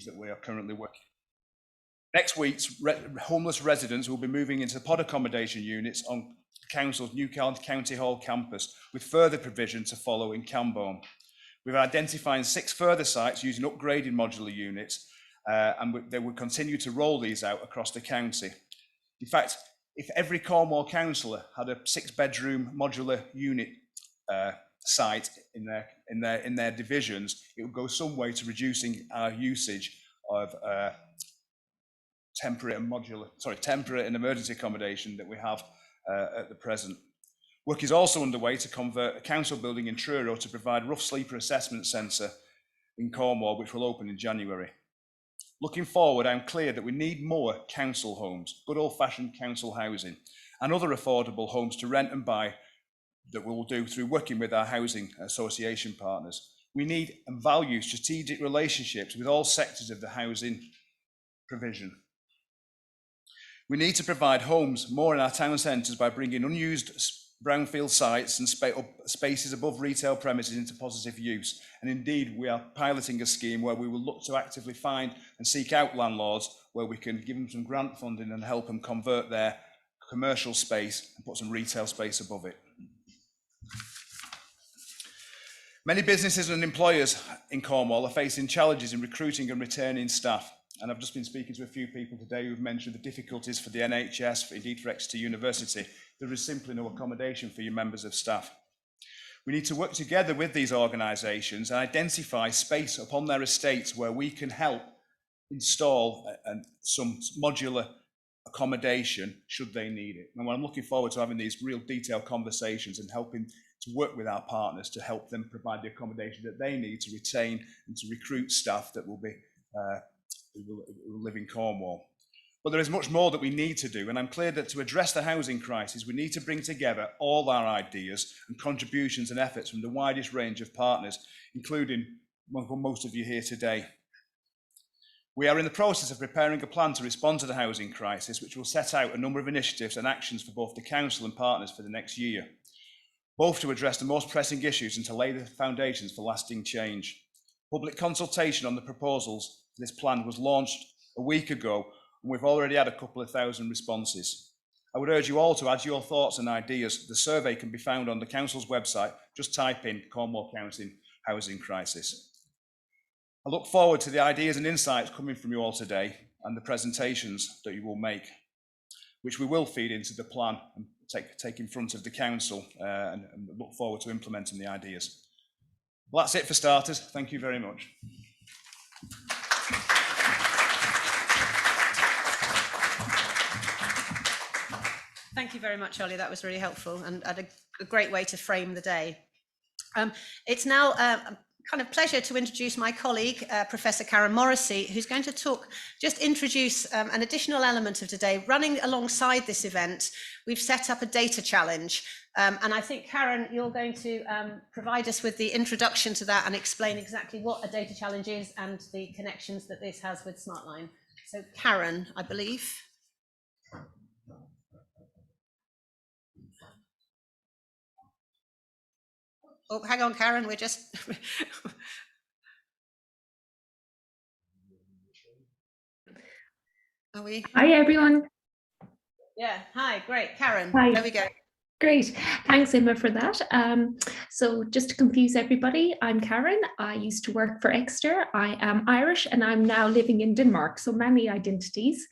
that we are currently working. Next week's homeless residents will be moving into pod accommodation units on the council's new County Hall campus, with further provision to follow in Camborne. We've identified 6 further sites using upgraded modular units, and they will continue to roll these out across the county. In fact, if every Cornwall councillor had a 6-bedroom modular unit site in their divisions, it would go some way to reducing our usage of temporary and emergency accommodation that we have at the present. Work is also underway to convert a council building in Truro to provide a rough sleeper assessment centre in Cornwall, which will open in January. Looking forward, I'm clear that we need more council homes, good old-fashioned council housing, and other affordable homes to rent and buy that we will do through working with our housing association partners. We need and value strategic relationships with all sectors of the housing provision. We need to provide homes more in our town centres by bringing unused brownfield sites and spaces above retail premises into positive use. And indeed, we are piloting a scheme where we will look to actively find and seek out landlords where we can give them some grant funding and help them convert their commercial space and put some retail space above it. Many businesses and employers in Cornwall are facing challenges in recruiting and retaining staff. And I've just been speaking to a few people today who've mentioned the difficulties for the NHS, indeed for Exeter University. There is simply no accommodation for your members of staff. We need to work together with these organisations and identify space upon their estates where we can help install some modular accommodation should they need it. And I'm looking forward to having these real detailed conversations and helping to work with our partners to help them provide the accommodation that they need to retain and to recruit staff that will be who will live in Cornwall. But there is much more that we need to do, and I'm clear that to address the housing crisis, we need to bring together all our ideas and contributions and efforts from the widest range of partners, including most of you here today. We are in the process of preparing a plan to respond to the housing crisis, which will set out a number of initiatives and actions for both the council and partners for the next year, both to address the most pressing issues and to lay the foundations for lasting change. Public consultation on the proposals for this plan was launched a week ago, and we've already had a couple of thousand responses. I would urge you all to add your thoughts and ideas. The survey can be found on the council's website. Just type in Cornwall County Housing Crisis. I look forward to the ideas and insights coming from you all today and the presentations that you will make, which we will feed into the plan and take in front of the council and look forward to implementing the ideas. Well, that's it for starters. Thank you very much. Thank you very much, Ollie. That was really helpful and a great way to frame the day. It's now a kind of pleasure to introduce my colleague, Professor Karen Morrissey, who's going to introduce an additional element of today. Running alongside this event, we've set up a data challenge. And I think, Karen, you're going to provide us with the introduction to that and explain exactly what a data challenge is and the connections that this has with Smartline. So, Karen, I believe. Oh, hang on, Karen, we're just... Are we? Hi, everyone. Yeah, hi, great. Karen, hi. There we go. Great, thanks Emma for that. So just to confuse everybody, I'm Karen. I used to work for Exeter. I am Irish and I'm now living in Denmark, so many identities.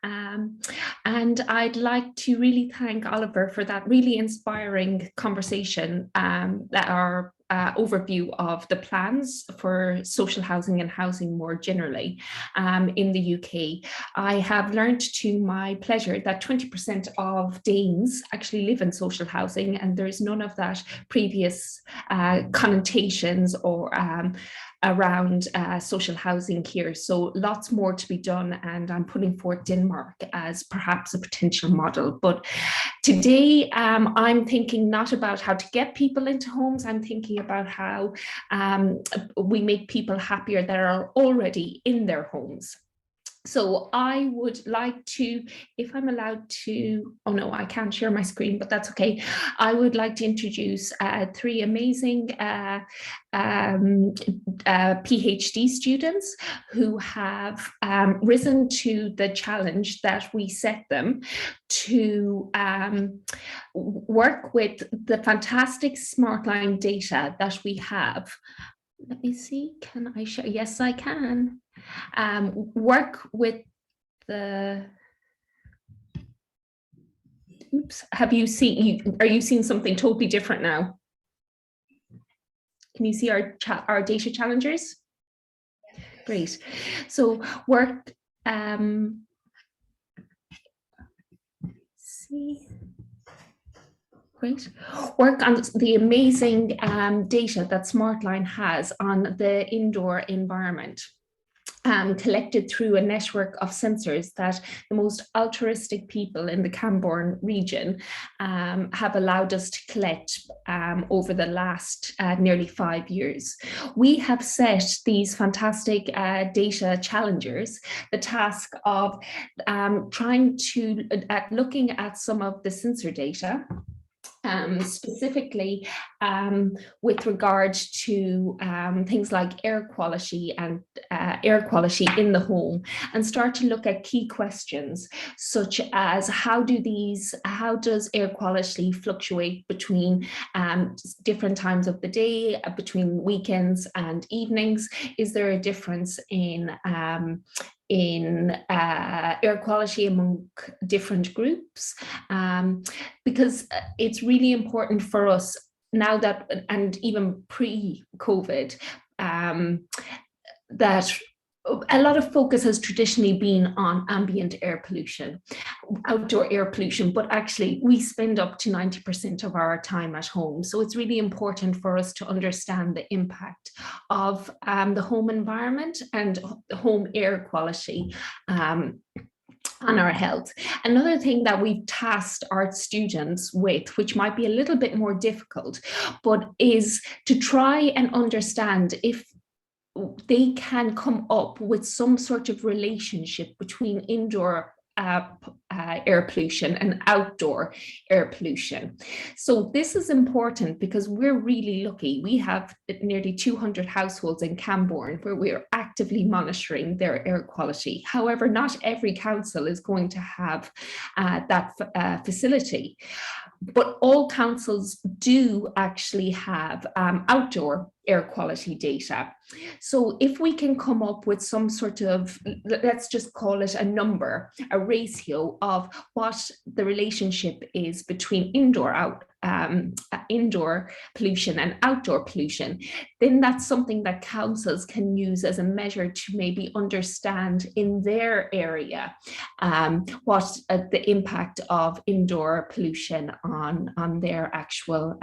And I'd like to really thank Oliver for that really inspiring conversation, that our overview of the plans for social housing and housing more generally in the UK. I have learned to my pleasure that 20% of Danes actually live in social housing, and there is none of that previous connotations or around social housing here. So lots more to be done, and I'm putting forth Denmark as perhaps a potential model. But today I'm thinking not about how to get people into homes, I'm thinking about how we make people happier that are already in their homes. So I would like to, if I'm allowed to, oh no, I can't share my screen, but that's okay. I would like to introduce three amazing PhD students who have risen to the challenge that we set them to work with the fantastic Smartline data that we have. Let me see, can I share? Yes, I can. Work with the, oops, have you seen, are you seeing something totally different now? Can you see our data challengers? Great. So work, see. Great. Work on the amazing data that Smartline has on the indoor environment. Collected through a network of sensors that the most altruistic people in the Camborne region have allowed us to collect over the last nearly 5 years. We have set these fantastic data challengers the task of looking at some of the sensor data, specifically with regard to things like air quality and air quality in the home, and start to look at key questions such as how does air quality fluctuate between different times of the day, between weekends and evenings? Is there a difference in air quality among different groups? Because it's really important for us now that, and even pre-COVID, that a lot of focus has traditionally been on ambient air pollution, outdoor air pollution, but actually we spend up to 90% of our time at home. So it's really important for us to understand the impact of the home environment and the home air quality on our health. Another thing that we've tasked our students with, which might be a little bit more difficult, but is to try and understand if they can come up with some sort of relationship between indoor air pollution and outdoor air pollution. So this is important because we're really lucky. We have nearly 200 households in Camborne where we're actively monitoring their air quality. However, not every council is going to have that facility, but all councils do actually have outdoor air quality data. So if we can come up with some sort of, let's just call it a number, a ratio of what the relationship is between indoor pollution and outdoor pollution, then that's something that councils can use as a measure to maybe understand in their area what the impact of indoor pollution on their actual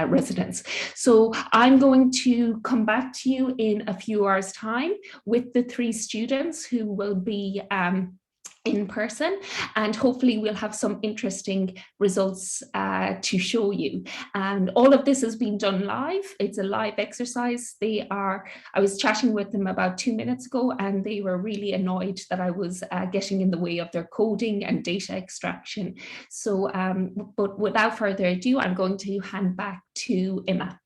residents. So I'm going to come back to you in a few hours' time with the three students who will be in person, and hopefully we'll have some interesting results to show you. And all of this has been done live. It's a live exercise. I was chatting with them about 2 minutes ago, and they were really annoyed that I was getting in the way of their coding and data extraction. So, but without further ado, I'm going to hand back to Emma.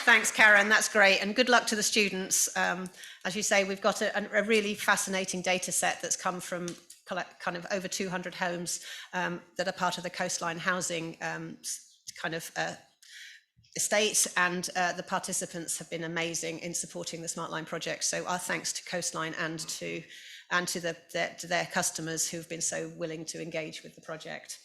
Thanks, Karen, that's great. And good luck to the students. As you say, we've got a really fascinating data set that's come from kind of over 200 homes that are part of the Coastline Housing estates, and the participants have been amazing in supporting the Smartline project. So our thanks to Coastline and to their customers who've been so willing to engage with the project.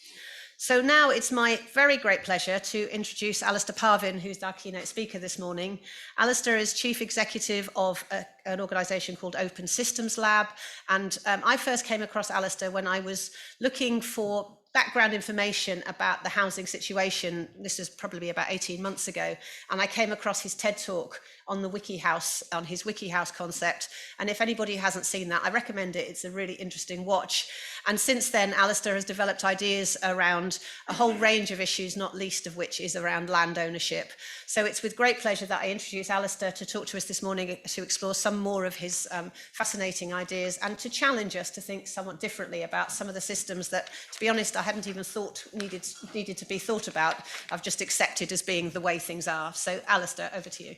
So now it's my very great pleasure to introduce Alistair Parvin, who's our keynote speaker this morning. Alistair is Chief Executive of an organisation called Open Systems Lab. And I first came across Alistair when I was looking for background information about the housing situation. This was probably about 18 months ago, and I came across his TED talk on the WikiHouse, on his WikiHouse concept. And if anybody hasn't seen that, I recommend it. It's a really interesting watch. And since then, Alistair has developed ideas around a whole range of issues, not least of which is around land ownership. So it's with great pleasure that I introduce Alistair to talk to us this morning to explore some more of his fascinating ideas and to challenge us to think somewhat differently about some of the systems that, to be honest, I hadn't even thought needed to be thought about. I've just accepted as being the way things are. So Alistair, over to you.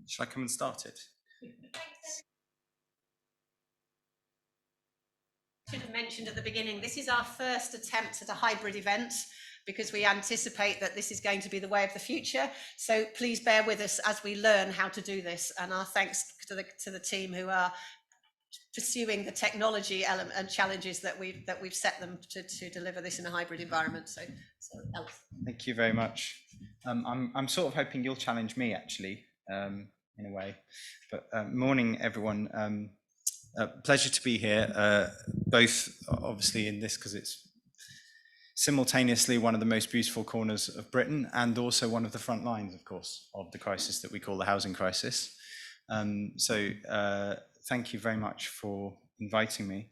Shall I come and start it? Should have mentioned at the beginning, this is our first attempt at a hybrid event because we anticipate that this is going to be the way of the future. So please bear with us as we learn how to do this. And our thanks to the team who are pursuing the technology element and challenges that we've set them to deliver this in a hybrid environment. So Alice. Thank you very much. I'm sort of hoping you'll challenge me, actually, in a way. But morning, everyone. Pleasure to be here, both obviously in this because it's simultaneously one of the most beautiful corners of Britain and also one of the front lines, of course, of the crisis that we call the housing crisis. So thank you very much for inviting me.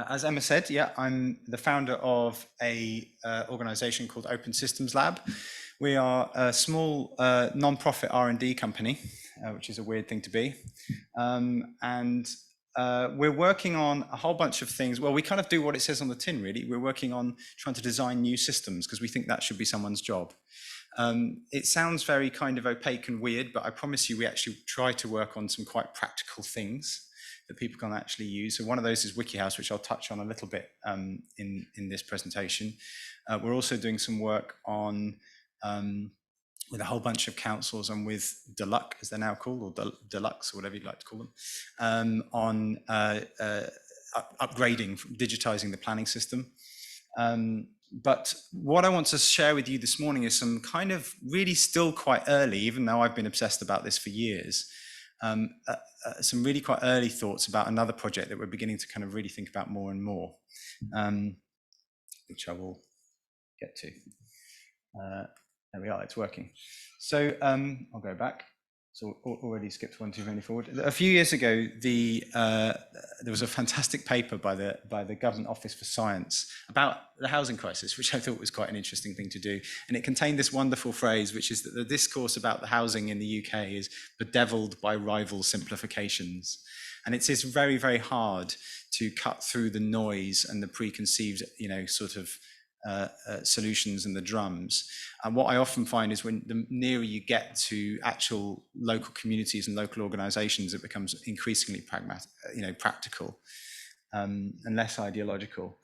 As Emma said, yeah, I'm the founder of a organization called Open Systems Lab. We are a small non-profit R&D company, which is a weird thing to be. And we're working on a whole bunch of things. Well, we kind of do what it says on the tin, really. We're working on trying to design new systems because we think that should be someone's job. It sounds very kind of opaque and weird, but I promise you we actually try to work on some quite practical things that people can actually use. So one of those is WikiHouse, which I'll touch on a little bit in this presentation. We're also doing some work on with a whole bunch of councils and with Deluxe, as they're now called, or Deluxe, or whatever you'd like to call them, on upgrading, digitizing the planning system. But what I want to share with you this morning is some kind of really still quite early, even though I've been obsessed about this for years, some really quite early thoughts about another project that we're beginning to kind of really think about more and more, which I will get to. There we are, it's working. So I'll go back. So already skipped one too many forward. A few years ago, there was a fantastic paper by the Government Office for Science about the housing crisis, which I thought was quite an interesting thing to do. And it contained this wonderful phrase, which is that the discourse about the housing in the UK is bedeviled by rival simplifications. And it's very, very hard to cut through the noise and the preconceived, sort of solutions and the drums. And what I often find is when the nearer you get to actual local communities and local organizations, it becomes increasingly pragmatic, practical and less ideological.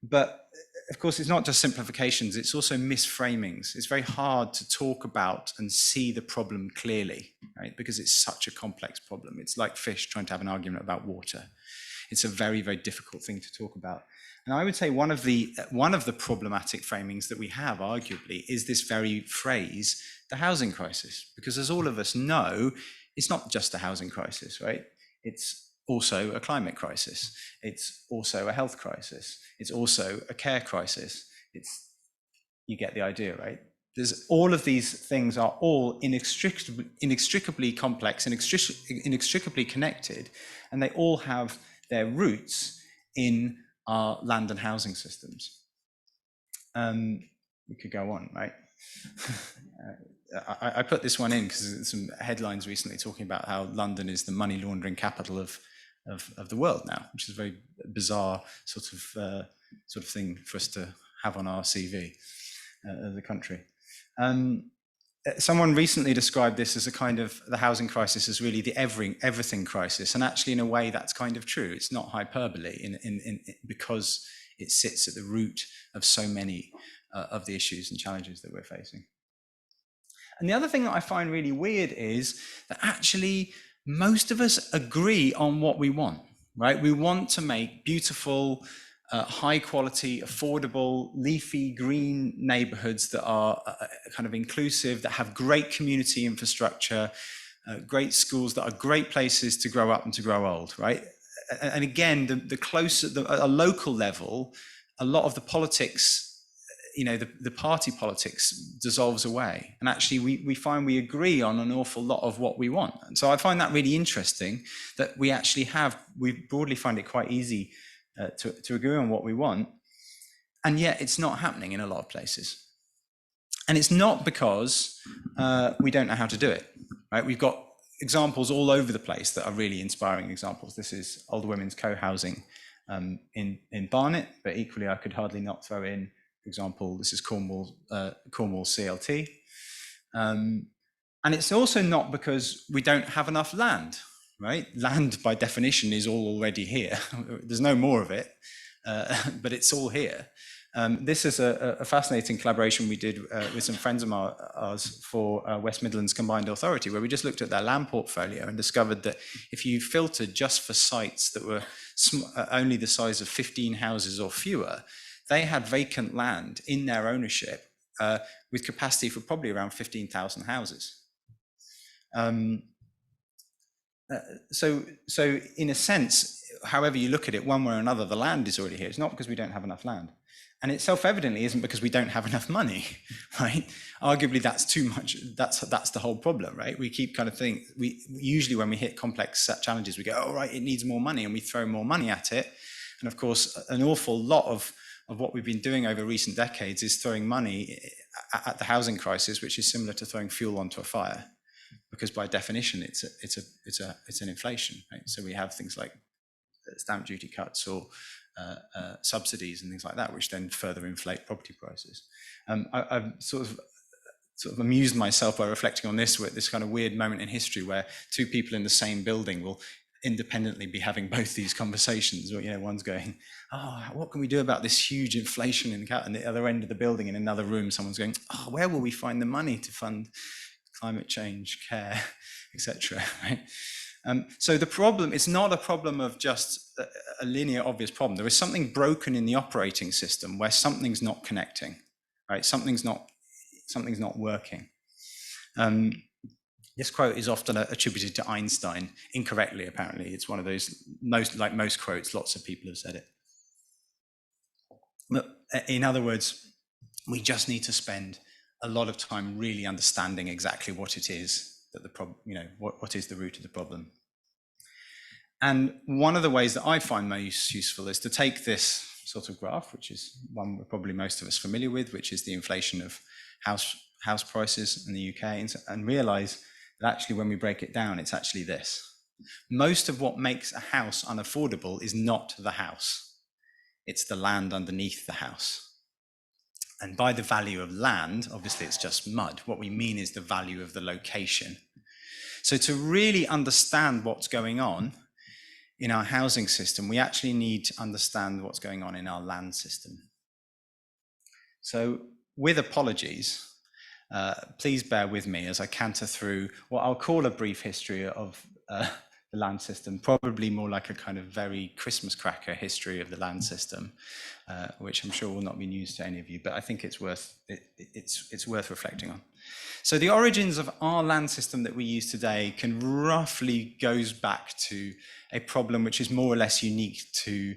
But of course, it's not just simplifications, it's also misframings. It's very hard to talk about and see the problem clearly, right? Because it's such a complex problem. It's like fish trying to have an argument about water. It's a very, very difficult thing to talk about. And I would say one of the problematic framings that we have, arguably, is this very phrase, the housing crisis. Because as all of us know, it's not just a housing crisis, right? It's also a climate crisis. It's also a health crisis. It's also a care crisis. You get the idea, right? There's all of these things are all inextricably complex and inextricably connected, and they all have their roots in our land and housing systems. We could go on, right? I put this one in because there's some headlines recently talking about how London is the money laundering capital of the world now, which is a very bizarre sort of thing for us to have on our CV as a country. Someone recently described this as a kind of the housing crisis as really the everything crisis, and actually in a way that's kind of true. It's not hyperbole because it sits at the root of so many of the issues and challenges that we're facing. And the other thing that I find really weird is that actually most of us agree on what we want, right? We want to make beautiful, high quality, affordable, leafy, green neighborhoods that are kind of inclusive, that have great community infrastructure, great schools that are great places to grow up and to grow old, right? And again, the closer, a local level, a lot of the politics, the party politics dissolves away. And actually we find we agree on an awful lot of what we want. And so I find that really interesting, that we broadly find it quite easy to agree on what we want. And yet it's not happening in a lot of places. And it's not because we don't know how to do it, right? We've got examples all over the place that are really inspiring examples. This is older women's co-housing in Barnet, but equally I could hardly not throw in, for example, this is Cornwall CLT. And it's also not because we don't have enough land, right? Land by definition is all already here. There's no more of it, but it's all here. This is a fascinating collaboration we did with some friends of ours for West Midlands Combined Authority, where we just looked at their land portfolio and discovered that if you filtered just for sites that were only the size of 15 houses or fewer, they had vacant land in their ownership with capacity for probably around 15,000 houses. So in a sense, however you look at it, one way or another, the land is already here. It's not because we don't have enough land. And it self-evidently isn't because we don't have enough money, right? Arguably, that's too much. That's the whole problem, right? We keep kind of thinking, usually when we hit complex challenges, we go, oh, right, it needs more money, and we throw more money at it. And of course, an awful lot of what we've been doing over recent decades is throwing money at the housing crisis, which is similar to throwing fuel onto a fire, because by definition, it's an inflation, right? So we have things like stamp duty cuts or subsidies and things like that, which then further inflate property prices. I've sort of amused myself by reflecting on this kind of weird moment in history where two people in the same building will independently be having both these conversations, or one's going, oh, what can we do about this huge inflation and the other end of the building in another room someone's going, oh, where will we find the money to fund climate change care, etc. right? So the problem, it's not a problem of just a linear obvious problem. There is something broken in the operating system where something's not connecting, right? Something's not working. This quote is often attributed to Einstein, incorrectly, apparently. It's one of those, like most quotes, lots of people have said it. But in other words, we just need to spend a lot of time really understanding exactly what it is that the problem, what is the root of the problem. And one of the ways that I find most useful is to take this sort of graph, which is one we're probably most of us familiar with, which is the inflation of house prices in the UK, and realize that actually when we break it down, it's actually this. Most of what makes a house unaffordable is not the house. It's the land underneath the house. And by the value of land, obviously it's just mud. What we mean is the value of the location. So to really understand what's going on in our housing system, we actually need to understand what's going on in our land system. So with apologies, please bear with me as I canter through what I'll call a brief history of the land system, probably more like a kind of very Christmas cracker history of the land system, which I'm sure will not be news to any of you, but I think it's worth reflecting on. So the origins of our land system that we use today can roughly goes back to a problem which is more or less unique to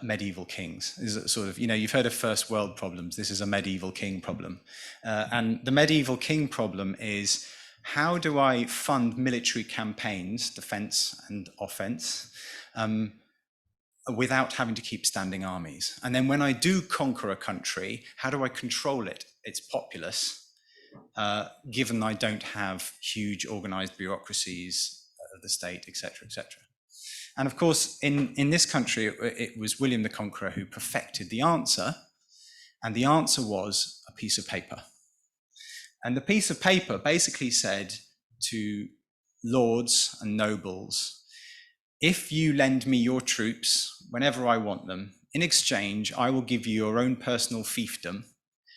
medieval kings. Is it sort of, you've heard of first world problems. This is a medieval king problem. And the medieval king problem is, how do I fund military campaigns, defense and offense, without having to keep standing armies? And then when I do conquer a country, how do I control its populace, given I don't have huge organized bureaucracies of the state, etc., etc. And of course, in this country, it was William the Conqueror who perfected the answer. And the answer was a piece of paper. And the piece of paper basically said to lords and nobles, if you lend me your troops whenever I want them, in exchange, I will give you your own personal fiefdom.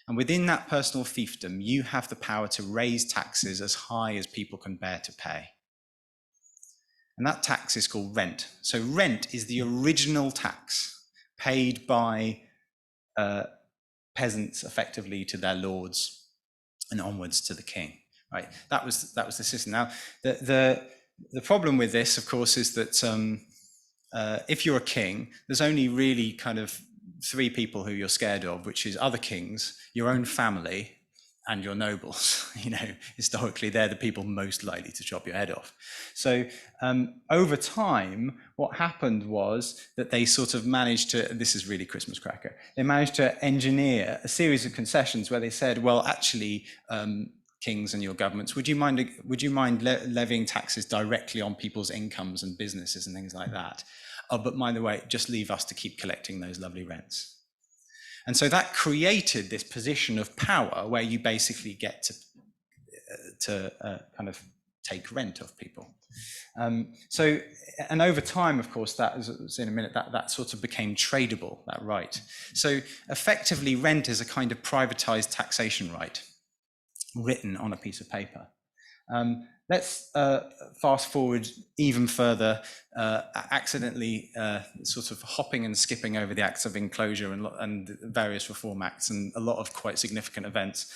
And within that personal fiefdom, you have the power to raise taxes as high as people can bear to pay. And that tax is called rent. So rent is the original tax paid by peasants effectively to their lords and onwards to the king. right? That was the system. Now, the problem with this, of course, is that if you're a king, there's only really kind of three people who you're scared of, which is other kings, your own family, and your nobles. You know, historically, they're the people most likely to chop your head off. So over time, what happened was that they sort of managed to, this is really Christmas cracker, they managed to engineer a series of concessions where they said, well, actually, kings and your governments, would you mind levying taxes directly on people's incomes and businesses and things like that? Oh, but by the way, just leave us to keep collecting those lovely rents. And so that created this position of power where you basically get to kind of take rent off people. And over time, of course, that, as I'll say in a minute, that sort of became tradable, that right. So effectively, rent is a kind of privatized taxation right written on a piece of paper. Let's fast forward even further, accidentally sort of hopping and skipping over the acts of enclosure and various reform acts and a lot of quite significant events.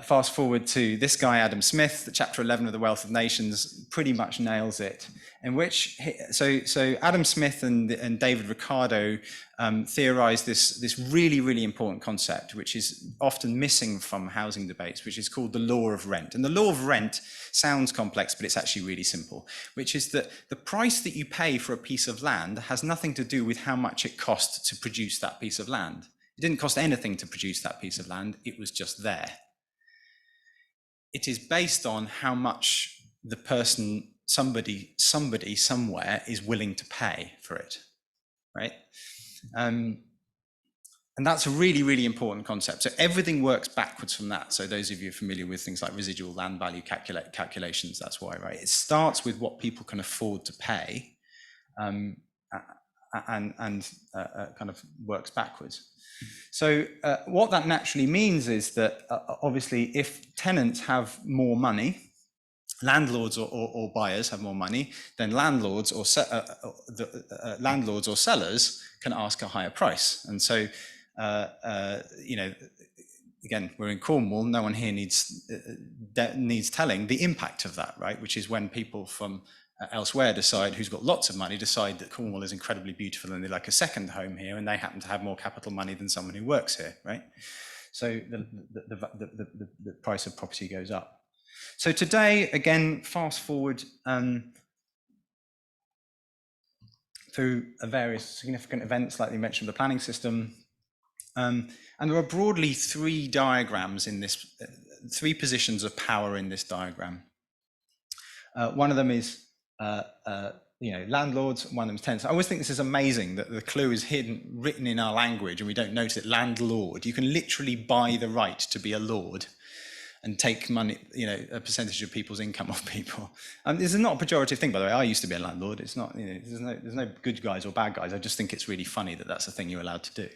Fast forward to this guy, Adam Smith, the chapter 11 of The Wealth of Nations, pretty much nails it. In which, so Adam Smith and David Ricardo theorized this really, really important concept, which is often missing from housing debates, which is called the law of rent. And the law of rent sounds complex, but it's actually really simple, which is that the price that you pay for a piece of land has nothing to do with how much it cost to produce that piece of land. It didn't cost anything to produce that piece of land, it was just there. It is based on how much the person, somebody somewhere is willing to pay for it, right? And that's a really, really important concept. So everything works backwards from that. So those of you familiar with things like residual land value calculations, that's why, right? It starts with what people can afford to pay and kind of works backwards. So what that naturally means is that obviously if tenants have more money, landlords or buyers have more money, then landlords or sellers can ask a higher price. And so, you know, again, we're in Cornwall, no one here needs telling the impact of that, right? Which is when people from elsewhere who's got lots of money, decide that Cornwall is incredibly beautiful and they like a second home here, and they happen to have more capital money than someone who works here, right? So the price of property goes up. So today, again, fast forward through various significant events like we mentioned, the planning system, and there are broadly three diagrams in this, three positions of power in this diagram. One of them is you know, landlords, one of them is tenants. I always think this is amazing that the clue is written in our language and we don't notice it. Landlord, you can literally buy the right to be a lord and take money, you know, a percentage of people's income off people. This is not a pejorative thing, by the way. I used to be a landlord. It's not, you know, there's no good guys or bad guys. I just think it's really funny that that's a thing you're allowed to do.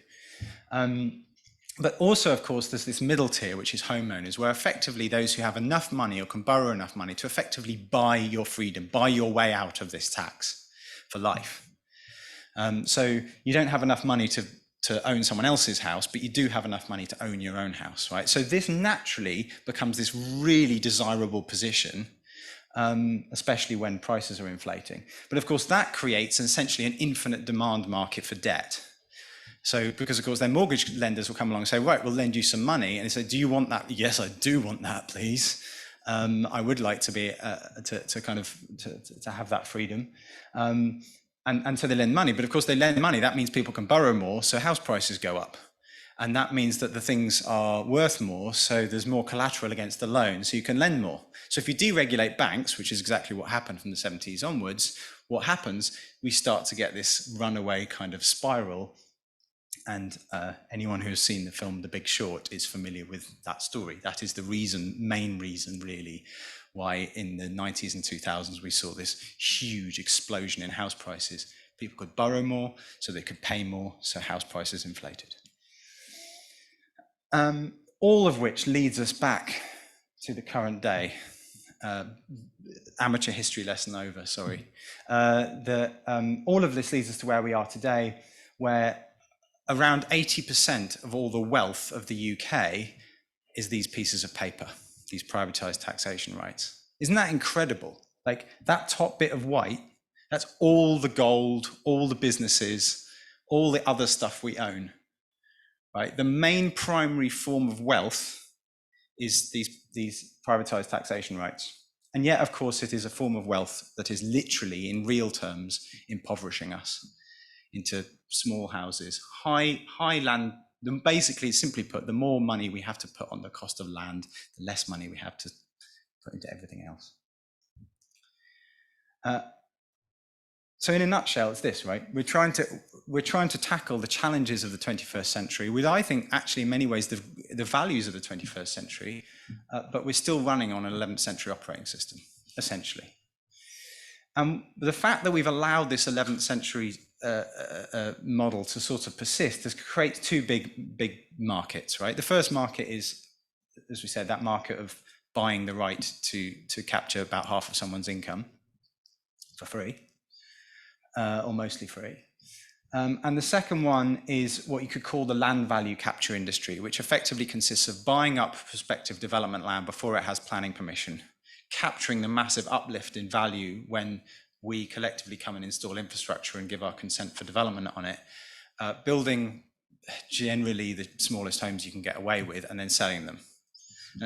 But also, of course, there's this middle tier, which is homeowners, where effectively those who have enough money or can borrow enough money to effectively buy your freedom, buy your way out of this tax for life. So you don't have enough money to own someone else's house, but you do have enough money to own your own house, right? So this naturally becomes this really desirable position, especially when prices are inflating. But of course, that creates essentially an infinite demand market for debt. So, because of course, their mortgage lenders will come along and say, right, we'll lend you some money. And they say, do you want that? Yes, I do want that, please. I would like to be, to have that freedom. And so they lend money. But of course, they lend money. That means people can borrow more. So house prices go up. And that means that the things are worth more. So there's more collateral against the loan. So you can lend more. So if you deregulate banks, which is exactly what happened from the 70s onwards, what happens? We start to get this runaway kind of spiral. And anyone who has seen the film The Big Short is familiar with that story. That is the reason, main reason really, why in the 90s and 2000s we saw this huge explosion in house prices. People could borrow more, so they could pay more, so house prices inflated. All of which leads us back to the current day. Amateur history lesson over, sorry. All of this leads us to where we are today, where around 80% of all the wealth of the UK is these pieces of paper. these privatized taxation rights. Isn't that incredible? Like that top bit of white, that's all the gold, all the businesses, all the other stuff we own, right? The main primary form of wealth is these privatized taxation rights. And yet, of course, it is a form of wealth that is literally, in real terms, impoverishing us into small houses, high land. Basically, simply put, the more money we have to put on the cost of land, the less money we have to put into everything else. So in a nutshell, it's this, right? We're trying to tackle the challenges of the 21st century with, I think, actually in many ways the values of the 21st century, but we're still running on an 11th century operating system, essentially. The fact that we've allowed this 11th century model to sort of persist has created two big markets, right? The first market is, as we said, that market of buying the right to capture about half of someone's income for free. Or mostly free. And the second one is what you could call the land value capture industry, which effectively consists of buying up prospective development land before it has planning permission, capturing the massive uplift in value when we collectively come and install infrastructure and give our consent for development on it, building generally the smallest homes you can get away with and then selling them.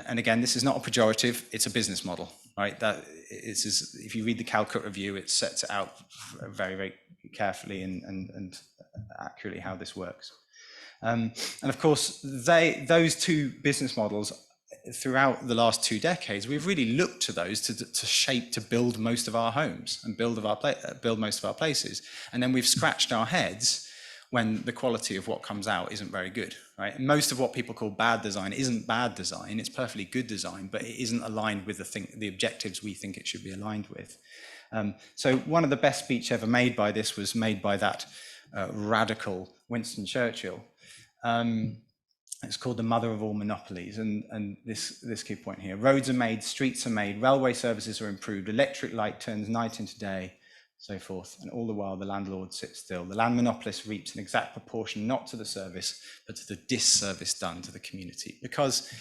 And again, this is not a pejorative, it's a business model, right? That is, if you read the Calcutt Review, it sets it out very, very carefully and accurately how this works. And of course, those two business models throughout the last 2 decades, we've really looked to those to build most of our homes and build most of our places. And then we've scratched our heads when the quality of what comes out isn't very good, right? And most of what people call bad design isn't bad design, it's perfectly good design, but it isn't aligned with the objectives we think it should be aligned with. So one of the best speech ever made by this was made by that radical Winston Churchill. It's called The Mother of All Monopolies, and this key point here: roads are made, streets are made, railway services are improved, electric light turns night into day, so forth, and all the while the landlord sits still. The land monopolist reaps an exact proportion not to the service, but to the disservice done to the community, because,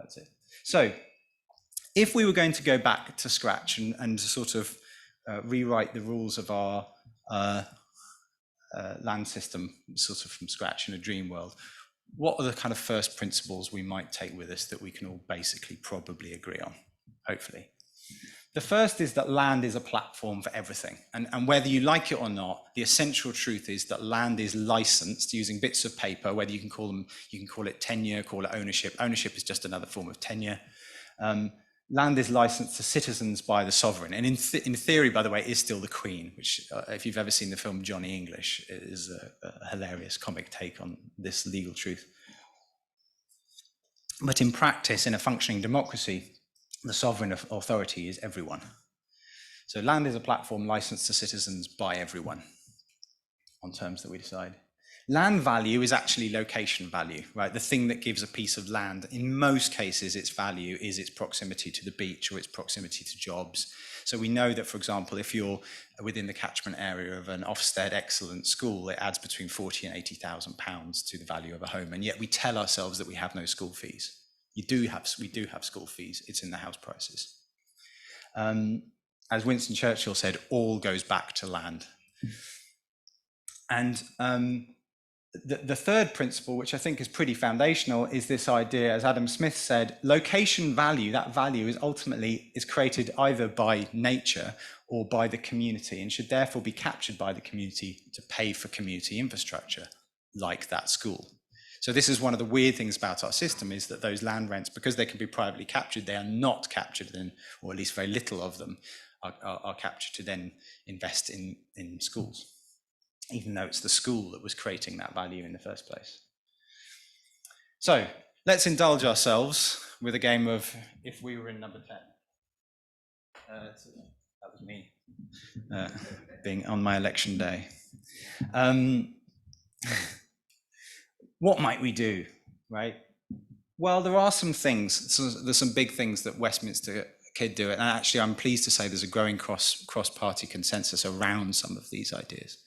that's it. So if we were going to go back to scratch and sort of rewrite the rules of our land system sort of from scratch in a dream world, what are the kind of first principles we might take with us that we can all basically probably agree on, hopefully? The first is that land is a platform for everything. And whether you like it or not, the essential truth is that land is licensed using bits of paper, whether you can call it tenure, call it ownership. Ownership is just another form of tenure. Land is licensed to citizens by the sovereign. And in theory, by the way, is still the Queen, which if you've ever seen the film Johnny English, is a hilarious comic take on this legal truth. But in practice, in a functioning democracy, the sovereign authority is everyone. So land is a platform licensed to citizens by everyone on terms that we decide. Land value is actually location value, right? The thing that gives a piece of land, in most cases, its value is its proximity to the beach or its proximity to jobs. So we know that, for example, if you're within the catchment area of an Ofsted excellent school, it adds between 40 and 80,000 pounds to the value of a home. And yet we tell ourselves that we have no school fees. We do have school fees, it's in the house prices. As Winston Churchill said, all goes back to land. And the third principle, which I think is pretty foundational, is this idea, as Adam Smith said, location value, that value is ultimately created either by nature or by the community, and should therefore be captured by the community to pay for community infrastructure, like that school. So this is one of the weird things about our system, is that those land rents, because they can be privately captured, they are not captured in, or at least very little of them, are captured to then invest in schools, even though it's the school that was creating that value in the first place. So let's indulge ourselves with a game of if we were in number 10. That was me, being on my election day. What might we do, right? Well, there are some things, there's some big things that Westminster could do, and actually I'm pleased to say there's a growing cross-party consensus around some of these ideas.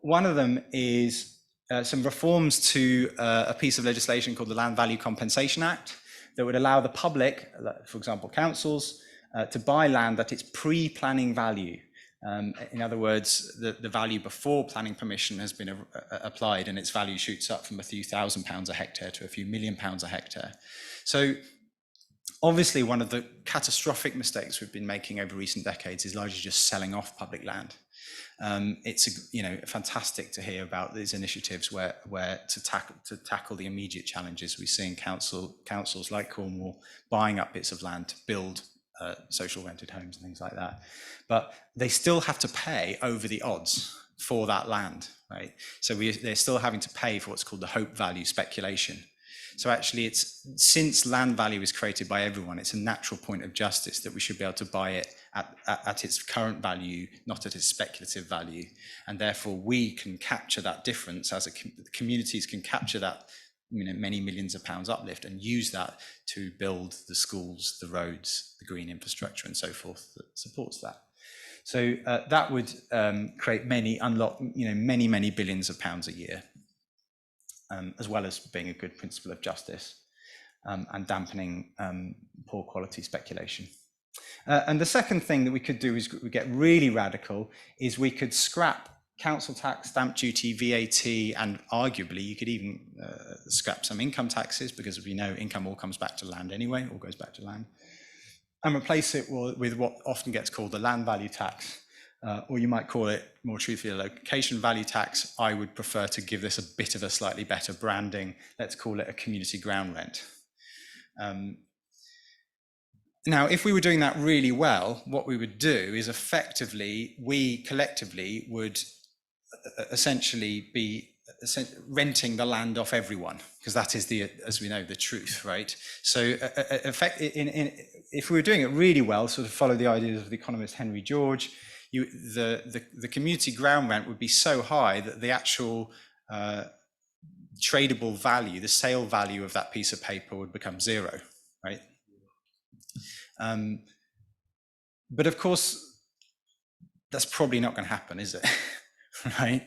One of them is some reforms to a piece of legislation called the Land Value Compensation Act. that would allow the public, for example, councils, to buy land at its pre-planning value. In other words, the value before planning permission has been applied, and its value shoots up from a few £1,000s a hectare to a few £1,000,000 a hectare. So obviously one of the catastrophic mistakes we've been making over recent decades is largely just selling off public land. It's fantastic to hear about these initiatives where to tackle the immediate challenges we see in councils like Cornwall buying up bits of land to build social rented homes and things like that. But they still have to pay over the odds for that land, right? So they're still having to pay for what's called the hope value speculation. So actually, since land value is created by everyone, it's a natural point of justice that we should be able to buy it at its current value, not at its speculative value. And therefore, we can capture that difference as communities can capture that many millions of pounds uplift and use that to build the schools, the roads, the green infrastructure and so forth that supports that. So that would create many billions of pounds a year, as well as being a good principle of justice and dampening poor quality speculation. And the second thing that we could do is we get really radical, is we could scrap council tax, stamp duty, VAT, and arguably you could even scrap some income taxes, because as we know, income all comes back to land anyway, all goes back to land, and replace it with what often gets called the land value tax, or you might call it more truthfully a location value tax. I would prefer to give this a bit of a slightly better branding. Let's call it a community ground rent. Now, if we were doing that really well, what we would do is effectively, we collectively would essentially be renting the land off everyone, because that is as we know, the truth, right? So if we were doing it really well, sort of follow the ideas of the economist Henry George, the community ground rent would be so high that the actual tradable value, the sale value of that piece of paper would become zero, right? But of course, that's probably not going to happen, is it? Right?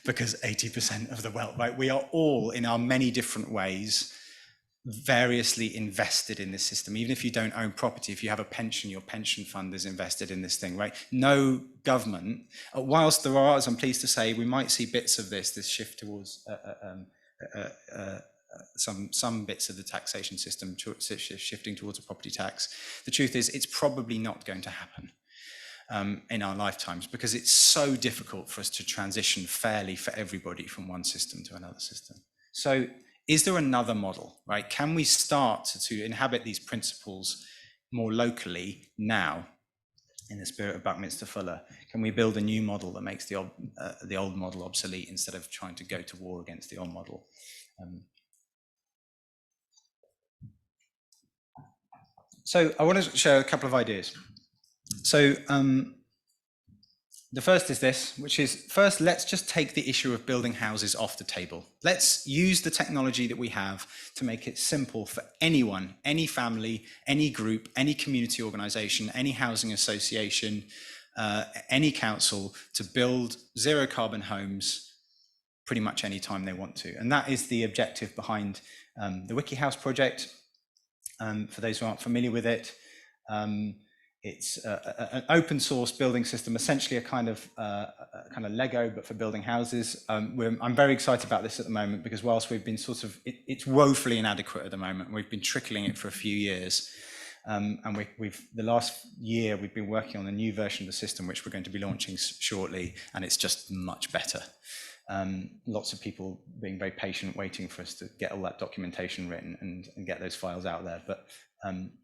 Because 80% of the wealth, right? We are all, in our many different ways, variously invested in this system. Even if you don't own property, if you have a pension, your pension fund is invested in this thing, right? No government, whilst there are, as I'm pleased to say, we might see bits of this shift towards some bits of the taxation system shifting towards a property tax. The truth is, it's probably not going to happen in our lifetimes, because it's so difficult for us to transition fairly for everybody from one system to another system. So is there another model, right? Can we start to inhabit these principles more locally now, in the spirit of Buckminster Fuller? Can we build a new model that makes the old model obsolete instead of trying to go to war against the old model? So I want to share a couple of ideas. So the first is this, which is, first, let's just take the issue of building houses off the table. Let's use the technology that we have to make it simple for anyone, any family, any group, any community organization, any housing association, any council, to build zero carbon homes pretty much any time they want to. And that is the objective behind the WikiHouse project. For those who aren't familiar with it, it's an open source building system, essentially a kind of Lego, but for building houses. I'm very excited about this at the moment, because whilst we've been it's woefully inadequate at the moment. We've been trickling it for a few years. And the last year, we've been working on a new version of the system, which we're going to be launching shortly, and it's just much better. Lots of people being very patient, waiting for us to get all that documentation written and get those files out there, but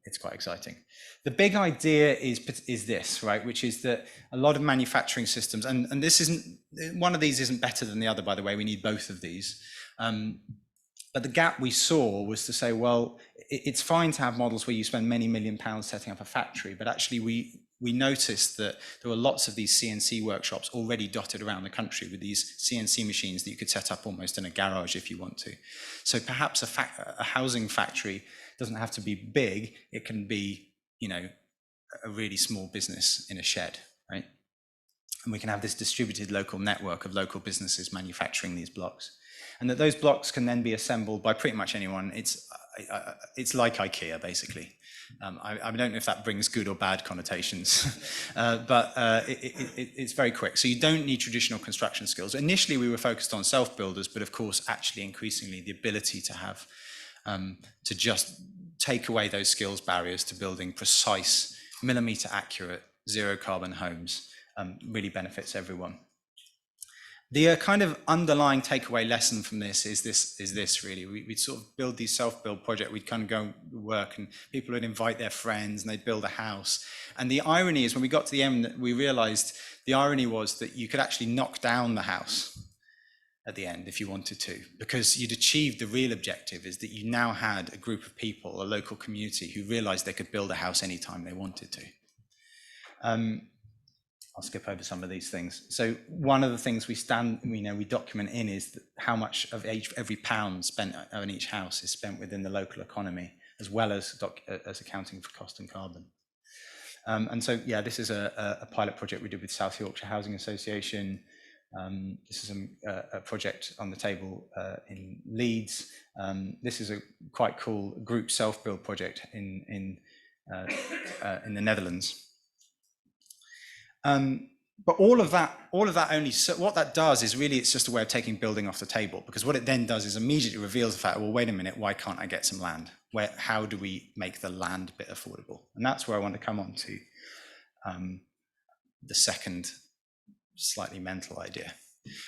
it's quite exciting. The big idea is this, right, which is that a lot of manufacturing systems, and this isn't, one of these isn't better than the other, by the way, we need both of these. But the gap we saw was to say, well, it's fine to have models where you spend many £1 million setting up a factory, but actually we noticed that there were lots of these CNC workshops already dotted around the country with these CNC machines that you could set up almost in a garage if you want to. So perhaps a housing factory doesn't have to be big. It can be, a really small business in a shed, right? And we can have this distributed local network of local businesses manufacturing these blocks. And that those blocks can then be assembled by pretty much anyone. It's it's like IKEA, basically. I don't know if that brings good or bad connotations, but it's very quick. So you don't need traditional construction skills. Initially, we were focused on self-builders, but of course, actually increasingly the ability to have, to just take away those skills barriers to building precise, millimeter accurate, zero carbon homes really benefits everyone. The kind of underlying takeaway lesson from this is this really. We'd sort of build these self-build projects, we'd kind of go work and people would invite their friends and they'd build a house. And the irony is when we got to the end, we realized the irony was that you could actually knock down the house at the end if you wanted to, because you'd achieved the real objective is that you now had a group of people, a local community who realized they could build a house anytime they wanted to. I'll skip over some of these things. So one of the things we document in is how much of every pound spent on each house is spent within the local economy, as well as accounting for cost and carbon. And so, yeah, this is a pilot project we did with South Yorkshire Housing Association. This is a project on the table in Leeds. This is a quite cool group self-build project in the Netherlands. But all of that only, so what that does is really, it's just a way of taking building off the table, because what it then does is immediately reveals the fact, well, wait a minute, why can't I get some land? How do we make the land bit affordable? And that's where I want to come on to the second slightly mental idea,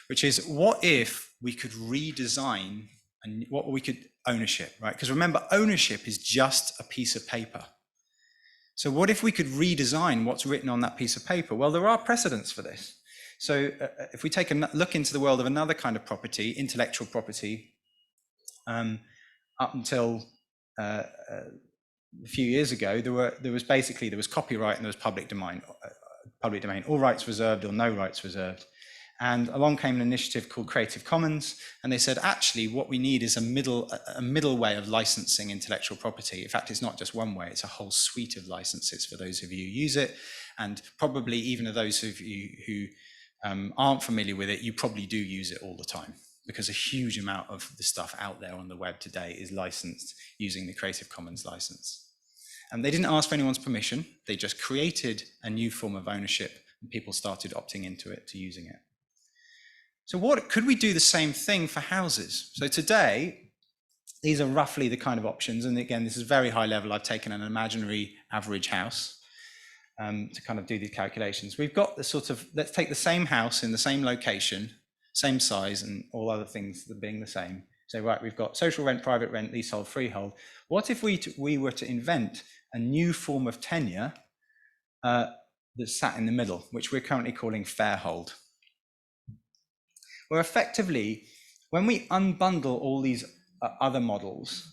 which is what if we could redesign and ownership, right? Because remember, ownership is just a piece of paper. So what if we could redesign what's written on that piece of paper? Well, there are precedents for this. So if we take a look into the world of another kind of property, intellectual property, up until a few years ago, there was copyright and there was public domain, all rights reserved or no rights reserved. And along came an initiative called Creative Commons, and they said, actually, what we need is a middle way of licensing intellectual property. In fact, it's not just one way, it's a whole suite of licenses for those of you who use it. And probably even of those of you who aren't familiar with it, you probably do use it all the time, because a huge amount of the stuff out there on the web today is licensed using the Creative Commons license. And they didn't ask for anyone's permission, they just created a new form of ownership, and people started opting into it, to using it. So could we do the same thing for houses? So today, these are roughly the kind of options. And again, this is very high level. I've taken an imaginary average house to kind of do these calculations. We've got the sort of, let's take the same house in the same location, same size, and all other things being the same. So right, we've got social rent, private rent, leasehold, freehold. What if we were to invent a new form of tenure that sat in the middle, which we're currently calling fairhold? Where effectively, when we unbundle all these other models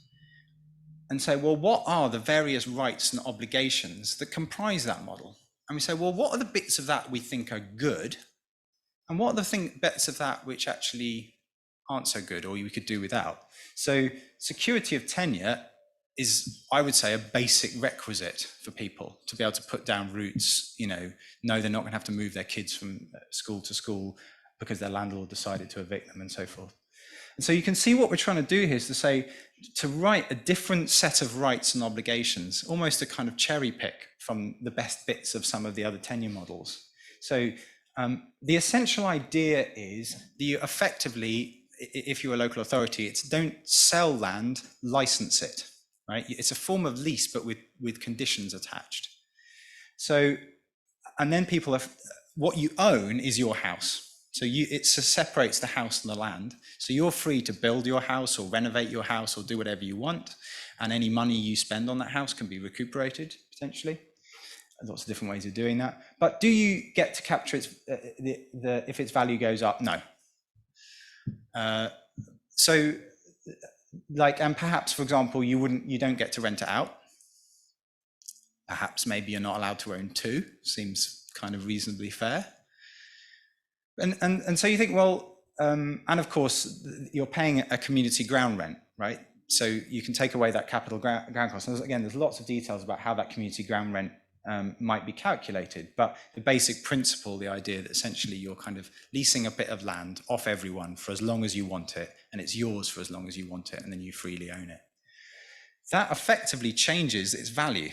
and say, well, what are the various rights and obligations that comprise that model? And we say, well, what are the bits of that we think are good? And what are the bits of that which actually aren't so good or we could do without? So security of tenure is, I would say, a basic requisite for people to be able to put down roots, know they're not going to have to move their kids from school to school because their landlord decided to evict them and so forth. And so you can see what we're trying to do here is to write a different set of rights and obligations, almost a kind of cherry pick from the best bits of some of the other tenure models. So the essential idea is that you effectively, if you're a local authority, it's don't sell land, license it, right? It's a form of lease, but with conditions attached. So, and then what you own is your house. So it separates the house and the land. So you're free to build your house or renovate your house or do whatever you want. And any money you spend on that house can be recuperated, potentially. Lots of different ways of doing that. But do you get to capture if its value goes up? No. And perhaps, for example, you don't get to rent it out. Perhaps maybe you're not allowed to own two. Seems kind of reasonably fair. And so you think, well, and of course, you're paying a community ground rent, right? So you can take away that capital ground cost. And again, there's lots of details about how that community ground rent might be calculated. But the basic principle, the idea that essentially you're kind of leasing a bit of land off everyone for as long as you want it, and it's yours for as long as you want it, and then you freely own it. that effectively changes its value,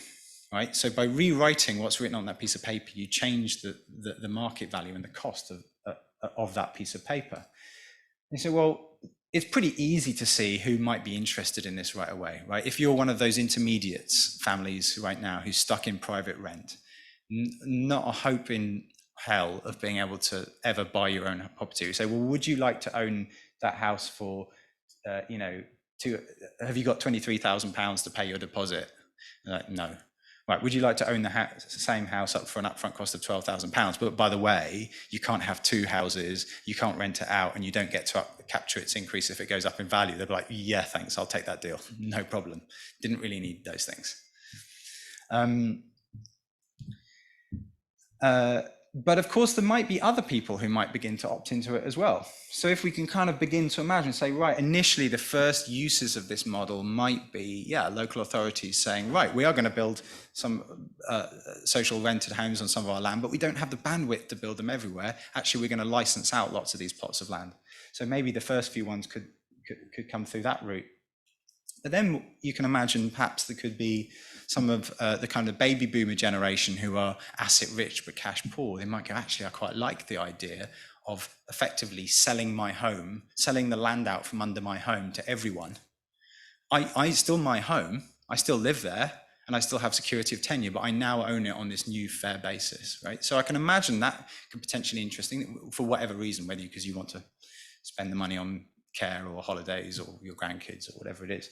right? So by rewriting what's written on that piece of paper, you change the market value and the cost of that piece of paper. And so, well, it's pretty easy to see who might be interested in this right away, right? If you're one of those intermediates families right now who's stuck in private rent, not a hope in hell of being able to ever buy your own property. You say, well, would you like to own that house for, have you got £23,000 to pay your deposit? Like, no. Right, would you like to own the same house up for an upfront cost of £12,000? But by the way, you can't have two houses, you can't rent it out, and you don't get to capture its increase if it goes up in value. They'll be like, yeah, thanks, I'll take that deal. No problem. Didn't really need those things. But of course, there might be other people who might begin to opt into it as well. So if we can kind of begin to imagine, say, right, initially the first uses of this model might be, yeah, local authorities saying, right, we are going to build some social rented homes on some of our land, but we don't have the bandwidth to build them everywhere. Actually, we're going to license out lots of these plots of land. So maybe the first few ones could come through that route. But then you can imagine perhaps there could be some of the kind of baby boomer generation who are asset rich but cash poor. They might go, actually, I quite like the idea of effectively selling my home, selling the land out from under my home to everyone. I still my home, I still live there, and I still have security of tenure, but I now own it on this new fair basis, right? So I can imagine that could potentially be interesting for whatever reason, whether because you want to spend the money on care or holidays or your grandkids or whatever it is.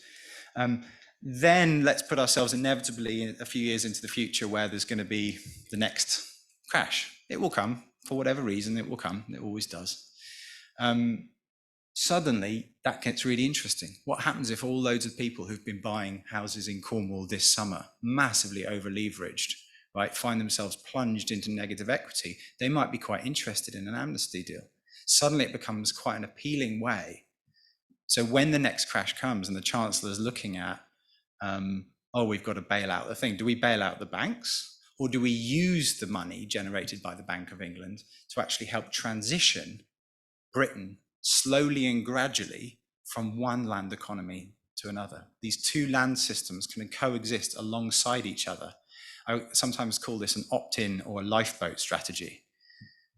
Then let's put ourselves inevitably a few years into the future where there's going to be the next crash. It will come for whatever reason, it will come, it always does. Suddenly that gets really interesting. What happens if all loads of people who've been buying houses in Cornwall this summer, massively over leveraged, right, find themselves plunged into negative equity? They might be quite interested in an amnesty deal. Suddenly it becomes quite an appealing way. So when the next crash comes and the Chancellor's looking at, we've got to bail out the thing, do we bail out the banks, or do we use the money generated by the Bank of England to actually help transition Britain slowly and gradually from one land economy to another? These two land systems can coexist alongside each other. I sometimes call this an opt-in or a lifeboat strategy.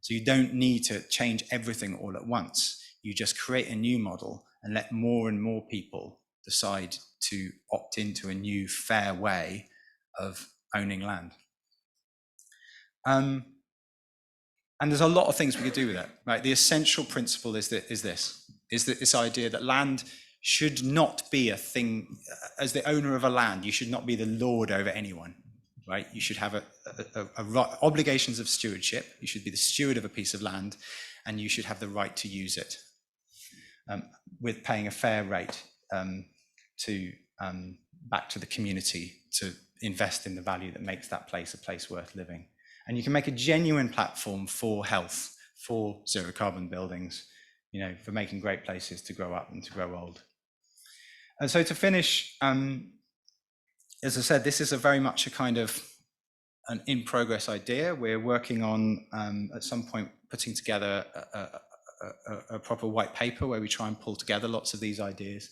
So you don't need to change everything all at once. You just create a new model and let more and more people decide to opt into a new fair way of owning land. And there's a lot of things we could do with that, right? The essential principle is this idea that land should not be a thing. As the owner of a land, you should not be the lord over anyone, right? You should have obligations of stewardship. You should be the steward of a piece of land, and you should have the right to use it, with paying a fair rate back to the community to invest in the value that makes that place a place worth living. And you can make a genuine platform for health, for zero carbon buildings, for making great places to grow up and to grow old. And so to finish, as I said, this is very much a kind of an in-progress idea. We're working on, at some point, putting together a proper white paper where we try and pull together lots of these ideas.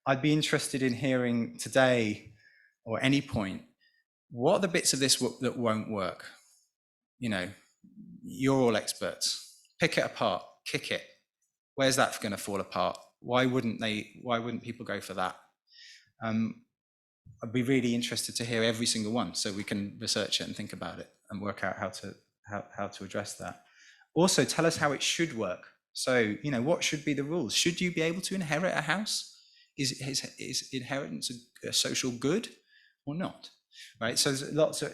I'd be interested in hearing today, or any point, what are the bits of this that won't work? You're all experts. Pick it apart, kick it. Where's that going to fall apart? Why wouldn't people go for that? I'd be really interested to hear every single one so we can research it and think about it and work out how to address that. Also, tell us how it should work. So, what should be the rules? Should you be able to inherit a house? Is inheritance a social good or not? Right. So there's lots of,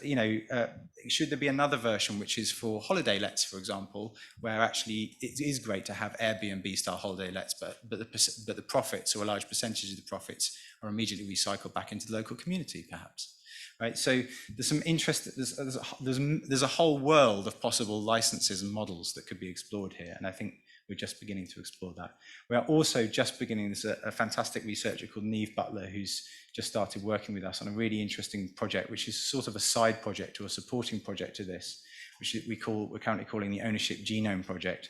should there be another version which is for holiday lets, for example, where actually it is great to have Airbnb style holiday lets, but the profits, or a large percentage of the profits, are immediately recycled back into the local community, perhaps. Right. So there's some interest. There's a whole world of possible licenses and models that could be explored here, and I think we're just beginning to explore that. We are also just beginning, there's a fantastic researcher called Neve Butler who's just started working with us on a really interesting project, which is sort of a side project or a supporting project to this, which we're currently calling the Ownership Genome project,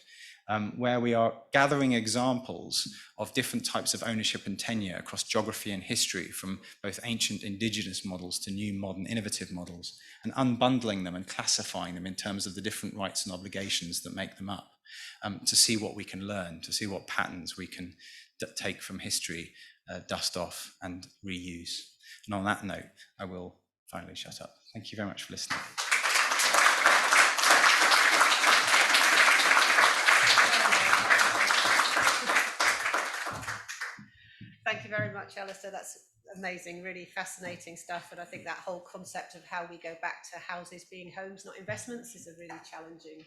where we are gathering examples of different types of ownership and tenure across geography and history, from both ancient indigenous models to new modern innovative models, and unbundling them and classifying them in terms of the different rights and obligations that make them up, to see what we can learn, to see what patterns we can take from history, dust off and reuse. And on that note, I will finally shut up. Thank you very much for listening. Thank you very much, Alistair. That's amazing, really fascinating stuff. And I think that whole concept of how we go back to houses being homes, not investments, is a really challenging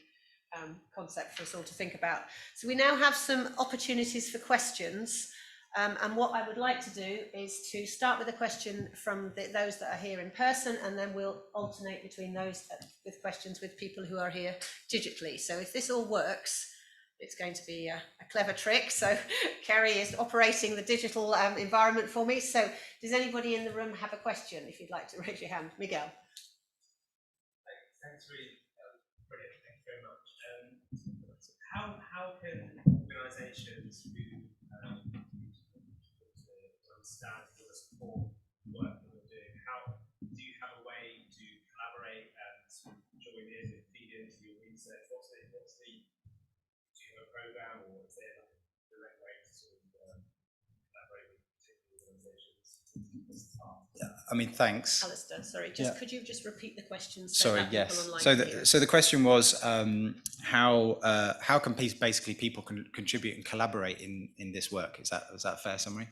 concept for us all to think about. So we now have some opportunities for questions. And what I would like to do is to start with a question from those that are here in person, and then we'll alternate between those with questions with people who are here digitally. So if this all works, it's going to be a clever trick. So Kerry is operating the digital environment for me. So does anybody in the room have a question? If you'd like to raise your hand. Miguel. Thanks, really brilliant. Thank you very much. How can organisations who understand the support work that we're doing, how do you have a way to collaborate and join in and feed into your research? What's the do you have a program, or is there like a direct way to sort of collaborate with particular organisations? I mean, thanks. Alistair, sorry, could you just repeat the question? Sorry, yes. So the question was, how can basically people contribute and collaborate in this work? Is that a fair summary?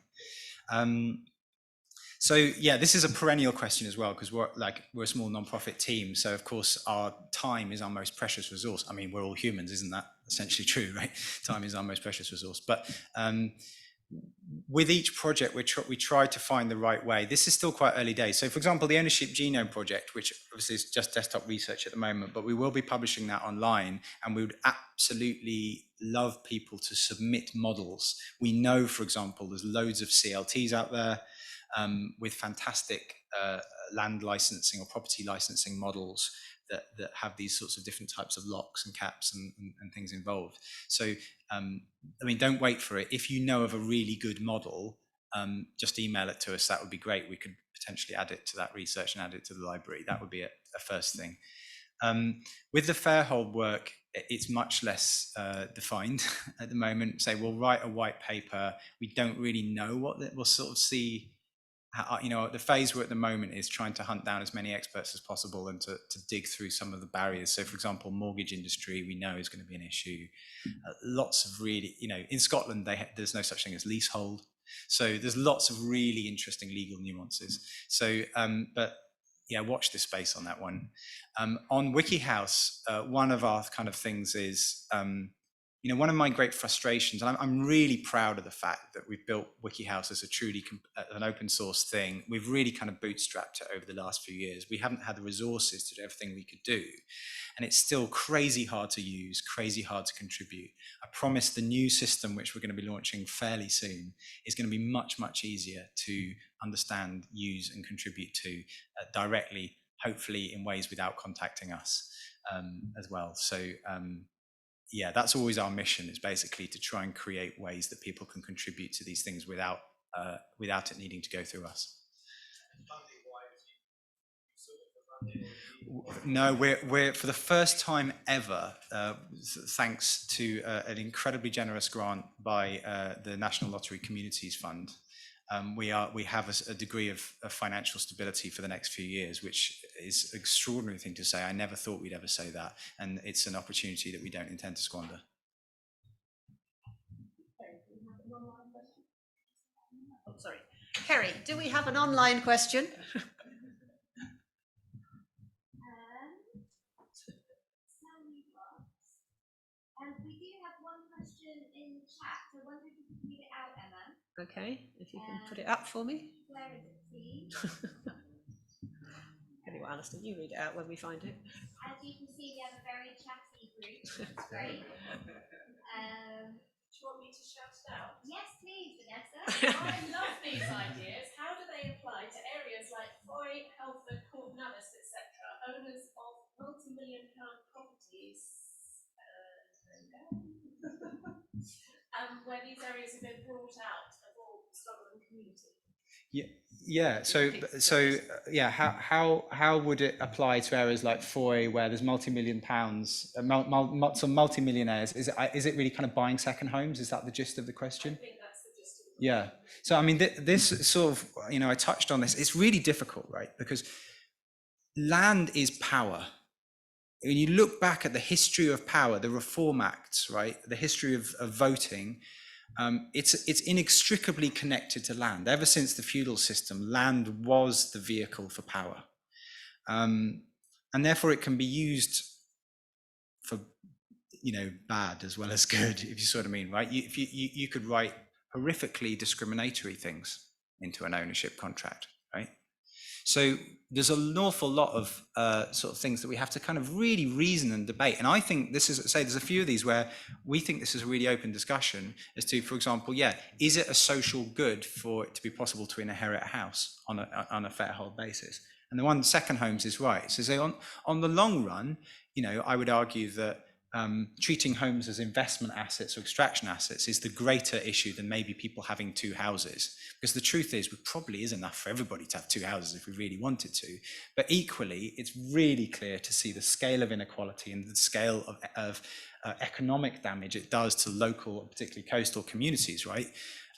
So yeah, this is a perennial question as well, because we're a small non-profit team. So of course our time is our most precious resource. I mean, we're all humans, isn't that essentially true, right? Time is our most precious resource. But with each project, we try to find the right way. This is still quite early days. So for example, the Ownership Genome project, which obviously is just desktop research at the moment, but we will be publishing that online, and we would absolutely love people to submit models. We know, for example, there's loads of CLTs out there with fantastic land licensing or property licensing models that have these sorts of different types of locks and caps and things involved. So, I mean, don't wait for it. If you know of a really good model, just email it to us. That would be great. We could potentially add it to that research and add it to the library. That would be a first thing. With the Fairhold work, it's much less defined at the moment. Say, we'll write a white paper. We don't really know we'll sort of see. The phase we're at the moment is trying to hunt down as many experts as possible and to dig through some of the barriers. So, for example, mortgage industry we know is going to be an issue. Lots of really, in Scotland there's no such thing as leasehold. So there's lots of really interesting legal nuances. So, but yeah, watch this space on that one. On WikiHouse, one of our kind of things is, one of my great frustrations, and I'm really proud of the fact that we've built WikiHouse as a truly an open source thing. We've really kind of bootstrapped it over the last few years. We haven't had the resources to do everything we could do. And it's still crazy hard to use, crazy hard to contribute. I promise the new system, which we're going to be launching fairly soon, is going to be much, much easier to understand, use, and contribute to directly, hopefully in ways without contacting us as well. So, yeah, that's always our mission, is basically to try and create ways that people can contribute to these things without it needing to go through us. No, we're for the first time ever, thanks to an incredibly generous grant by the National Lottery Communities Fund. We have a degree of financial stability for the next few years, which is an extraordinary thing to say. I never thought we'd ever say that, and it's an opportunity that we don't intend to squander. Oh, sorry, Kerry, do we have an online question? We do have one question in the chat, so I wonder if you could read it out, Emma. Okay, if you can put it up for me. Where is it, please? Anyway, Alistair, you read it out when we find it. As you can see, we have a very chatty group. That's great. Do you want me to shout it out? Yes, please, Vanessa. I love these ideas. How do they apply to areas like Foy, Helford, Cornwall, etc., owners of multi-million-pound properties? where these areas have been brought out of all Scotland community? Yeah. Yeah. How would it apply to areas like Foy, where there's multi-million pounds, some multi-millionaires? Is it really kind of buying second homes? Is that the gist of the question? I think that's the gist of the Yeah. So I mean, this sort of, I touched on this. It's really difficult, right? Because land is power. When you look back at the history of power, the Reform Acts, right? The history of voting. It's inextricably connected to land. Ever since the feudal system, land was the vehicle for power. And therefore it can be used for, bad as well as good, if you sort of mean, right? You could write horrifically discriminatory things into an ownership contract, right? So there's an awful lot of sort of things that we have to kind of really reason and debate. And I think there's a few of these where we think this is a really open discussion as to, for example, is it a social good for it to be possible to inherit a house on a fair hold basis? And the one, second homes, is right. So on the long run, I would argue that treating homes as investment assets or extraction assets is the greater issue than maybe people having two houses. Because the truth is, it probably is enough for everybody to have two houses if we really wanted to. But equally, it's really clear to see the scale of inequality and the scale of economic damage it does to local, particularly coastal communities, right?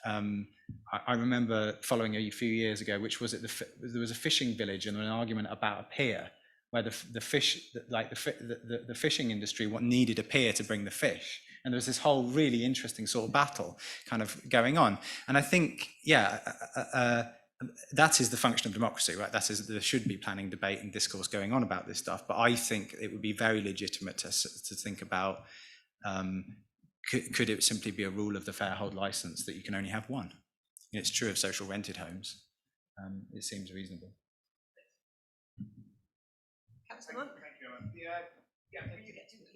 I remember following a few years ago, there was a fishing village and an argument about a pier, where the fishing industry needed a pier to bring the fish. And there was this whole really interesting sort of battle kind of going on. And I think, that is the function of democracy, right? There should be planning, debate and discourse going on about this stuff. But I think it would be very legitimate to think about, could it simply be a rule of the fair hold license that you can only have one? It's true of social rented homes. It seems reasonable. Thank you, Emma.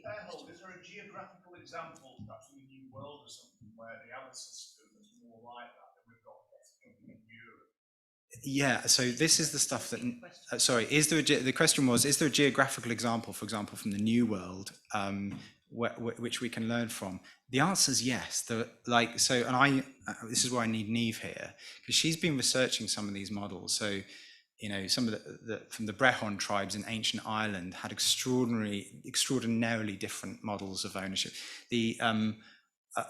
Fair hold, is there a geographical example, perhaps in the New World or something, where they have a system that's more like that than we've got in Europe? Yeah, so this is the stuff that, the question was, is there a geographical example, for example, from the New World, which we can learn from? The answer is yes. This is why I need Niamh here, because she's been researching some of these models. So, some of from the Brehon tribes in ancient Ireland had extraordinarily different models of ownership. The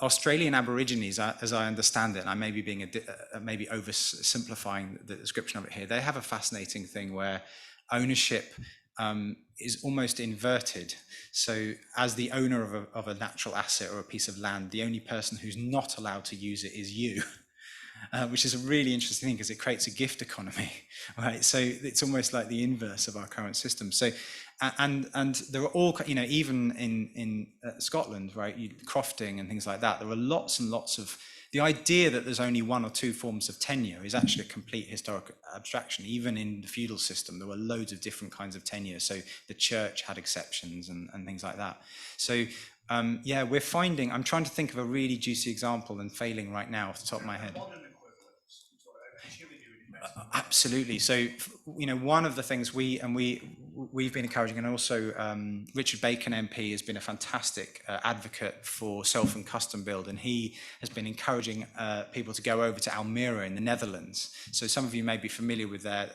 Australian Aborigines, as I understand it, and I may be maybe oversimplifying the description of it here, they have a fascinating thing where ownership is almost inverted. So as the owner of a natural asset or a piece of land, the only person who's not allowed to use it is you. Which is a really interesting thing because it creates a gift economy, right? So it's almost like the inverse of our current system. So, and there are all, even in Scotland, right, crofting and things like that, there are lots and lots of, the idea that there's only one or two forms of tenure is actually a complete historic abstraction. Even in the feudal system, there were loads of different kinds of tenure. So the church had exceptions and things like that. So we're finding, I'm trying to think of a really juicy example and failing right now off the top of my head. Absolutely. So, one of the things we've been encouraging, and also Richard Bacon MP has been a fantastic advocate for self and custom build, and he has been encouraging people to go over to Almere in the Netherlands. So some of you may be familiar with the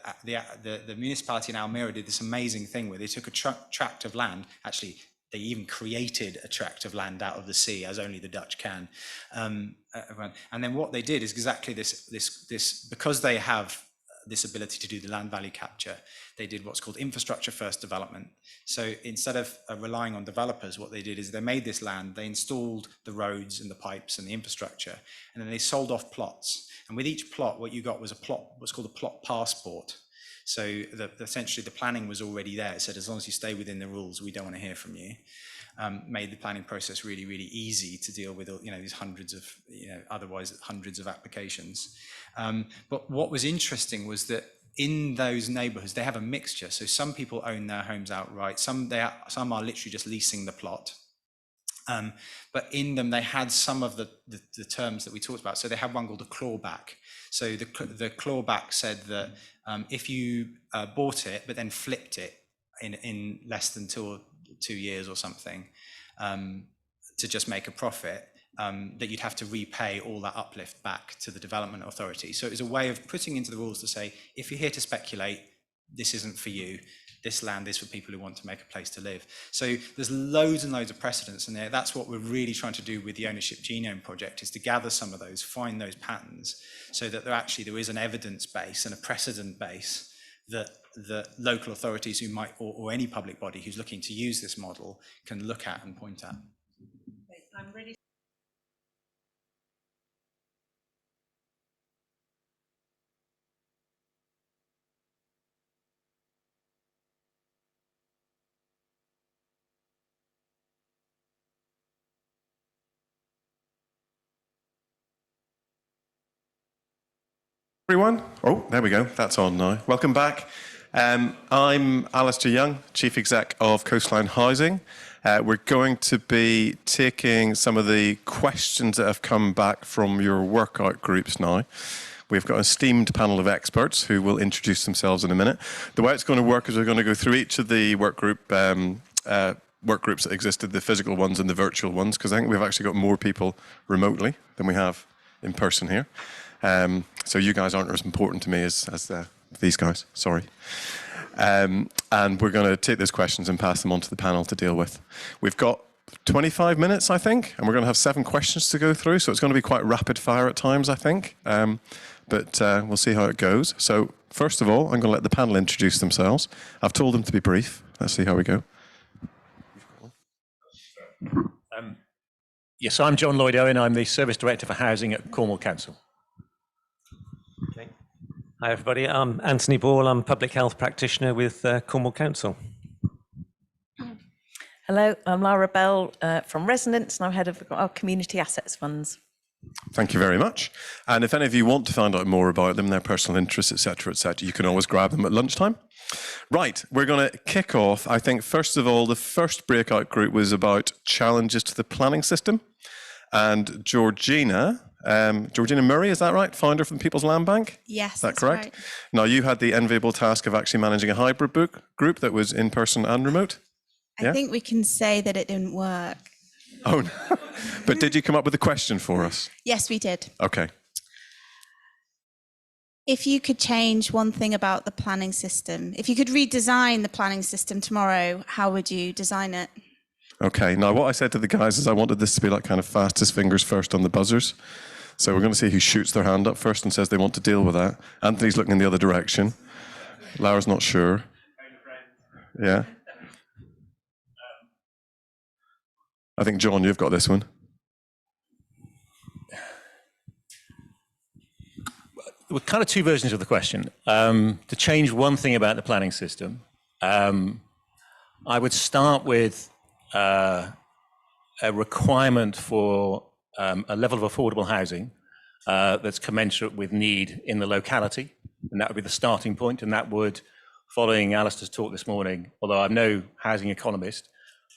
municipality in Almere did this amazing thing where they took a tract of land, actually. They even created a tract of land out of the sea, as only the Dutch can. And then what they did is exactly this, because they have this ability to do the land value capture, they did what's called infrastructure first development. So instead of relying on developers, what they did is they made this land, they installed the roads and the pipes and the infrastructure, and then they sold off plots. And with each plot, what you got was what's called a plot passport. So essentially the planning was already there. It said, as long as you stay within the rules, we don't want to hear from you. Made the planning process really, really easy to deal with, these hundreds of, otherwise hundreds of applications. But what was interesting was that in those neighborhoods, they have a mixture. So some people own their homes outright. Some are literally just leasing the plot. But in them, they had some of the terms that we talked about. So they had one called a clawback. So the clawback said that if you bought it, but then flipped it in less than 2 years or something to just make a profit, that you'd have to repay all that uplift back to the development authority. So it was a way of putting into the rules to say, if you're here to speculate, this isn't for you. This land is for people who want to make a place to live. So there's loads and loads of precedents in there. That's what we're really trying to do with the Ownership Genome project, is to gather some of those, find those patterns, so that there is an evidence base and a precedent base that local authorities who might, or any public body who's looking to use this model, can look at and point at. I'm ready. Everyone. Oh, there we go. That's on now. Welcome back. I'm Alistair Young, Chief Exec of Coastline Housing. We're going to be taking some of the questions that have come back from your workout groups now. We've got an esteemed panel of experts who will introduce themselves in a minute. The way it's going to work is we're going to go through each of the work groups that existed, the physical ones and the virtual ones, because I think we've actually got more people remotely than we have in person here. So you guys aren't as important to me as these guys, sorry. And we're going to take those questions and pass them on to the panel to deal with. We've got 25 minutes, I think, and we're going to have 7 questions to go through, so it's going to be quite rapid fire at times, I think. But we'll see how it goes. So first of all, I'm going to let the panel introduce themselves. I've told them to be brief. Let's see how we go. Yes, I'm John Lloyd Owen. I'm the Service Director for Housing at Cornwall Council. Okay. Hi everybody, I'm Anthony Ball. I'm Public Health Practitioner with Cornwall Council. Hello, I'm Lara Bell from Resonance, and I'm Head of our Community Assets Funds. Thank you very much. And if any of you want to find out more about them, their personal interests, etc., you can always grab them at lunchtime. Right, we're going to kick off. I think, first of all, the first breakout group was about challenges to the planning system. And Georgina Murray, is that right? Founder from People's Land Bank? Yes, is that that's correct? Right. Now, you had the enviable task of actually managing a hybrid group that was in person and remote. I think we can say that it didn't work. Oh, no. But did you come up with a question for us? Yes, we did. Okay. If you could change one thing about the planning system, if you could redesign the planning system tomorrow, how would you design it? Okay. Now, what I said to the guys is I wanted this to be like kind of fastest fingers first on the buzzers. So we're going to see who shoots their hand up first and says they want to deal with that. Anthony's looking in the other direction. Lara's not sure. Yeah. I think, John, you've got this one. There were kind of 2 versions of the question. To change one thing about the planning system, I would start with a requirement for a level of affordable housing that's commensurate with need in the locality, and that would be the starting point, and that would, following Alistair's talk this morning, although I'm no housing economist,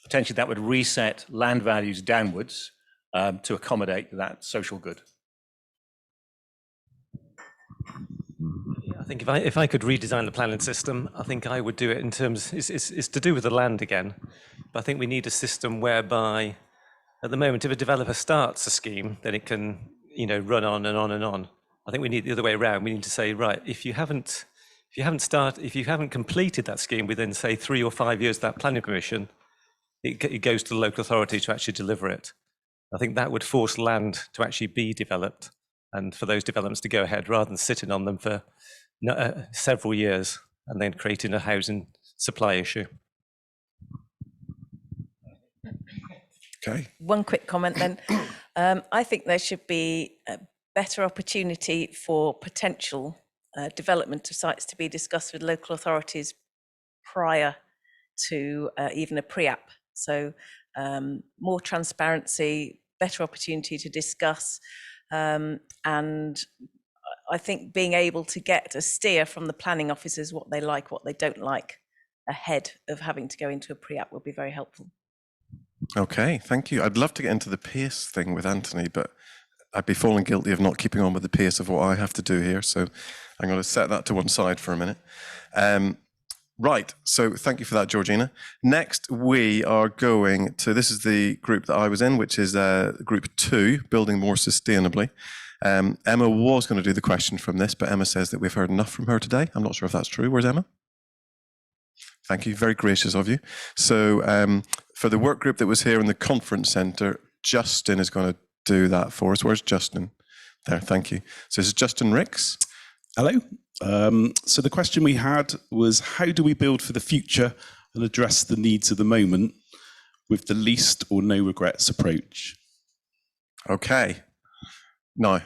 potentially that would reset land values downwards to accommodate that social good. I think if I could redesign the planning system, I think I would do it in terms, it's to do with the land again, but I think we need a system whereby, at the moment, if a developer starts a scheme, then it can, run on and on and on. I think we need the other way around. We need to say, right, if you haven't completed that scheme within, say, 3 or 5 years of that planning permission, it goes to the local authority to actually deliver it. I think that would force land to actually be developed, and for those developments to go ahead rather than sitting on them for several years and then creating a housing supply issue. Okay. One quick comment then. I think there should be a better opportunity for potential development of sites to be discussed with local authorities prior to even a pre-app. So more transparency, better opportunity to discuss, and I think being able to get a steer from the planning officers what they like, what they don't like, ahead of having to go into a pre-app would be very helpful. Okay, thank you. I'd love to get into the pace thing with Anthony, but I'd be falling guilty of not keeping on with the pace of what I have to do here. So I'm going to set that to one side for a minute. Right, so thank you for that, Georgina. Next, we are going to, this is the group that I was in, which is group 2, Building More Sustainably. Emma was going to do the question from this, but Emma says that we've heard enough from her today. I'm not sure if that's true. Where's Emma? Thank you, very gracious of you. So for the work group that was here in the conference centre, Justin is going to do that for us. Where's Justin? There, thank you. So this is Justin Ricks. Hello. So the question we had was, how do we build for the future and address the needs of the moment with the least or no regrets approach? Okay. Now,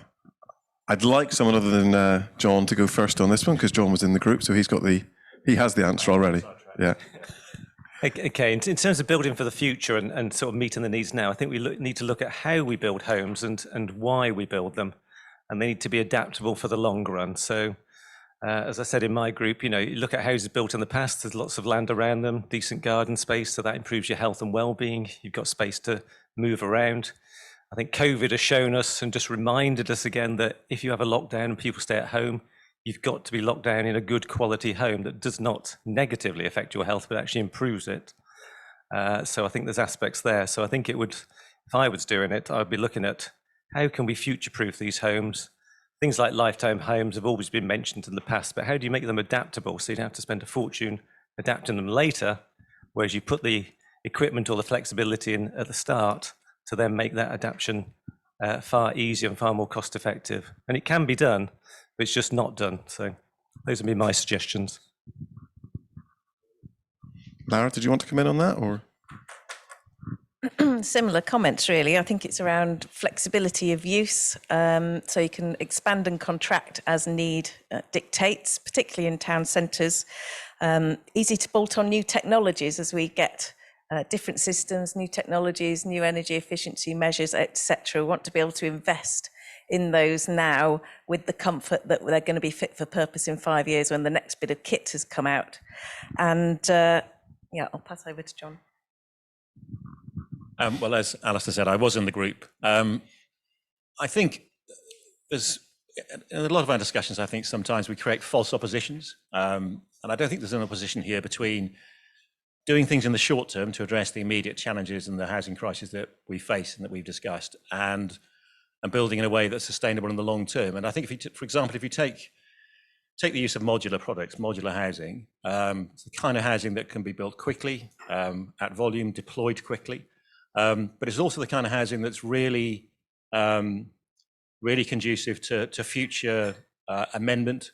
I'd like someone other than John to go first on this one, because John was in the group, so he has the answer already. Yeah. Okay, in terms of building for the future and sort of meeting the needs now, I think we need to look at how we build homes and why we build them. And they need to be adaptable for the long run. So, as I said in my group, you look at houses built in the past, there's lots of land around them, decent garden space, so that improves your health and well-being. You've got space to move around. I think COVID has shown us and just reminded us again that if you have a lockdown and people stay at home, you've got to be locked down in a good quality home that does not negatively affect your health, but actually improves it. So I think there's aspects there. So I think it would, if I was doing it, I'd be looking at how can we future-proof these homes? Things like lifetime homes have always been mentioned in the past, but how do you make them adaptable so you don't have to spend a fortune adapting them later, whereas you put the equipment or the flexibility in at the start to then make that adaptation far easier and far more cost-effective. And it can be done, but it's just not done. So those would be my suggestions. Lara, did you want to come in on that, or? Similar comments, really. I think it's around flexibility of use, so you can expand and contract as need dictates, particularly in town centres. Easy to bolt on new technologies as we get different systems, new technologies, new energy efficiency measures, etc. We want to be able to invest in those now with the comfort that they're going to be fit for purpose in 5 years when the next bit of kit has come out. And yeah, I'll pass over to John. Well, as Alistair said, I was in the group. I think there's, in a lot of our discussions, I think sometimes we create false oppositions. And I don't think there's an opposition here between doing things in the short term to address the immediate challenges and the housing crisis that we face and that we've discussed, and building in a way that's sustainable in the long term. And I think, if you for example, if you take the use of modular products, modular housing, it's the kind of housing that can be built quickly, at volume, deployed quickly. But it's also the kind of housing that's really, really conducive to future amendment.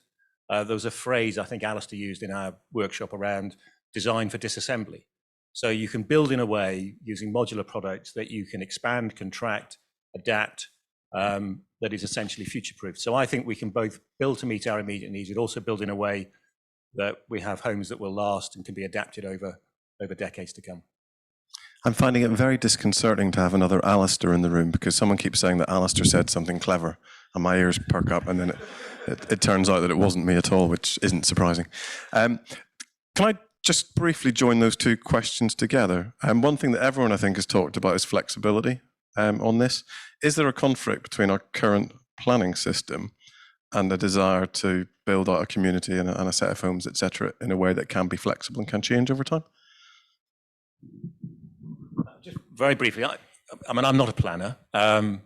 There was a phrase I think Alistair used in our workshop around design for disassembly. So you can build in a way using modular products that you can expand, contract, adapt, that is essentially future-proof. So I think we can both build to meet our immediate needs, but also build in a way that we have homes that will last and can be adapted over decades to come. I'm finding it very disconcerting to have another Alistair in the room, because someone keeps saying that Alistair said something clever and my ears perk up, and then it turns out that it wasn't me at all, which isn't surprising. Can I just briefly join those two questions together? One thing that everyone I think has talked about is flexibility on this. Is there a conflict between our current planning system and a desire to build out a community and a set of homes, etc., in a way that can be flexible and can change over time? Just very briefly, I mean, I'm not a planner, and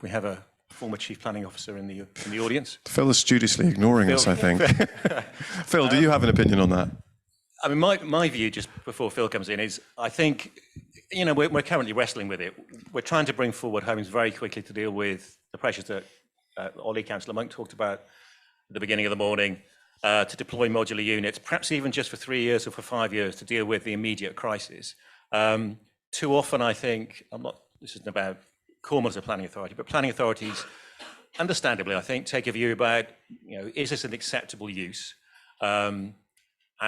we have a former chief planning officer in the audience. Phil is studiously ignoring us, I think. Phil, do you have an opinion on that? I mean, my view, just before Phil comes in, is I think, you know, we're currently wrestling with it. We're trying to bring forward homes very quickly to deal with the pressures that Ollie, Councillor Monk, talked about at the beginning of the morning, to deploy modular units, perhaps even just for 3 years or for 5 years to deal with the immediate crisis. Too often, I think, this isn't about Cornwall as a planning authority, but planning authorities, understandably, I think, take a view about, you know, is this an acceptable use and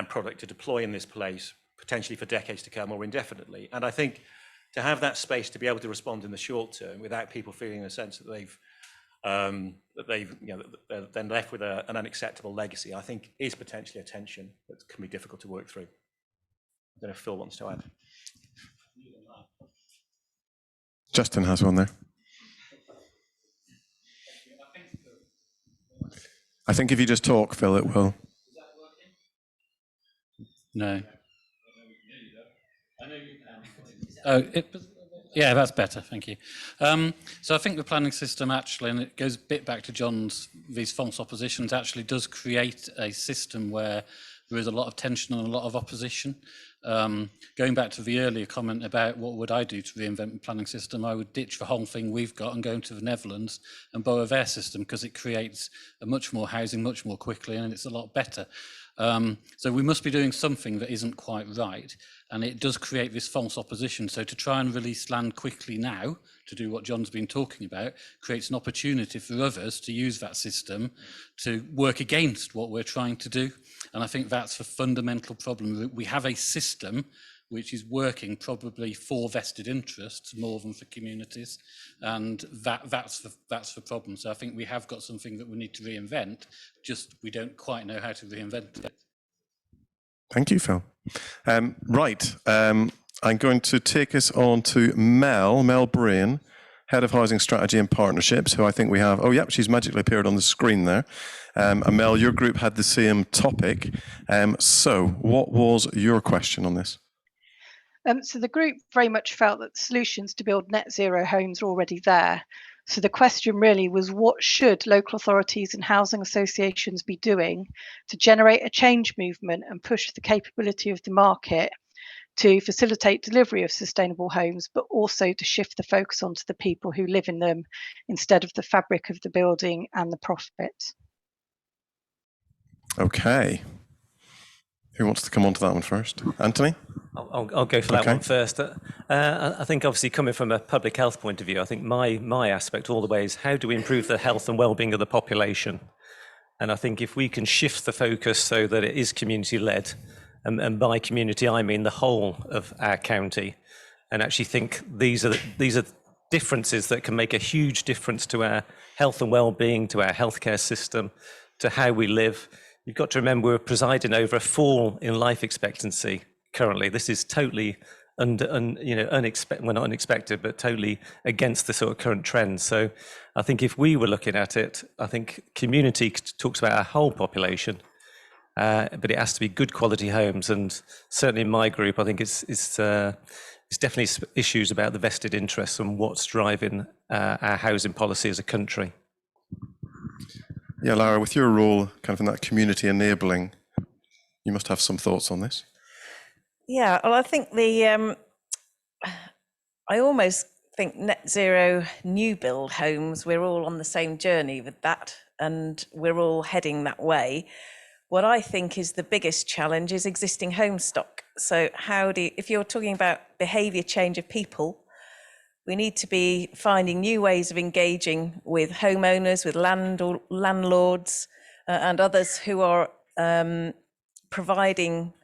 product to deploy in this place, potentially for decades to come or indefinitely. And I think to have that space to be able to respond in the short term without people feeling a sense that they've you know, they're then left with an unacceptable legacy, I think is potentially a tension that can be difficult to work through. I don't know if Phil wants to add. Justin has one there. I think if you just talk, Phil, it will. No. Oh, yeah, that's better. Thank you. So I think the planning system actually, and it goes a bit back to John's, these false oppositions actually does create a system where there is a lot of tension and a lot of opposition. Going back to the earlier comment about what would I do to reinvent the planning system, I would ditch the whole thing we've got and go into the Netherlands and borrow their system, because it creates a much more housing much more quickly and it's a lot better. So we must be doing something that isn't quite right, and it does create this false opposition. So to try and release land quickly now, to do what John's been talking about, creates an opportunity for others to use that system to work against what we're trying to do. And I think that's the fundamental problem. We have a system which is working probably for vested interests more than for communities, and that's the problem. So I think we have got something that we need to reinvent, just we don't quite know how to reinvent it. Thank you, Phil. Right, I'm going to take us on to Mel Brain, Head of Housing Strategy and Partnerships, who I think we have. Oh, yep, she's magically appeared on the screen there. And Mel, your group had the same topic. So what was your question on this? So the group very much felt that the solutions to build net zero homes are already there. So the question really was, what should local authorities and housing associations be doing to generate a change movement and push the capability of the market to facilitate delivery of sustainable homes, but also to shift the focus onto the people who live in them instead of the fabric of the building and the profit? Okay. Who wants to come on to that one first? Anthony? I'll go for that one first. I think obviously coming from a public health point of view, I think my aspect all the way is how do we improve the health and well-being of the population? And I think if we can shift the focus so that it is community-led, and by community I mean the whole of our county, and actually think these are differences that can make a huge difference to our health and well-being, to our healthcare system, to how we live. You've got to remember we're presiding over a fall in life expectancy currently. This is totally unexpected, well, not unexpected, but totally against the sort of current trends. So I think if we were looking at it, I think community talks about our whole population, but it has to be good quality homes. And certainly in my group, I think it's definitely issues about the vested interests and what's driving our housing policy as a country. Yeah, Lara, with your role kind of in that community enabling, you must have some thoughts on this. Yeah, well, I think I almost think net zero new build homes, we're all on the same journey with that, and we're all heading that way. What I think is the biggest challenge is existing home stock. So if you're talking about behaviour change of people, we need to be finding new ways of engaging with homeowners, with landlords, and others who are providing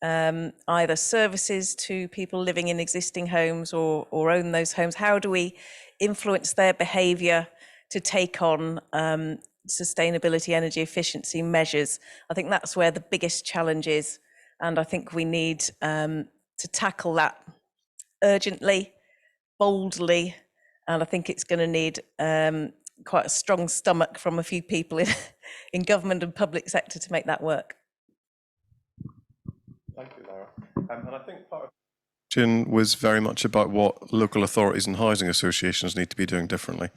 either services to people living in existing homes or own those homes. How do we influence their behaviour to take on sustainability, energy efficiency measures? I think that's where the biggest challenge is, and I think we need to tackle that urgently, boldly, and I think it's going to need quite a strong stomach from a few people in government and public sector to make that work. Thank you, Lara. And I think part of the question was very much about what local authorities and housing associations need to be doing differently.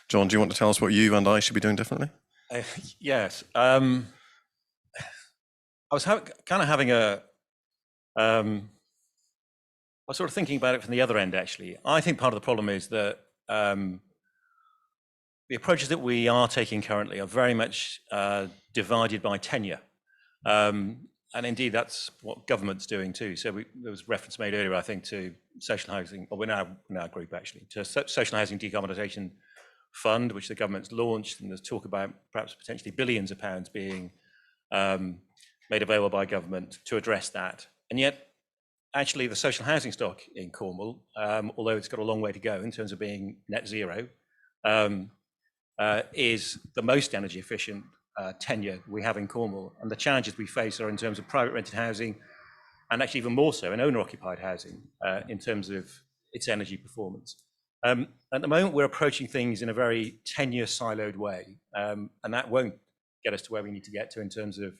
John, do you want to tell us what you and I should be doing differently? Yes. I was kind of having I was sort of thinking about it from the other end, actually. I think part of the problem is that the approaches that we are taking currently are very much divided by tenure. And indeed, that's what government's doing too. So there was reference made earlier, I think, to social housing, or we're now in our group actually, to social housing decarbonisation fund, which the government's launched, and there's talk about perhaps potentially billions of pounds being made available by government to address that. And yet, actually, the social housing stock in Cornwall, although it's got a long way to go in terms of being net zero, is the most energy efficient tenure we have in Cornwall. And the challenges we face are in terms of private rented housing, and actually even more so in owner-occupied housing in terms of its energy performance. At the moment, we're approaching things in a very tenure siloed way, and that won't get us to where we need to get to in terms of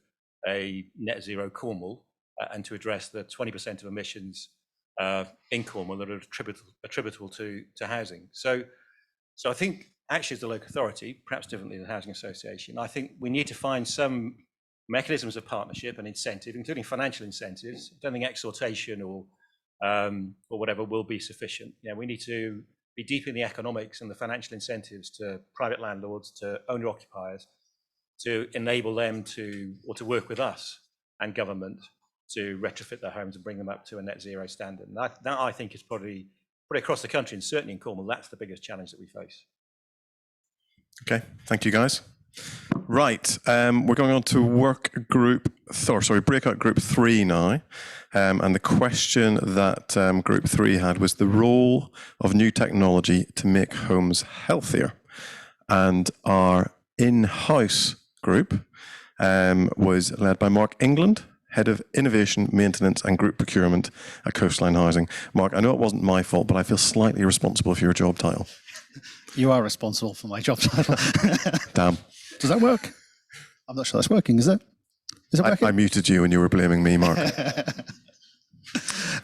a net zero Cornwall. and to address the 20% of emissions in Cornwall that are attributable to housing. So I think actually as the local authority, perhaps differently than the Housing Association, I think we need to find some mechanisms of partnership and incentive, including financial incentives. I don't think exhortation or whatever will be sufficient. We need to be deep in the economics and the financial incentives to private landlords, to owner occupiers, to enable them to work with us and government to retrofit their homes and bring them up to a net zero standard. And that I think is probably across the country, and certainly in Cornwall, that's the biggest challenge that we face. Okay, thank you guys. Right, we're going on to breakout group 3 now. And the question that group 3 had was the role of new technology to make homes healthier. And our in-house group was led by Mark England, Head of Innovation, Maintenance and Group Procurement at Coastline Housing. Mark, I know it wasn't my fault, but I feel slightly responsible for your job title. You are responsible for my job title. Damn. Does that work? I'm not sure that's working, is it? Is it working? I muted you and you were blaming me, Mark.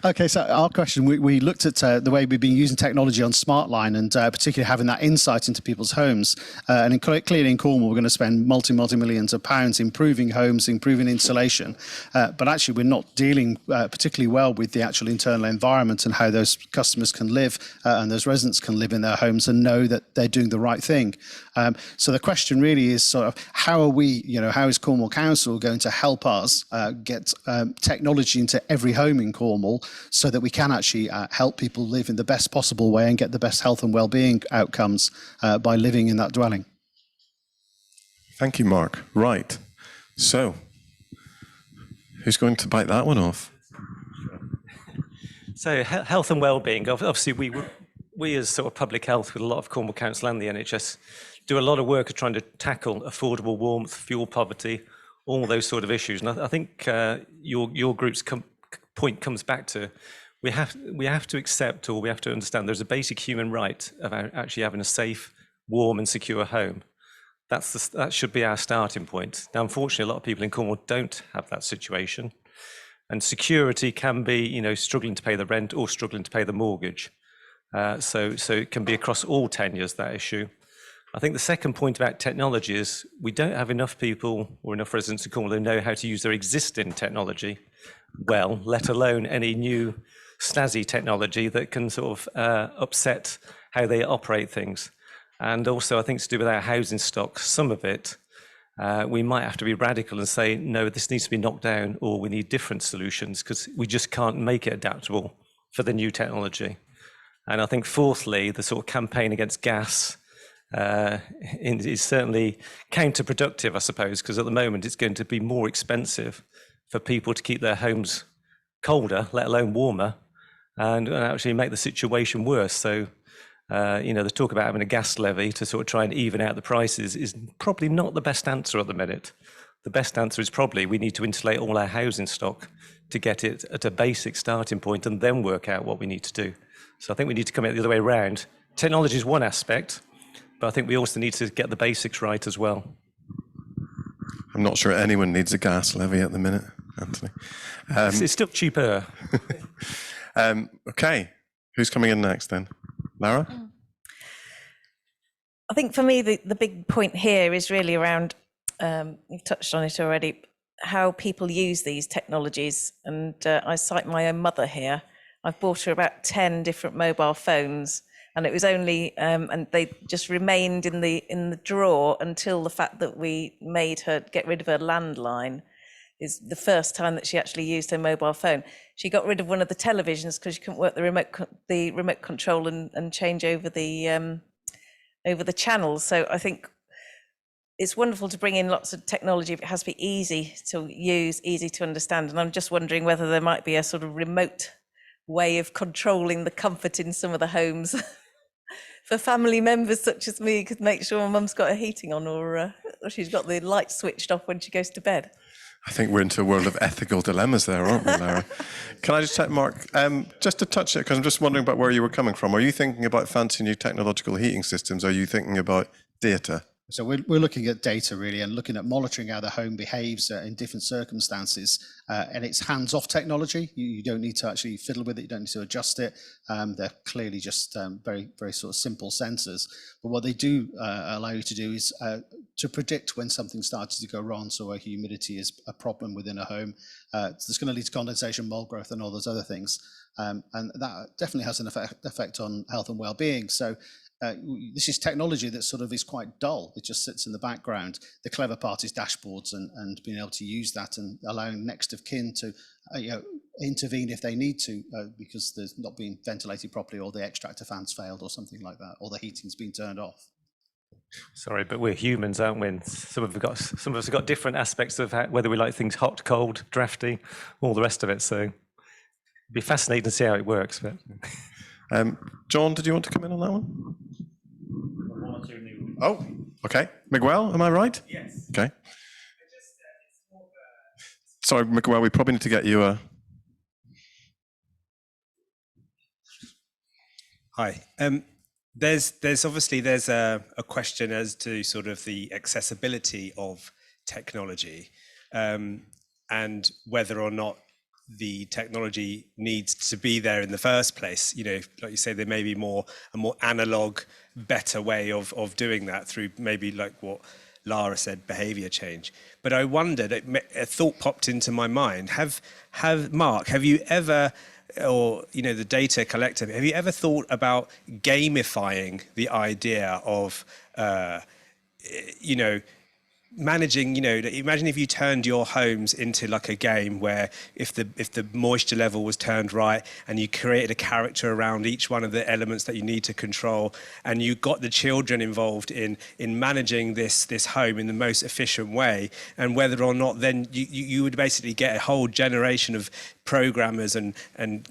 Okay, so our question, we looked at the way we've been using technology on Smartline and particularly having that insight into people's homes. And clearly in Cornwall, we're going to spend multi-millions of pounds improving homes, improving insulation. But actually, we're not dealing particularly well with the actual internal environment and how those customers can live and those residents can live in their homes and know that they're doing the right thing. So the question really is sort of how are we, how is Cornwall Council going to help us get technology into every home in Cornwall so that we can actually help people live in the best possible way and get the best health and well-being outcomes by living in that dwelling. Thank you, Mark. Right. So, who's going to bite that one off? So health and well-being, obviously we as sort of public health with a lot of Cornwall Council and the NHS do a lot of work of trying to tackle affordable warmth, fuel poverty, all those sort of issues. And I think your group's point comes back to we have to accept, or we have to understand there's a basic human right of actually having a safe, warm and secure home. That should be our starting point. Now, unfortunately, a lot of people in Cornwall don't have that situation. And security can be, struggling to pay the rent or struggling to pay the mortgage. So it can be across all tenures, that issue. I think the second point about technology is we don't have enough people or enough residents in Cornwall who know how to use their existing technology well, let alone any new snazzy technology that can sort of upset how they operate things. And also, I think it's to do with our housing stock. Some of it, we might have to be radical and say, no, this needs to be knocked down, or we need different solutions because we just can't make it adaptable for the new technology. And I think fourthly, the sort of campaign against gas is certainly counterproductive, I suppose, because at the moment it's going to be more expensive for people to keep their homes colder, let alone warmer, and actually make the situation worse. So, the talk about having a gas levy to sort of try and even out the prices is probably not the best answer at the minute. The best answer is probably we need to insulate all our housing stock to get it at a basic starting point and then work out what we need to do. So I think we need to come out the other way around. Technology is one aspect, but I think we also need to get the basics right as well. I'm not sure anyone needs a gas levy at the minute, Anthony. It's still cheaper. Okay, who's coming in next then? Lara? I think for me, the big point here is really around, you've touched on it already, how people use these technologies. And I cite my own mother here. I've bought her about 10 different mobile phones, and it was only, and they just remained in the drawer until the fact that we made her get rid of her landline is the first time that she actually used her mobile phone. She got rid of one of the televisions because she couldn't work the remote control and change over the channels. So I think it's wonderful to bring in lots of technology, but it has to be easy to use, easy to understand. And I'm just wondering whether there might be a sort of remote way of controlling the comfort in some of the homes for family members such as me, could make sure mum's got her heating on or she's got the light switched off when she goes to bed. I think we're into a world of ethical dilemmas there, aren't we, Lara? Can I just check, Mark, just to touch it, because I'm just wondering about where you were coming from. Are you thinking about fancy new technological heating systems? Are you thinking about data So we're looking at data really and looking at monitoring how the home behaves in different circumstances. And it's hands-off technology. You don't need to actually fiddle with it. You don't need to adjust it. They're clearly just very, very sort of simple sensors. But what they do allow you to do is to predict when something starts to go wrong. So where humidity is a problem within a home, it's going to lead to condensation, mold growth, and all those other things. And that definitely has an effect on health and well-being. So this is technology that sort of is quite dull. It just sits in the background. The clever part is dashboards and being able to use that and allowing next of kin to intervene if they need to because there's not been ventilated properly or the extractor fans failed or something like that, or the heating's been turned off. Sorry, but we're humans, aren't we? And some of us have got different aspects of whether we like things hot, cold, drafty, all the rest of it. So it'd be fascinating to see how it works. But John, did you want to come in on that one? Oh, okay. Miguel, am I right? Yes. Okay. Sorry, Miguel, we probably need to get you a... Hi. There's obviously a question as to sort of the accessibility of technology and whether or not the technology needs to be there in the first place. You know, like you say, there may be a more analog, better way of doing that through maybe like what Lara said, behavior change. But I wondered, a thought popped into my mind. Mark, have you ever, or the data collective, have you ever thought about gamifying the idea of managing, imagine if you turned your homes into like a game where if the moisture level was turned right and you created a character around each one of the elements that you need to control, and you got the children involved in managing this home in the most efficient way, and whether or not then you would basically get a whole generation of programmers and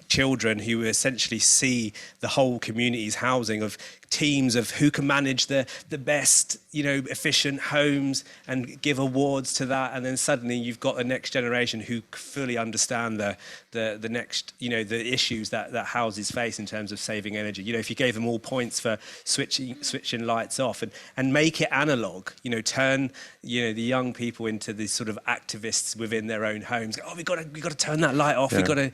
children who essentially see the whole community's housing of teams of who can manage the best, efficient homes and give awards to that. And then suddenly you've got a next generation who fully understand the next, the issues that houses face in terms of saving energy. If you gave them all points for switching lights off and make it analog, turn, the young people into these sort of activists within their own homes. Oh, we've got to turn that light off. Yeah. We've got to,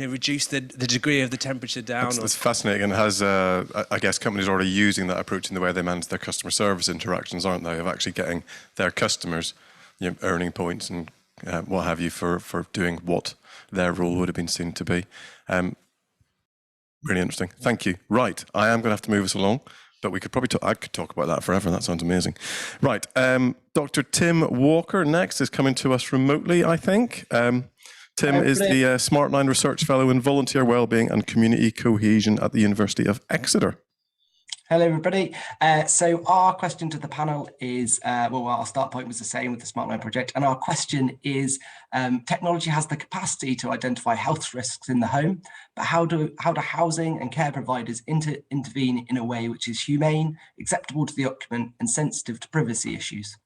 reduce the degree of the temperature down. It's fascinating, and has, I guess, companies already using that approach in the way they manage their customer service interactions, aren't they? Of actually getting their customers, earning points and what have you for doing what their role would have been seen to be. Really interesting. Thank you. Right, I am going to have to move us along, but we could probably I could talk about that forever. That sounds amazing. Right, Dr. Tim Walker next is coming to us remotely, I think. Tim is the Smartline Research Fellow in Volunteer Wellbeing and Community Cohesion at the University of Exeter. Hello, everybody. So our question to the panel is, our start point was the same with the Smartline project. And our question is, technology has the capacity to identify health risks in the home, but how do housing and care providers intervene in a way which is humane, acceptable to the occupant and sensitive to privacy issues?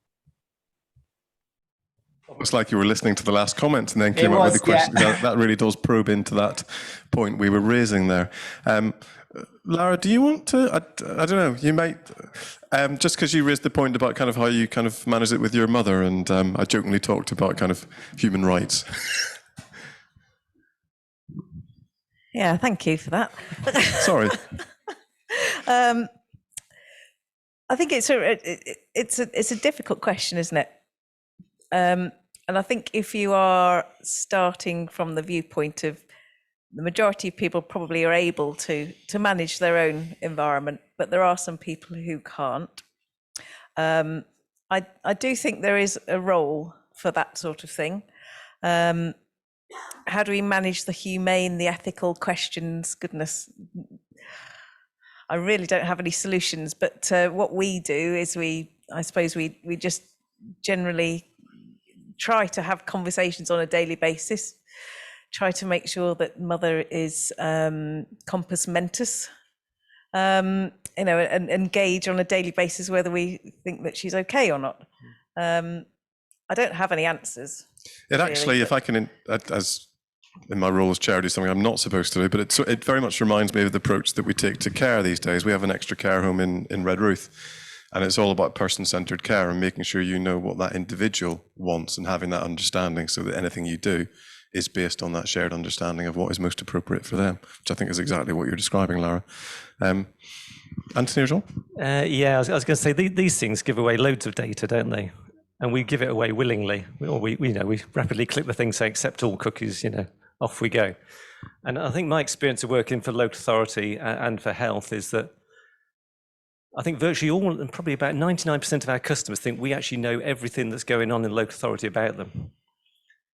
Looks like you were listening to the last comment and then came up with the question. Yeah. That really does probe into that point we were raising there. Lara, do you want to, I don't know, you might, just because you raised the point about kind of how you kind of manage it with your mother, and I jokingly talked about kind of human rights. Yeah, thank you for that. Sorry. I think it's a difficult question, isn't it? And I think if you are starting from the viewpoint of the majority of people probably are able to manage their own environment, but there are some people who can't. I do think there is a role for that sort of thing. How do we manage the humane, the ethical questions? Goodness, I really don't have any solutions, but what we do is I suppose we just generally try to have conversations on a daily basis, try to make sure that mother is compos mentis, and engage on a daily basis whether we think that she's okay or not. I don't have any answers. It actually, really, if I can, as in my role as chair, do something I'm not supposed to do, but it very much reminds me of the approach that we take to care these days. We have an extra care home in Redruth. And it's all about person-centered care and making sure you know what that individual wants and having that understanding so that anything you do is based on that shared understanding of what is most appropriate for them, which I think is exactly what you're describing, Lara. Anthony or John? Yeah, I was going to say these things give away loads of data, don't they? And we give it away willingly. We rapidly click the thing saying accept all cookies, off we go. And I think my experience of working for local authority and for health is that I think virtually all, and probably about 99% of our customers think we actually know everything that's going on in local authority about them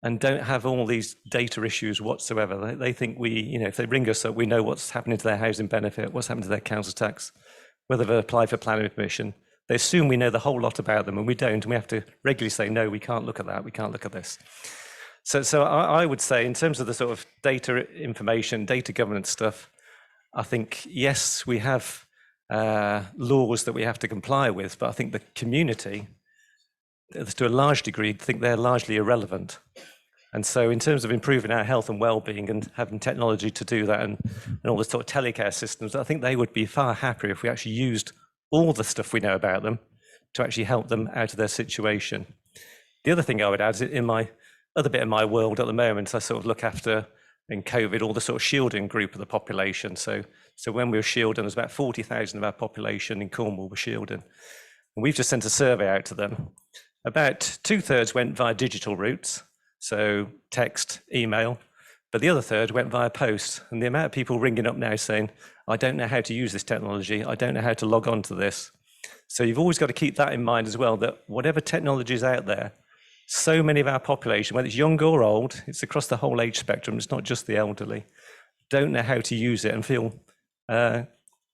and don't have all these data issues whatsoever. They think if they ring us up, we know what's happening to their housing benefit, what's happening to their council tax, whether they've applied for planning permission. They assume we know the whole lot about them, and we don't, and we have to regularly say, no, we can't look at that, we can't look at this. So I would say, in terms of the sort of data information, data governance stuff, I think, yes, we have laws that we have to comply with, but I think the community, to a large degree, think they're largely irrelevant. And so in terms of improving our health and well-being and having technology to do that and all the sort of telecare systems, I think they would be far happier if we actually used all the stuff we know about them to actually help them out of their situation. The other thing I would add is in my other bit of my world at the moment, I sort of look after, in COVID, all the sort of shielding group of the population. So when we were shielding, there's about 40,000 of our population in Cornwall were shielding. And we've just sent a survey out to them. About 2/3 went via digital routes, so text, email, but the other third went via post. And the amount of people ringing up now saying, I don't know how to use this technology, I don't know how to log on to this. So you've always got to keep that in mind as well, that whatever technology is out there, so many of our population, whether it's young or old, it's across the whole age spectrum, it's not just the elderly, don't know how to use it and feel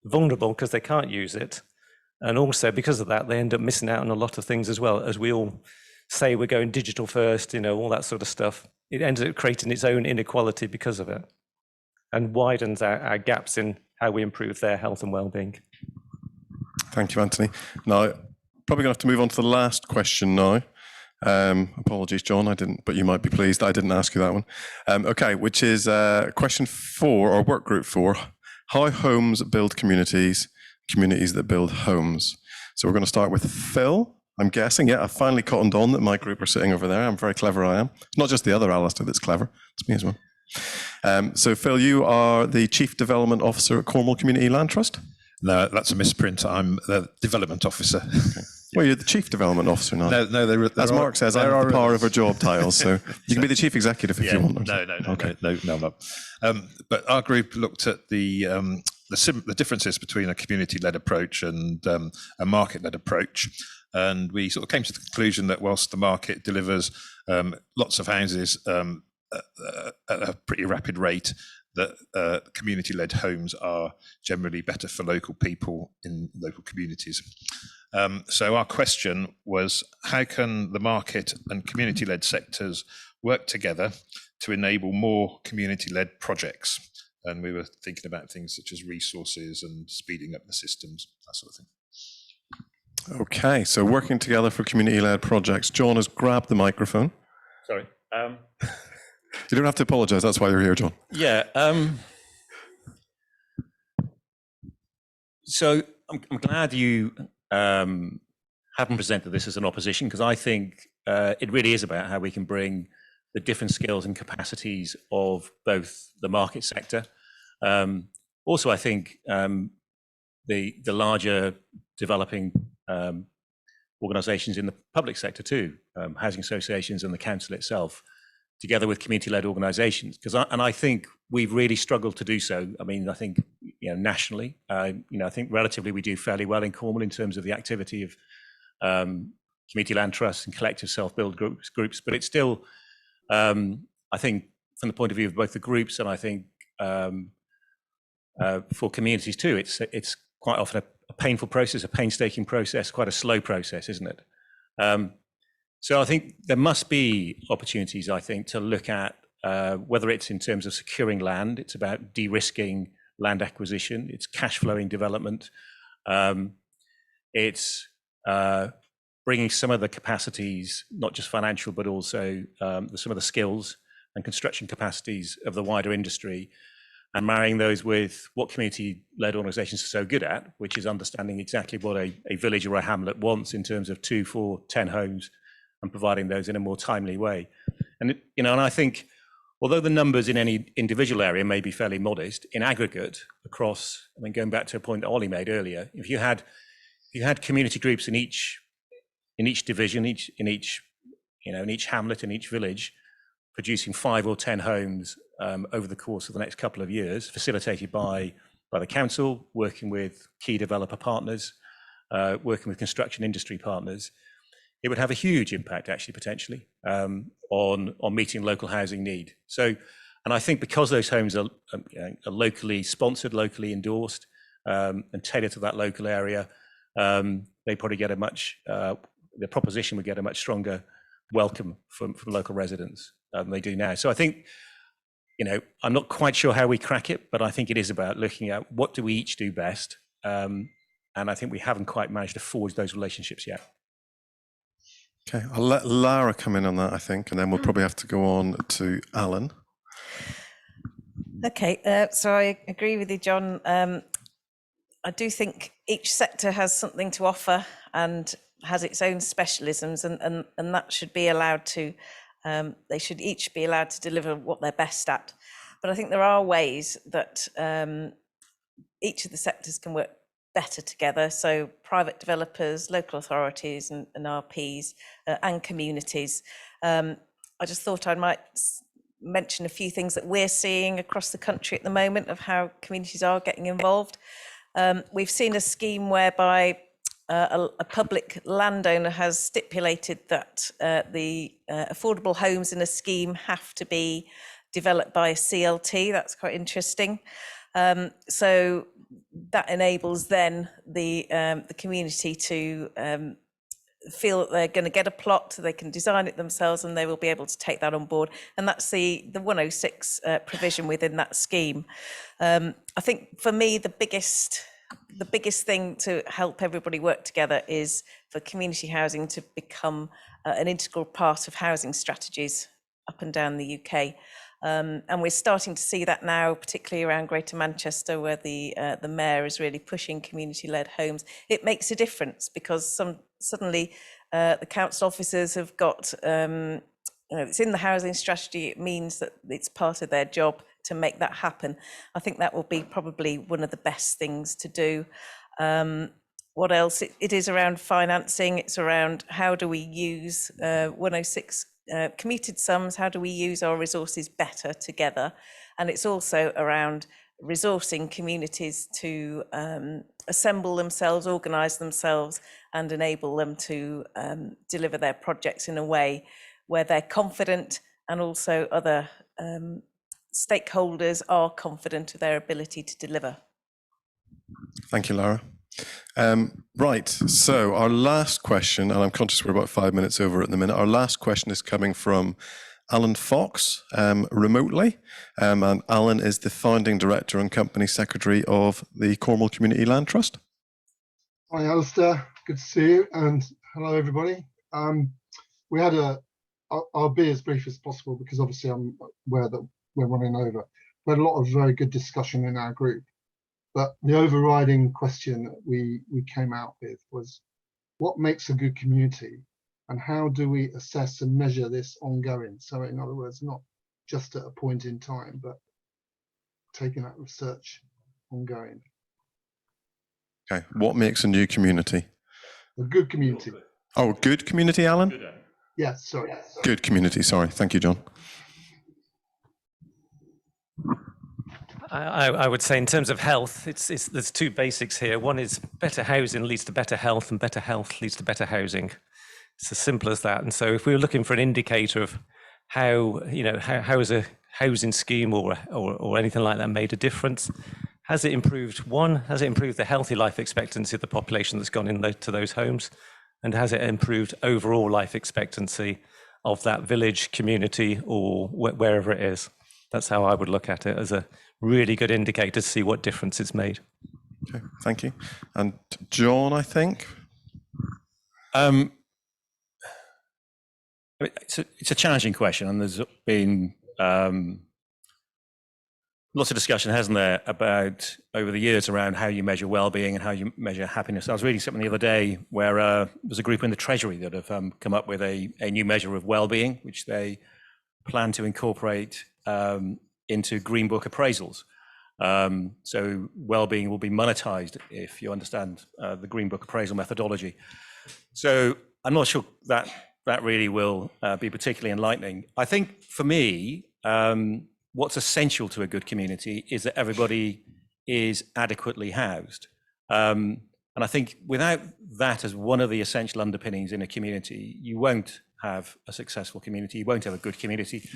vulnerable because they can't use it. And also because of that, they end up missing out on a lot of things as well. As we all say, we're going digital first, all that sort of stuff. It ends up creating its own inequality because of it and widens our gaps in how we improve their health and well-being. Thank you, Anthony. Now, probably going to have to move on to the last question now. Apologies, John, I didn't, but you might be pleased I didn't ask you that one. Okay, which is question 4, or work group 4, how homes build communities that build homes. So we're going to start with Phil, I'm guessing. Yeah, I've finally cottoned on that my group are sitting over there. I'm very clever, I am. It's not just the other Alistair that's clever, it's me as well. So Phil, you are the Chief Development Officer at Cornwall Community Land Trust? No, that's a misprint. I'm the Development Officer. Okay. Well, you're the Chief Development Officer now. No, as Mark says, I have the power over job titles, so you can be the Chief Executive if you want. No, I'm not. But our group looked at the differences between a community-led approach and a market-led approach. And we sort of came to the conclusion that whilst the market delivers lots of houses at a pretty rapid rate, that community-led homes are generally better for local people in local communities. So our question was, how can the market and community-led sectors work together to enable more community-led projects? And we were thinking about things such as resources and speeding up the systems, that sort of thing. Okay, so working together for community-led projects. John has grabbed the microphone. Sorry. You don't have to apologise, that's why you're here, John. Yeah. So I'm glad you haven't presented this as an opposition, because I think it really is about how we can bring the different skills and capacities of both the market sector. Also, I think the larger developing organisations in the public sector too, housing associations and the council itself, together with community-led organisations, and I think we've really struggled to do so. I mean, I think nationally, I think relatively we do fairly well in Cornwall in terms of the activity of community land trusts and collective self-build groups, but it's still, I think, from the point of view of both the groups and I think for communities too, it's quite often a painful process, a painstaking process, quite a slow process, isn't it? So I think there must be opportunities, I think, to look at whether it's in terms of securing land, it's about de-risking land acquisition, it's cash flowing development, it's bringing some of the capacities, not just financial, but also some of the skills and construction capacities of the wider industry and marrying those with what community-led organisations are so good at, which is understanding exactly what a village or a hamlet wants in terms of 2, 4, 10 homes, and providing those in a more timely way. And and I think, although the numbers in any individual area may be fairly modest, in aggregate across, I mean, going back to a point that Ollie made earlier, if you had community groups in each division, in each hamlet, in each village, producing 5 or 10 homes over the course of the next couple of years, facilitated by the council, working with key developer partners, working with construction industry partners, it would have a huge impact, actually, potentially, on meeting local housing need. So, and I think because those homes are locally sponsored, locally endorsed, and tailored to that local area, they probably get the proposition would get a much stronger welcome from local residents than they do now. So I think, I'm not quite sure how we crack it, but I think it is about looking at what do we each do best. And I think we haven't quite managed to forge those relationships yet. Okay, I'll let Lara come in on that, I think, and then we'll probably have to go on to Alan. Okay, so I agree with you, John. I do think each sector has something to offer and has its own specialisms, and that should be allowed to, they should each be allowed to deliver what they're best at. But I think there are ways that each of the sectors can work better together. So private developers, local authorities and RPs and communities. I just thought I might mention a few things that we're seeing across the country at the moment of how communities are getting involved. We've seen a scheme whereby a public landowner has stipulated that the affordable homes in a scheme have to be developed by a CLT. That's quite interesting. So that enables then the community to feel that they're going to get a plot, so they can design it themselves, and they will be able to take that on board. And that's the 106 provision within that scheme. I think for me, the biggest thing to help everybody work together is for community housing to become an integral part of housing strategies up and down the UK. And we're starting to see that now, particularly around Greater Manchester, where the mayor is really pushing community-led homes. It makes a difference because suddenly the council officers have got, it's in the housing strategy. It means that it's part of their job to make that happen. I think that will be probably one of the best things to do. What else? It is around financing. It's around how do we use 106 commuted sums, how do we use our resources better together? And it's also around resourcing communities to assemble themselves, organise themselves and enable them to deliver their projects in a way where they're confident and also other stakeholders are confident of their ability to deliver. Thank you, Lara. Right, so our last question, and I'm conscious we're about 5 minutes over at the minute. Our last question is coming from Alan Fox, remotely. And Alan is the founding director and company secretary of the Cornwall Community Land Trust. Hi, Alistair. Good to see you, and hello, everybody. We had I'll be as brief as possible because obviously I'm aware that we're running over. We had a lot of very good discussion in our group. But the overriding question that we came out with was, what makes a good community and how do we assess and measure this ongoing? So in other words, not just at a point in time, but taking that research ongoing. Okay, what makes a new community? A good community. Oh, good community, Alan? Yes, sorry. Good community, sorry. Thank you, John. I would say in terms of health, there's two basics here. One is better housing leads to better health, and better health leads to better housing. It's as simple as that. And so if we were looking for an indicator of how is a housing scheme or anything like that made a difference, has it improved? One, has it improved the healthy life expectancy of the population that's gone into those homes? And has it improved overall life expectancy of that village, community, or wherever it is? That's how I would look at it, as a really good indicator to see what difference it's made. Okay, thank you. And John, I think? It's a challenging question, and there's been lots of discussion, hasn't there, about over the years around how you measure well-being and how you measure happiness. I was reading something the other day where there's a group in the Treasury that have come up with a new measure of well-being, which they plan to incorporate into Green Book appraisals. So well-being will be monetized, if you understand the Green Book appraisal methodology. So I'm not sure that really will be particularly enlightening. I think for me, what's essential to a good community is that everybody is adequately housed. And I think without that as one of the essential underpinnings in a community, you won't have a successful community, you won't have a good community.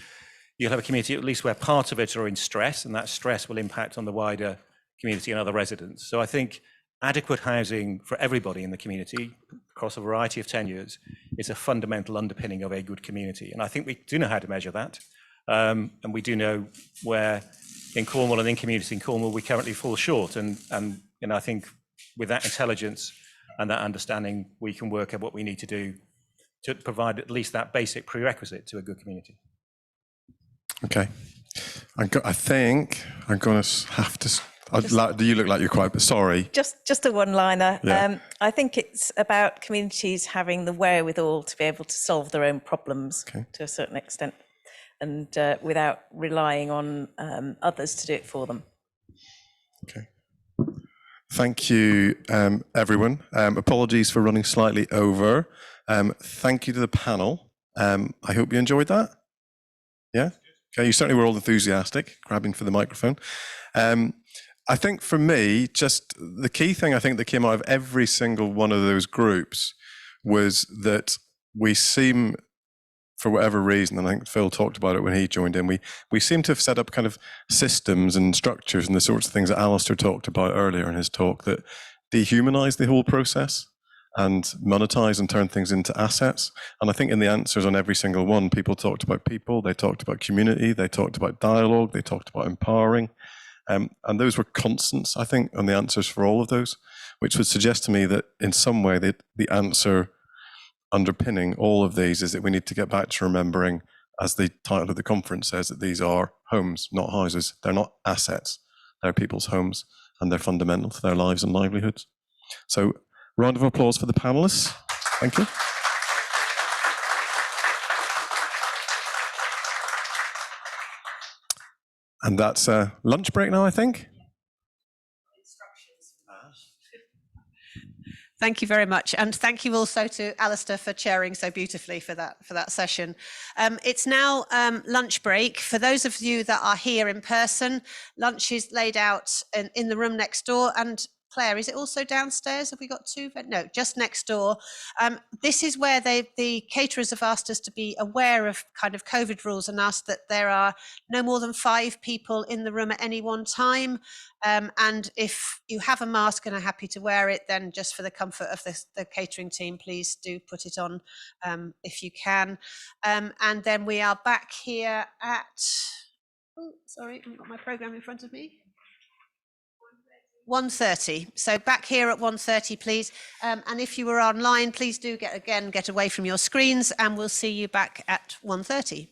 You'll have a community at least where parts of it are in stress, and that stress will impact on the wider community and other residents. So I think adequate housing for everybody in the community across a variety of tenures is a fundamental underpinning of a good community. And I think we do know how to measure that. And we do know where in Cornwall and in communities in Cornwall we currently fall short. And I think with that intelligence and that understanding, we can work out what we need to do to provide at least that basic prerequisite to a good community. Okay. I think I'm going to have to... you look like you're quite... Sorry. Just a one-liner. Yeah. I think it's about communities having the wherewithal to be able to solve their own problems to a certain extent, and without relying on others to do it for them. Okay. Thank you, everyone. Apologies for running slightly over. Thank you to the panel. I hope you enjoyed that. Yeah? Okay, you certainly were all enthusiastic, grabbing for the microphone. I think for me, just the key thing I think that came out of every single one of those groups was that we seem, for whatever reason, and I think Phil talked about it when he joined in, we seem to have set up kind of systems and structures and the sorts of things that Alistair talked about earlier in his talk that dehumanize the whole process and monetize and turn things into assets. And I think in the answers on every single one, people talked about people, they talked about community, they talked about dialogue, they talked about empowering. And those were constants, I think, on the answers for all of those, which would suggest to me that in some way the answer underpinning all of these is that we need to get back to remembering, as the title of the conference says, that these are homes, not houses. They're not assets. They're people's homes, and they're fundamental to their lives and livelihoods. So, round of applause for the panelists. Thank you. And that's a lunch break now, I think. Thank you very much. And thank you also to Alistair for chairing so beautifully for that session. It's now lunch break. For those of you that are here in person, lunch is laid out in the room next door. And Claire, is it also downstairs? Have we got two? No, just next door. This is where the caterers have asked us to be aware of kind of COVID rules and asked that there are no more than 5 people in the room at any one time. And if you have a mask and are happy to wear it, then just for the comfort of the catering team, please do put it on if you can. And then we are back here at, oh, sorry, I've got my program in front of me. 1:30. So back here at 1:30, please. And if you were online, please do get away from your screens, and we'll see you back at 1:30.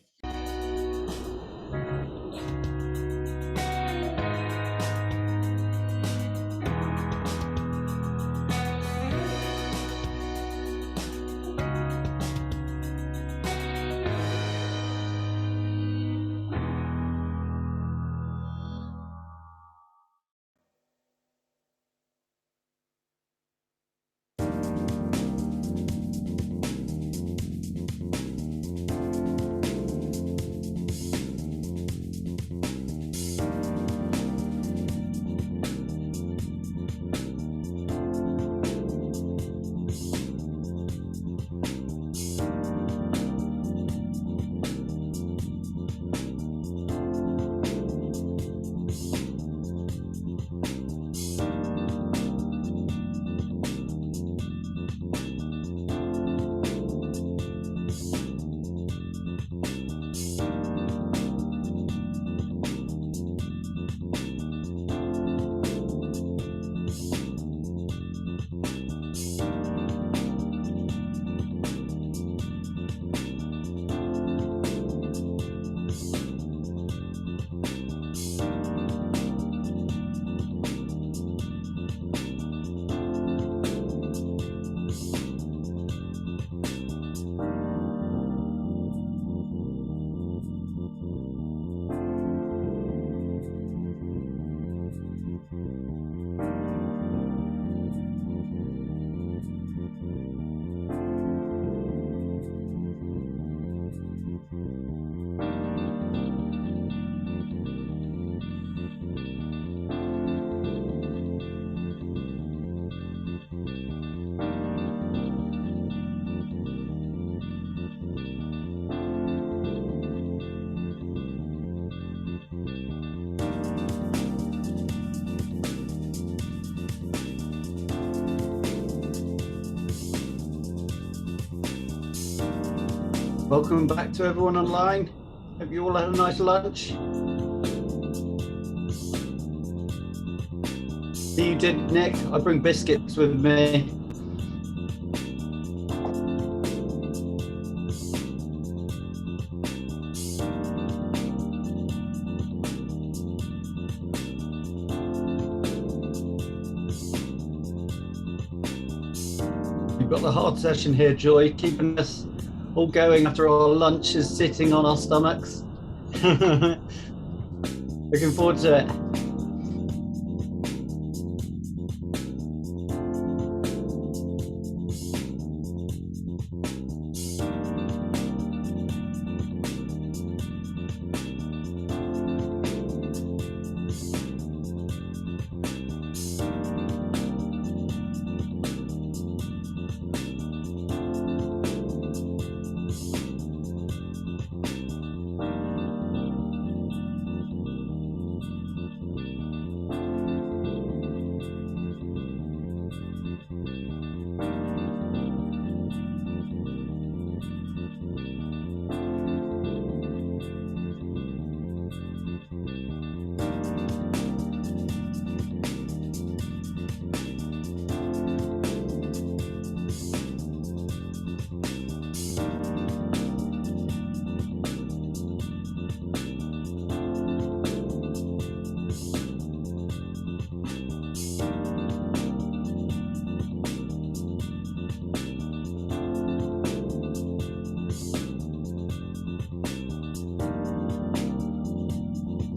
Welcome back to everyone online. Hope you all had a nice lunch. You did, Nick. I bring biscuits with me. We've got the hard session here, Joy, keeping us all going after our lunch is sitting on our stomachs. Looking forward to it.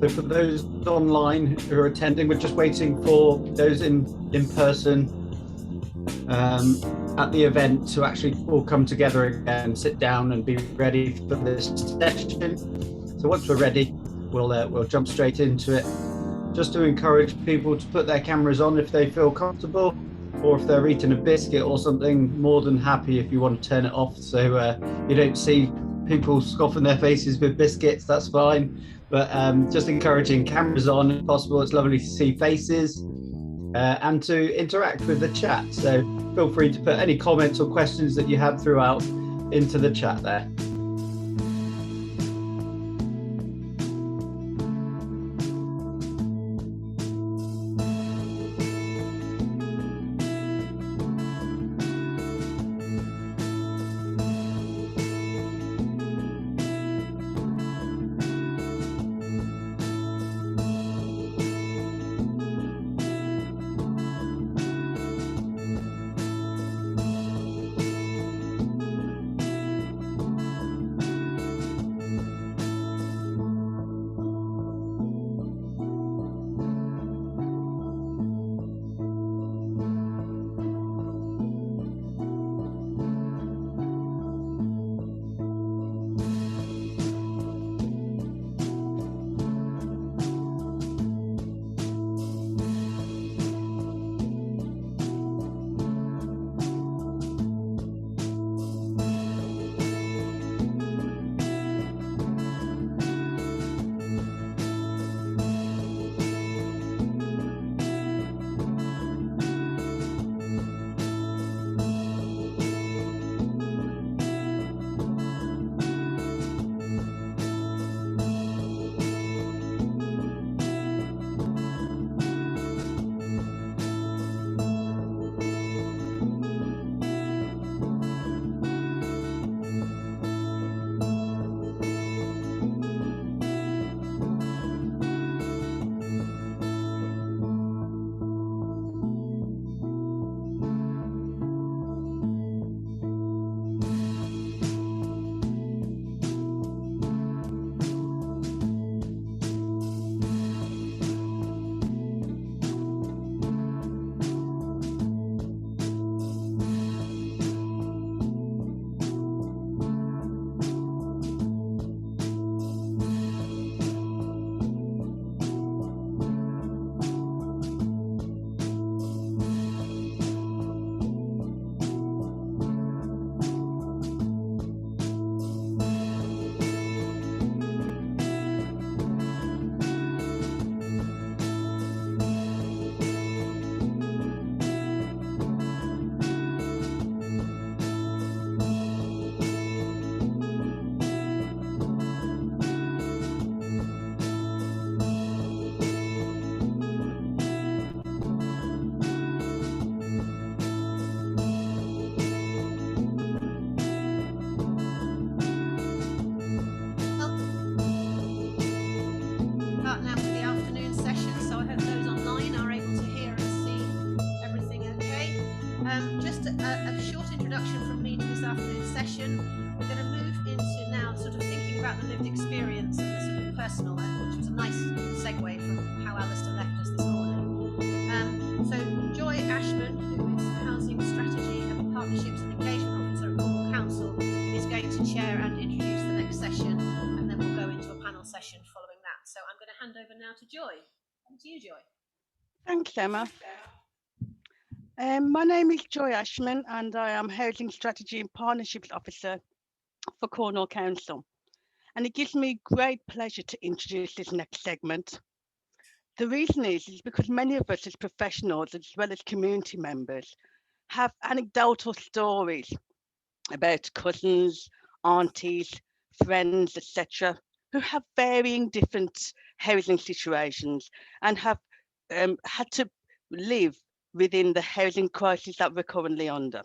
So for those online who are attending, we're just waiting for those in person at the event to actually all come together again, sit down and be ready for this session. So once we're ready, we'll jump straight into it. Just to encourage people to put their cameras on if they feel comfortable, or if they're eating a biscuit or something, more than happy if you want to turn it off so you don't see people scoffing their faces with biscuits, that's fine. But just encouraging cameras on if possible. It's lovely to see faces and to interact with the chat. So feel free to put any comments or questions that you have throughout into the chat there. introduction from me to this afternoon's session. We're going to move into now sort of thinking about the lived experience and the sort of personal, which was a nice segue from how Alistair left us this morning. So Joy Ashman, who is Housing Strategy and Partnerships and Engagement Officer at Cornwall Council, is going to chair and introduce the next session, and then we'll go into a panel session following that. So I'm going to hand over now to Joy. And to you, Joy. Thanks, Emma. My name is Joy Ashman, and I am Housing Strategy and Partnerships Officer for Cornwall Council. And it gives me great pleasure to introduce this next segment. The reason is because many of us as professionals, as well as community members, have anecdotal stories about cousins, aunties, friends, etc., who have varying different housing situations and have had to live within the housing crisis that we're currently under.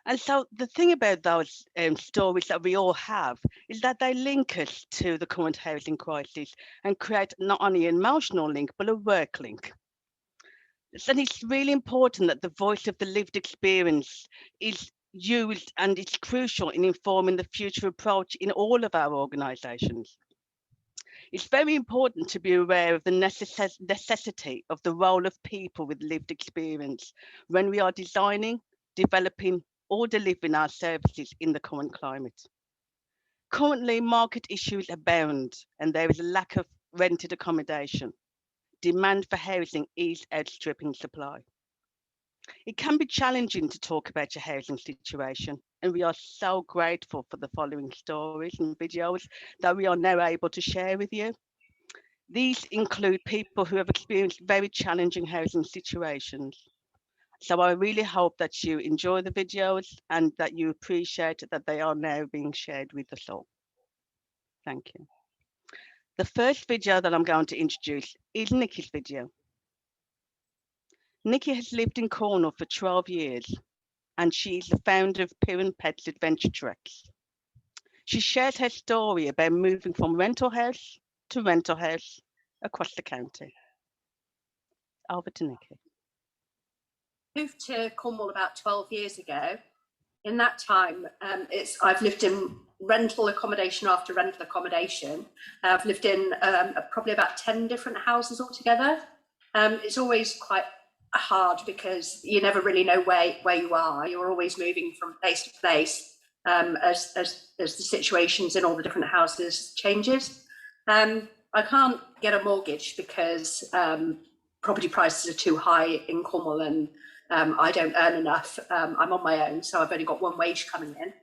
And so the thing about those stories that we all have is that they link us to the current housing crisis and create not only an emotional link, but a work link. And it's really important that the voice of the lived experience is used, and it's crucial in informing the future approach in all of our organisations. It's very important to be aware of the necessity of the role of people with lived experience when we are designing, developing, or delivering our services in the current climate. Currently, market issues abound and there is a lack of rented accommodation. Demand for housing is outstripping supply. It can be challenging to talk about your housing situation, and we are so grateful for the following stories and videos that we are now able to share with you. These include people who have experienced very challenging housing situations. So I really hope that you enjoy the videos and that you appreciate that they are now being shared with us all. Thank you. The first video that I'm going to introduce is Nikki's video. Nikki has lived in Cornwall for 12 years, and she is the founder of Piran Pets Adventure Treks. She shares her story about moving from rental house to rental house across the county. Over to Nikki. Moved to Cornwall about 12 years ago. In that time, I've lived in rental accommodation after rental accommodation. I've lived in probably about 10 different houses altogether. It's always quite hard because you never really know where you are. You're always moving from place to place as the situations in all the different houses changes. I can't get a mortgage because property prices are too high in Cornwall, and I don't earn enough. I'm on my own, so I've only got one wage coming in.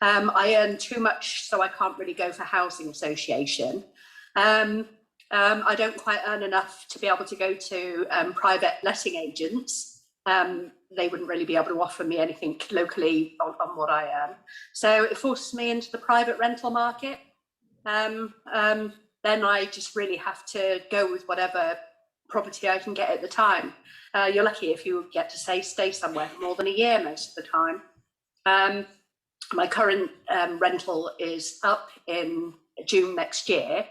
I earn too much, so I can't really go for housing association. I don't quite earn enough to be able to go to private letting agents. They wouldn't really be able to offer me anything locally on what I earn. So it forces me into the private rental market. Then I just really have to go with whatever property I can get at the time. You're lucky if you get to stay somewhere for more than a year most of the time. My current rental is up in June next year.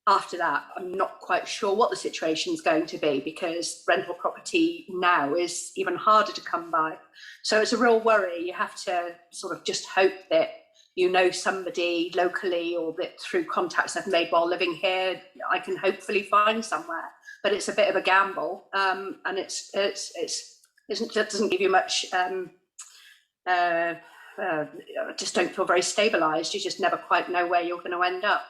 After that, I'm not quite sure what the situation is going to be because rental property now is even harder to come by. So it's a real worry. You have to sort of just hope that you know somebody locally, or that through contacts I've made while living here, I can hopefully find somewhere. But it's a bit of a gamble, and it doesn't give you much. Just don't feel very stabilised. You just never quite know where you're going to end up.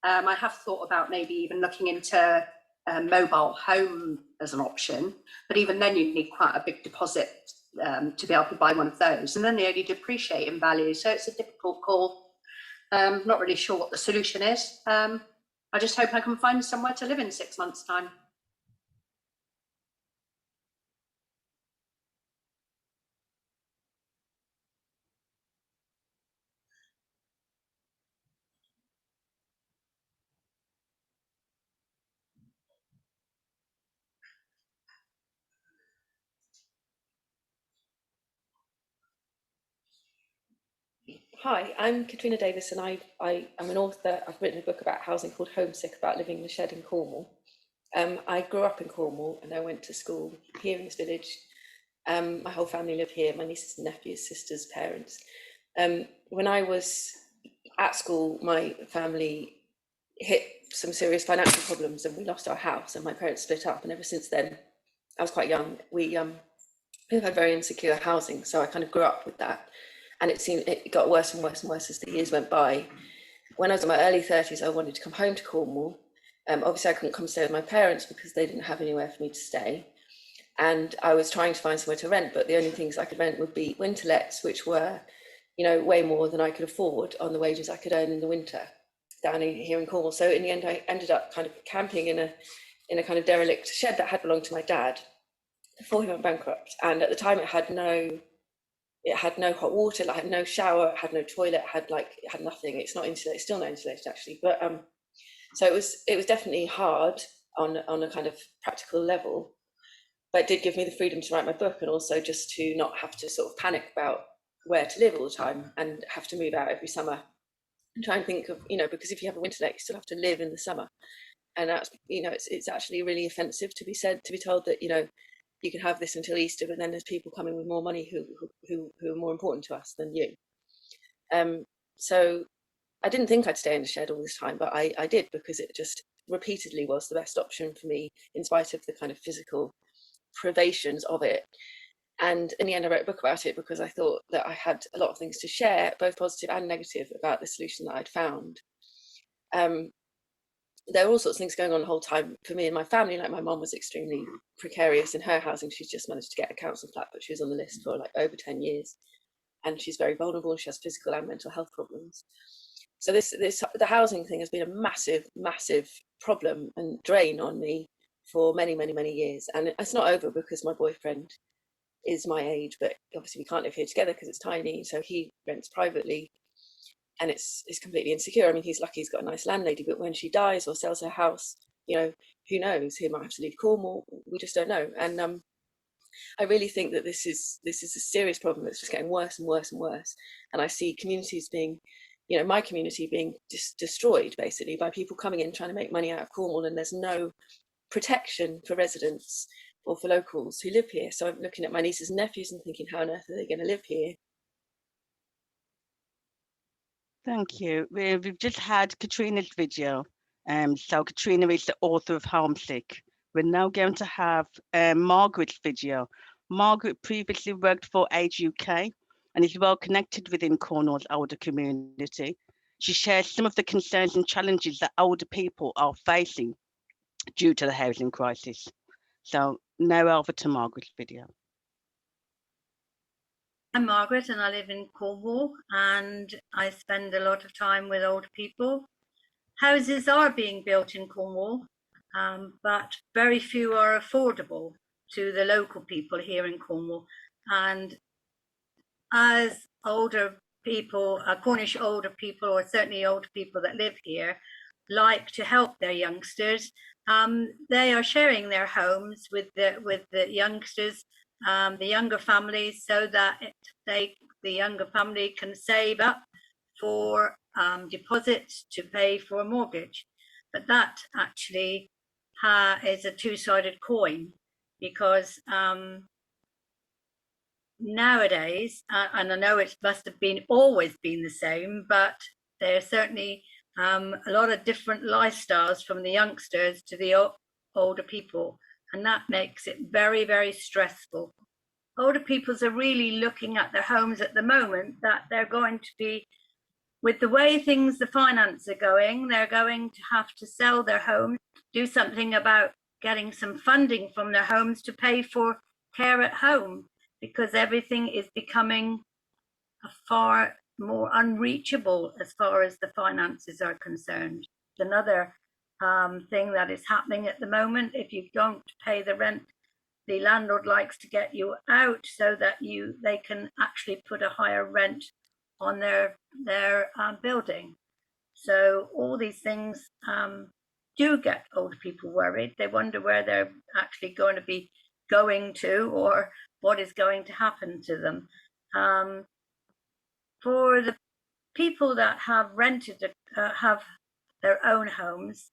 I have thought about maybe even looking into a mobile home as an option, but even then you need quite a big deposit to be able to buy one of those, and then they only depreciate in value, so it's a difficult call. Not really sure what the solution is. I just hope I can find somewhere to live in 6 months' time. Hi, I'm Katrina Davis, and I am an author. I've written a book about housing called Homesick, about living in the shed in Cornwall. I grew up in Cornwall and I went to school here in this village. My whole family live here, my nieces and nephews, sisters, parents. When I was at school, my family hit some serious financial problems and we lost our house and my parents split up. And ever since then, I was quite young, we've had very insecure housing. So I kind of grew up with that. And it got worse and worse and worse as the years went by. When I was in my early 30s, I wanted to come home to Cornwall. Obviously, I couldn't come stay with my parents because they didn't have anywhere for me to stay. And I was trying to find somewhere to rent, but the only things I could rent would be winter lets, which were, way more than I could afford on the wages I could earn in the winter down here in Cornwall. So in the end, I ended up kind of camping in a kind of derelict shed that had belonged to my dad before he went bankrupt. And at the time, it had no hot water, it had no shower, it had no toilet, it had nothing. It's not insulated, still not insulated actually. But so it was definitely hard on a kind of practical level. But it did give me the freedom to write my book and also just to not have to sort of panic about where to live all the time and have to move out every summer and try and think of, because if you have a winter let, you still have to live in the summer. And that's, it's actually really offensive to be told that, you can have this until Easter, but then there's people coming with more money who are more important to us than you. So I didn't think I'd stay in the shed all this time, but I did because it just repeatedly was the best option for me in spite of the kind of physical privations of it. And in the end, I wrote a book about it because I thought that I had a lot of things to share, both positive and negative, about the solution that I'd found. There were all sorts of things going on the whole time for me and my family. Like my mum was extremely precarious in her housing. She's just managed to get a council flat, but she was on the list for like over 10 years. And she's very vulnerable. She has physical and mental health problems. So the housing thing has been a massive, massive problem and drain on me for many, many, many years. And it's not over because my boyfriend is my age, but obviously we can't live here together because it's tiny. So he rents privately and it's completely insecure. I mean, he's lucky he's got a nice landlady, but when she dies or sells her house, who knows? He might have to leave Cornwall. We just don't know. And I really think that this is a serious problem that's just getting worse and worse and worse. And I see communities being, my community being destroyed basically by people coming in trying to make money out of Cornwall, and there's no protection for residents or for locals who live here. So I'm looking at my nieces and nephews and thinking, how on earth are they going to live here? Thank you. We've just had Katrina's video. So Katrina is the author of Homesick. We're now going to have Margaret's video. Margaret previously worked for Age UK and is well connected within Cornwall's older community. She shares some of the concerns and challenges that older people are facing due to the housing crisis. So now over to Margaret's video. I'm Margaret and I live in Cornwall and I spend a lot of time with older people. Houses are being built in Cornwall, but very few are affordable to the local people here in Cornwall. And as older people, Cornish older people, or certainly older people that live here, like to help their youngsters, they are sharing their homes with the youngsters, the younger families, so that the younger family can save up for deposits to pay for a mortgage. But that actually is a two-sided coin, because nowadays, and I know it must have always been the same, but there's certainly a lot of different lifestyles from the youngsters to the older people, and that makes it very, very stressful. Older peoples are really looking at their homes at the moment that they're going to be, with the way the finance are going, they're going to have to sell their homes, do something about getting some funding from their homes to pay for care at home, because everything is becoming far more unreachable as far as the finances are concerned. Another thing that is happening at the moment, if you don't pay the rent, the landlord likes to get you out so that they can actually put a higher rent on their building. So all these things do get older people worried. They wonder where they're actually going to be going to, or what is going to happen to them. For the people that have rented, have their own homes,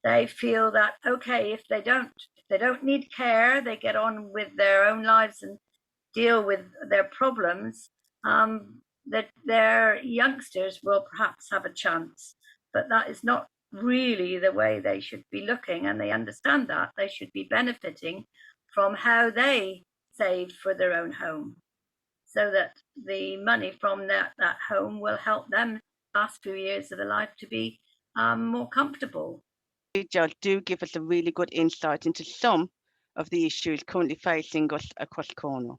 they feel that, okay, if they don't need care, they get on with their own lives and deal with their problems, that their youngsters will perhaps have a chance. But that is not really the way they should be looking, and they understand that. They should be benefiting from how they saved for their own home, so that the money from that home will help them last few years of their life to be more comfortable. Judge, do give us a really good insight into some of the issues currently facing us across Cornwall.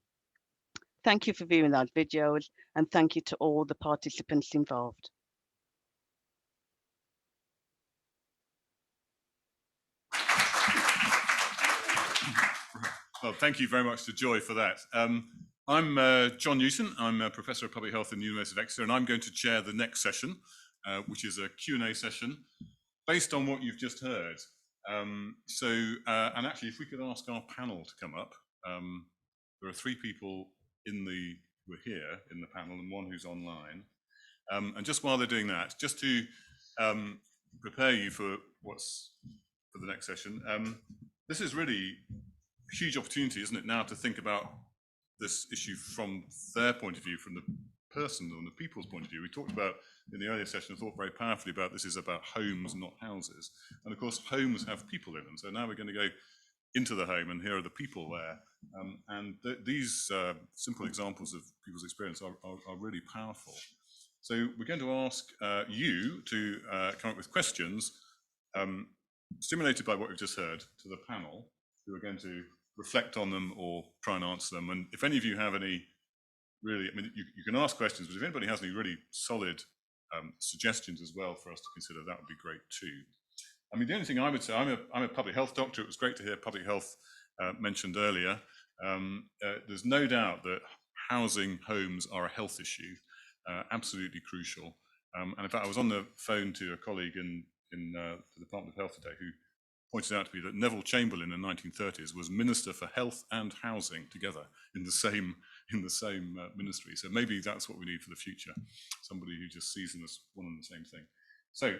Thank you for viewing that videos, and thank you to all the participants involved. Well, thank you very much to Joy for that. I'm John Newton. I'm a Professor of Public Health in the University of Exeter, and I'm going to chair the next session, which is a Q&A session based on what you've just heard. And actually, if we could ask our panel to come up. There are 3 people who are here in the panel and 1 who's online. And just while they're doing that, just to prepare you for the next session, this is really a huge opportunity, isn't it, now to think about this issue from their point of view, from the person and the people's point of view. We talked about in the earlier session, I thought very powerfully about this is about homes, not houses. And of course, homes have people in them. So now we're going to go into the home, and here are the people there. These simple examples of people's experience are really powerful. So we're going to ask you to come up with questions stimulated by what we've just heard to the panel, who are going to reflect on them or try and answer them. And if any of you have any really, I mean, you can ask questions, but if anybody has any really solid suggestions as well for us to consider, that would be great too. I mean, the only thing I would say, I'm a public health doctor. It was great to hear public health mentioned earlier. There's no doubt that housing, homes are a health issue, absolutely crucial. And in fact, I was on the phone to a colleague in the Department of Health today who pointed out to me that Neville Chamberlain in the 1930s was Minister for Health and Housing together in the same ministry. So maybe that's what we need for the future, somebody who just sees them as one and the same thing. So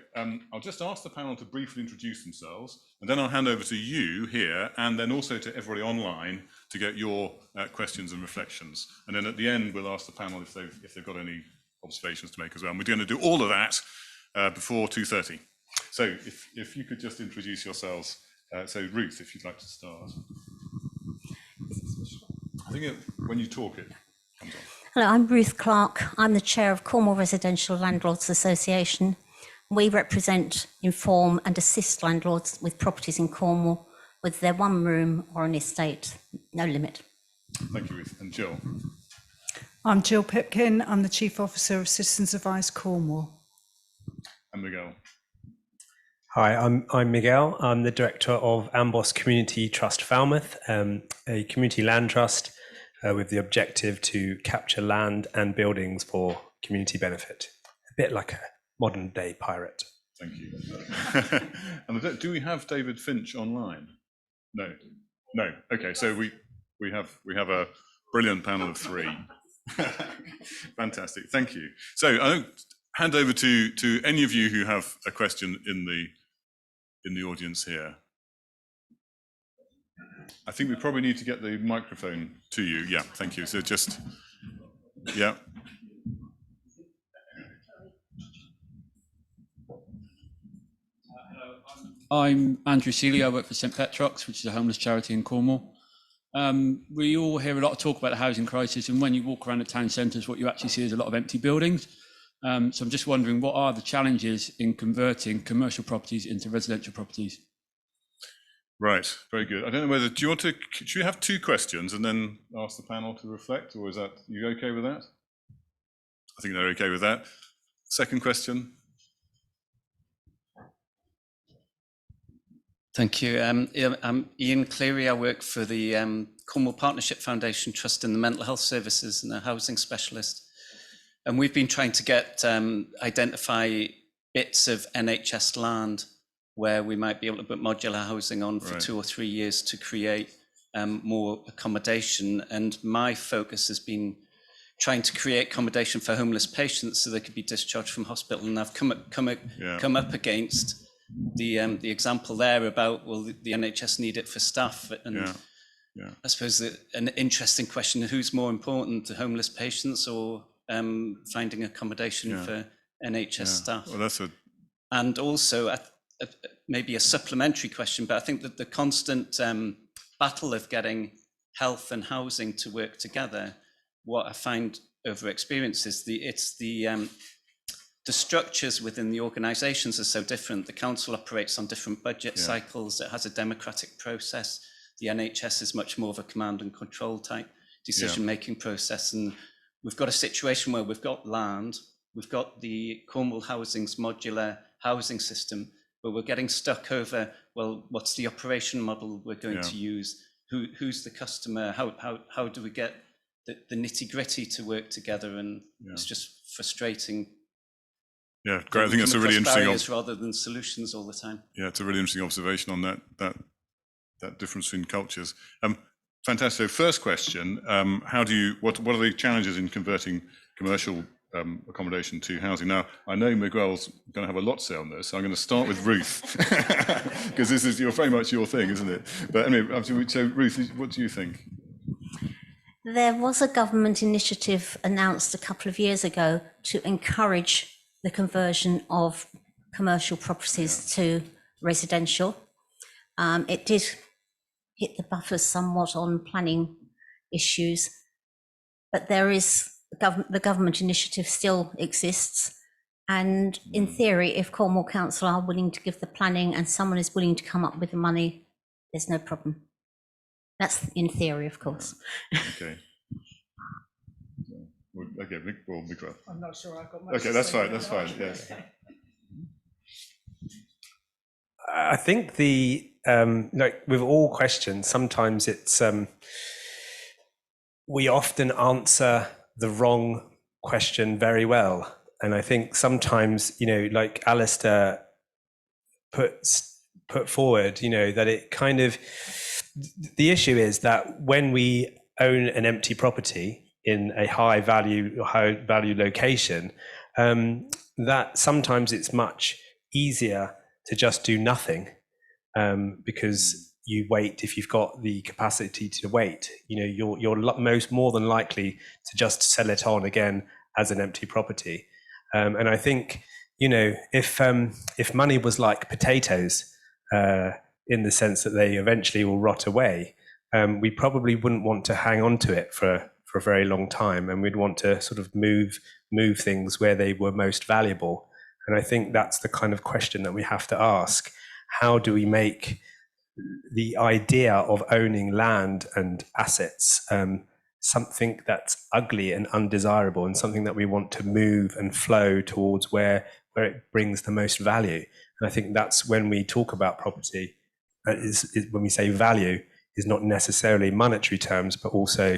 I'll just ask the panel to briefly introduce themselves, and then I'll hand over to you here, and then also to everybody online to get your questions and reflections. And then at the end, we'll ask the panel if they've got any observations to make as well. And we're going to do all of that before 2:30. So if you could just introduce yourselves. So Ruth, if you'd like to start. I think when you talk, it comes on. Hello, I'm Ruth Clark. I'm the chair of Cornwall Residential Landlords Association. We represent, inform and assist landlords with properties in Cornwall with their 1 room or an estate, no limit. Thank you, Ruth. And Jill. I'm Jill Pipkin. I'm the Chief Officer of Citizens Advice Cornwall. And Miguel. Hi, I'm Miguel. I'm the Director of Amboss Community Trust Falmouth, a community land trust with the objective to capture land and buildings for community benefit, a bit like a modern day pirate. Thank you. And do we have David Finch online? No. Okay, so we have a brilliant panel of 3. Fantastic. Thank you. So I'll hand over to any of you who have a question in the audience here. I think we probably need to get the microphone to you. Yeah, thank you. So just, yeah. I'm Andrew Seeley. I work for St Petrox, which is a homeless charity in Cornwall. We all hear a lot of talk about the housing crisis, and when you walk around the town centres, what you actually see is a lot of empty buildings. So I'm just wondering, what are the challenges in converting commercial properties into residential properties? Right, very good. I don't know whether, should you have 2 questions and then ask the panel to reflect, or is that, you okay with that? I think they're okay with that. Second question. Thank you. I'm Ian Cleary. I work for the Cornwall Partnership Foundation Trust in the Mental Health Services and a housing specialist. And we've been trying to identify bits of NHS land where we might be able to put modular housing on for 2 or 3 years to create more accommodation. And my focus has been trying to create accommodation for homeless patients so they could be discharged from hospital. And I've come up against the example there about, well, the NHS need it for staff, and I suppose an interesting question: who's more important, the homeless patients or finding accommodation for NHS staff? Well, that's and also maybe a supplementary question, but I think that the constant battle of getting health and housing to work together, what I find over experience is the structures within the organisations are so different. The council operates on different budget cycles. It has a democratic process. The NHS is much more of a command and control type decision-making process. And we've got a situation where we've got land, we've got the Cornwall Housing's modular housing system, but we're getting stuck over, well, what's the operation model we're going to use? Who's the customer? How do we get the nitty-gritty to work together? And it's just frustrating. Yeah, great. I think that's a really interesting rather than solutions all the time. Yeah, it's a really interesting observation on that difference between cultures. Fantastic. So first question: what are the challenges in converting commercial accommodation to housing? Now, I know Miguel's going to have a lot to say on this, so I'm going to start with Ruth because this is very much your thing, isn't it? But anyway, so Ruth, what do you think? There was a government initiative announced a couple of years ago to encourage the conversion of commercial properties to residential. It did hit the buffers somewhat on planning issues, but there is the government initiative still exists. And in theory, if Cornwall Council are willing to give the planning and someone is willing to come up with the money, there's no problem. That's in theory, of course. Okay. Okay, well, Miguel. I'm not sure I've got much. Okay, that's fine. That's fine. Yes. I think with all questions, sometimes it's we often answer the wrong question very well, and I think sometimes like Alistair put forward, that it kind of the issue is that when we own an empty property in a high value location, that sometimes it's much easier to just do nothing because you wait. If you've got the capacity to wait, you're more than likely to just sell it on again as an empty property. And I think if money was like potatoes, in the sense that they eventually will rot away, we probably wouldn't want to hang on to it for a very long time, and we'd want to sort of move things where they were most valuable. And I think that's the kind of question that we have to ask. How do we make the idea of owning land and assets something that's ugly and undesirable, and something that we want to move and flow towards where it brings the most value? And I think that's when we talk about property, is when we say value, is not necessarily monetary terms, but also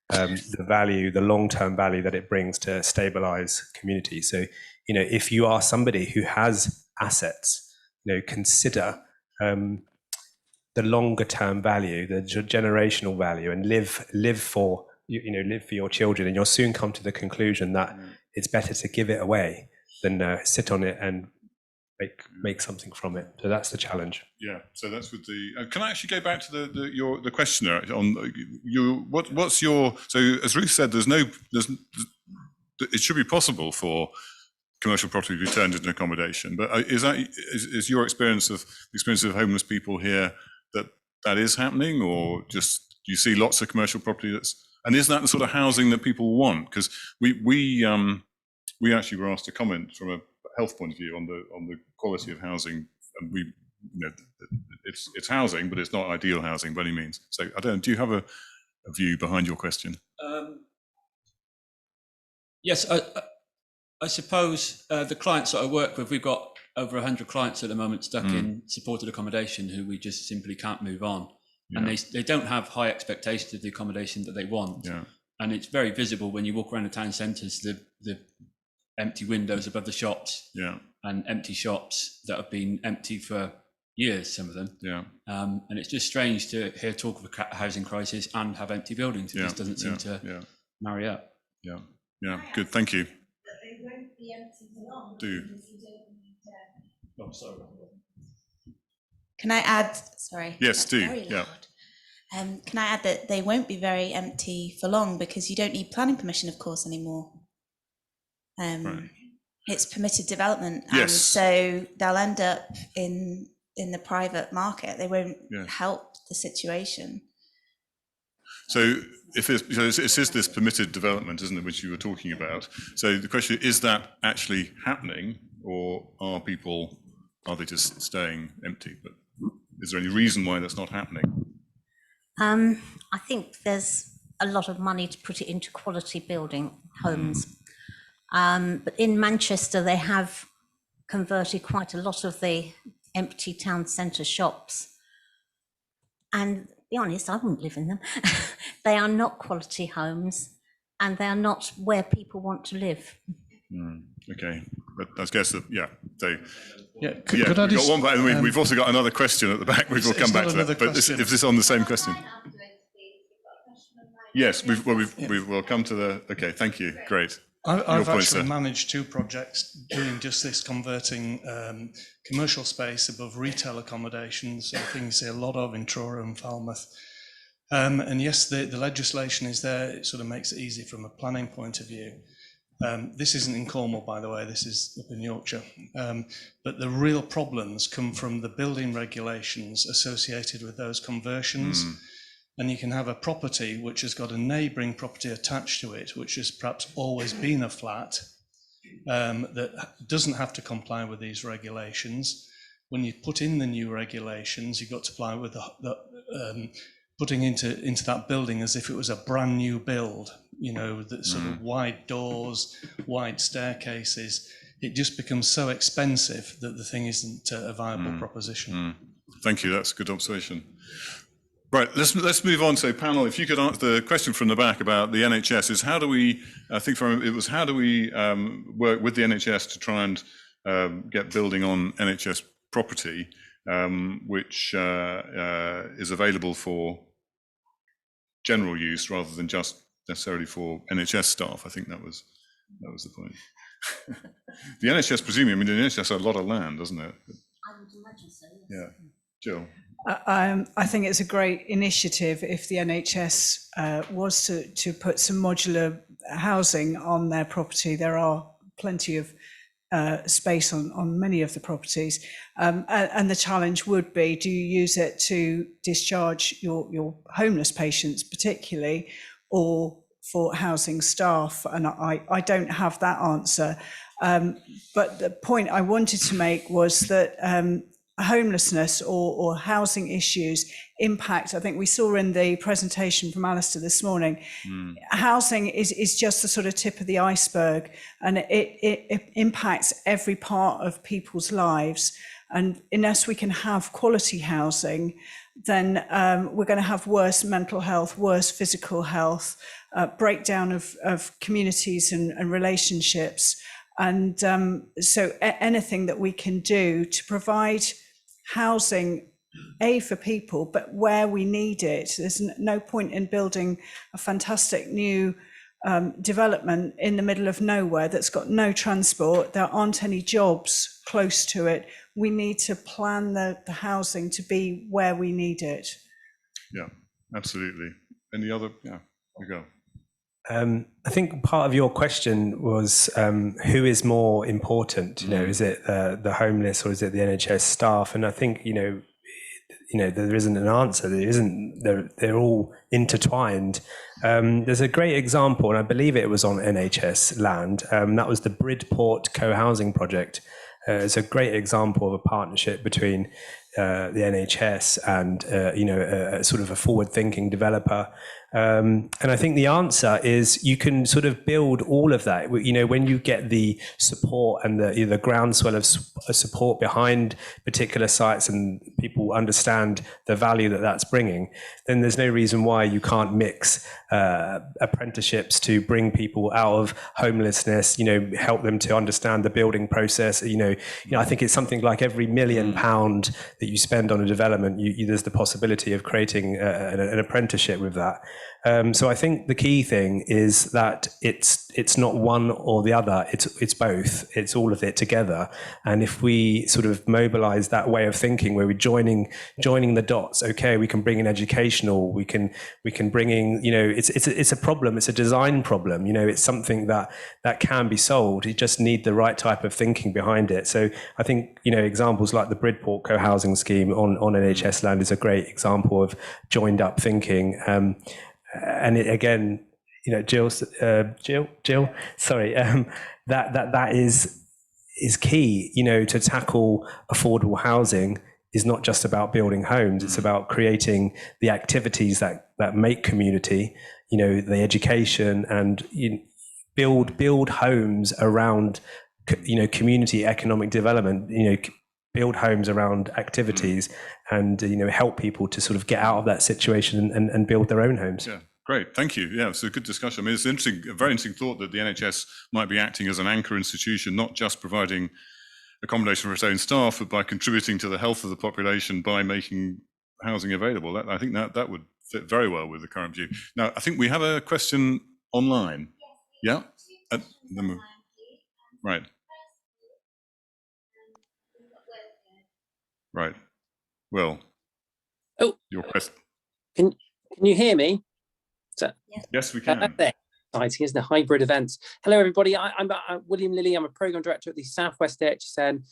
the value, the long-term value that it brings to stabilize communities. So, if you are somebody who has assets, consider the longer-term value, the generational value, and live for your children. And you'll soon come to the conclusion that it's better to give it away than sit on it and make something from it. So that's the challenge. Yeah. So that's with the. Can I actually go back to the questioner on what's your? So as Ruth said, it should be possible for commercial property to be turned into accommodation. But is your experience of homeless people here that is happening, or just do you see lots of commercial property and is that the sort of housing that people want? Because we actually were asked to comment from a health point of view on the quality of housing, and it's housing, but it's not ideal housing by any means. So I don't know, do you have a view behind your question? Yes, I suppose the clients that I work with, we've got over 100 clients at the moment stuck in supported accommodation who we just simply can't move on. And they don't have high expectations of the accommodation that they want. Yeah. And it's very visible when you walk around the town centres, the empty windows above the shops, and empty shops that have been empty for years, some of them. Yeah. And it's just strange to hear talk of a housing crisis and have empty buildings. It just doesn't seem to marry up. Yeah. Yeah. Good. Thank you. They won't be empty for long. Oh, sorry. Can I add? Sorry. Yes, do. Very loud. Can I add that they won't be very empty for long because you don't need planning permission, of course, anymore. Right. It's permitted development, Yes. and so they'll end up in the private market. They won't help the situation. So if it's, so it is this permitted development, isn't it, which you were talking about? So the question is that actually happening, or are they just staying empty? But is there any reason why that's not happening? I think there's a lot of money to put it into quality building homes. But in Manchester, they have converted quite a lot of the empty town centre shops. And to be honest, I wouldn't live in them. They are not quality homes, and they are not where people want to live. Okay, but I guess that, so could I we've just, got one, and we've also got another question at the back. We'll come back to that. But if this is on the same question. Yes, we'll come to the. Okay, thank you. Great. I've actually managed 2 projects doing just this, converting commercial space above retail accommodations, things you see a lot of in Truro and Falmouth. And yes, the legislation is there. It sort of makes it easy from a planning point of view. This isn't in Cornwall, by the way, this is up in Yorkshire. But the real problems come from the building regulations associated with those conversions. And you can have a property which has got a neighbouring property attached to it, which has perhaps always been a flat, that doesn't have to comply with these regulations. When you put in the new regulations, you've got to apply with putting into that building as if it was a brand new build, you know, that sort of wide doors, wide staircases. It just becomes so expensive that the thing isn't a viable proposition. Thank you, that's a good observation. Right, let's move on. So panel, if you could answer the question from the back about the NHS is how do we, how do we work with the NHS to try and get building on NHS property, which is available for general use rather than just necessarily for NHS staff. I think that was the point. The NHS, presumably, I mean, the NHS has a lot of land, doesn't it? I would imagine so, yes. Yeah, Jill. I think it's a great initiative if the NHS was to put some modular housing on their property. There are plenty of space on many of the properties, and the challenge would be, do you use it to discharge your homeless patients particularly, or for housing staff? And I don't have that answer, but the point I wanted to make was that homelessness or housing issues impact, I think we saw in the presentation from Alistair this morning, housing is just the sort of tip of the iceberg, and it impacts every part of people's lives. And unless we can have quality housing, then we're going to have worse mental health, worse physical health, breakdown of communities and relationships. And so anything that we can do to provide housing, for people, but where we need it. There's no point in building a fantastic new development in the middle of nowhere that's got no transport. There aren't any jobs close to it. We need to plan the housing to be where we need it. Yeah, absolutely. Any other? Yeah, you go. I think part of your question was who is more important? You know, is it the homeless or is it the NHS staff? And I think there isn't an answer. There isn't. They're all intertwined. There's a great example, and I believe it was on NHS land. That was the Bridport co-housing project. It's a great example of a partnership between the NHS and a sort of a forward-thinking developer. And I think the answer is you can sort of build all of that. You know, when you get the support and the groundswell of support behind particular sites and people understand the value that that's bringing, then there's no reason why you can't mix apprenticeships to bring people out of homelessness, help them to understand the building process. I think it's something like every £1 million you spend on a development, there's the possibility of creating an apprenticeship with that. So I think the key thing is that it's not one or the other, it's both, it's all of it together. And if we sort of mobilize that way of thinking where we're joining the dots, okay, we can bring in educational, we can bring in, it's a problem, it's a design problem, it's something that can be solved. You just need the right type of thinking behind it. So I think, examples like the Bridport co-housing scheme on NHS land is a great example of joined up thinking. And it, again, Jill, sorry, that is key, to tackle affordable housing is not just about building homes, it's about creating the activities that make community, the education, and build homes around, community economic development, build homes around activities and, help people to sort of get out of that situation and build their own homes. Yeah, great. Thank you. Yeah, it's a good discussion. I mean, it's interesting, a very interesting thought that the NHS might be acting as an anchor institution, not just providing accommodation for its own staff, but by contributing to the health of the population by making housing available. I think that would fit very well with the current view. Now, I think we have a question online. Yeah? Right. Right. Well, your question. Can you hear me? Yes, we can. Exciting, isn't it? Hybrid events. Hello, everybody. I'm William Lilly. I'm a program director at the Southwest HSN.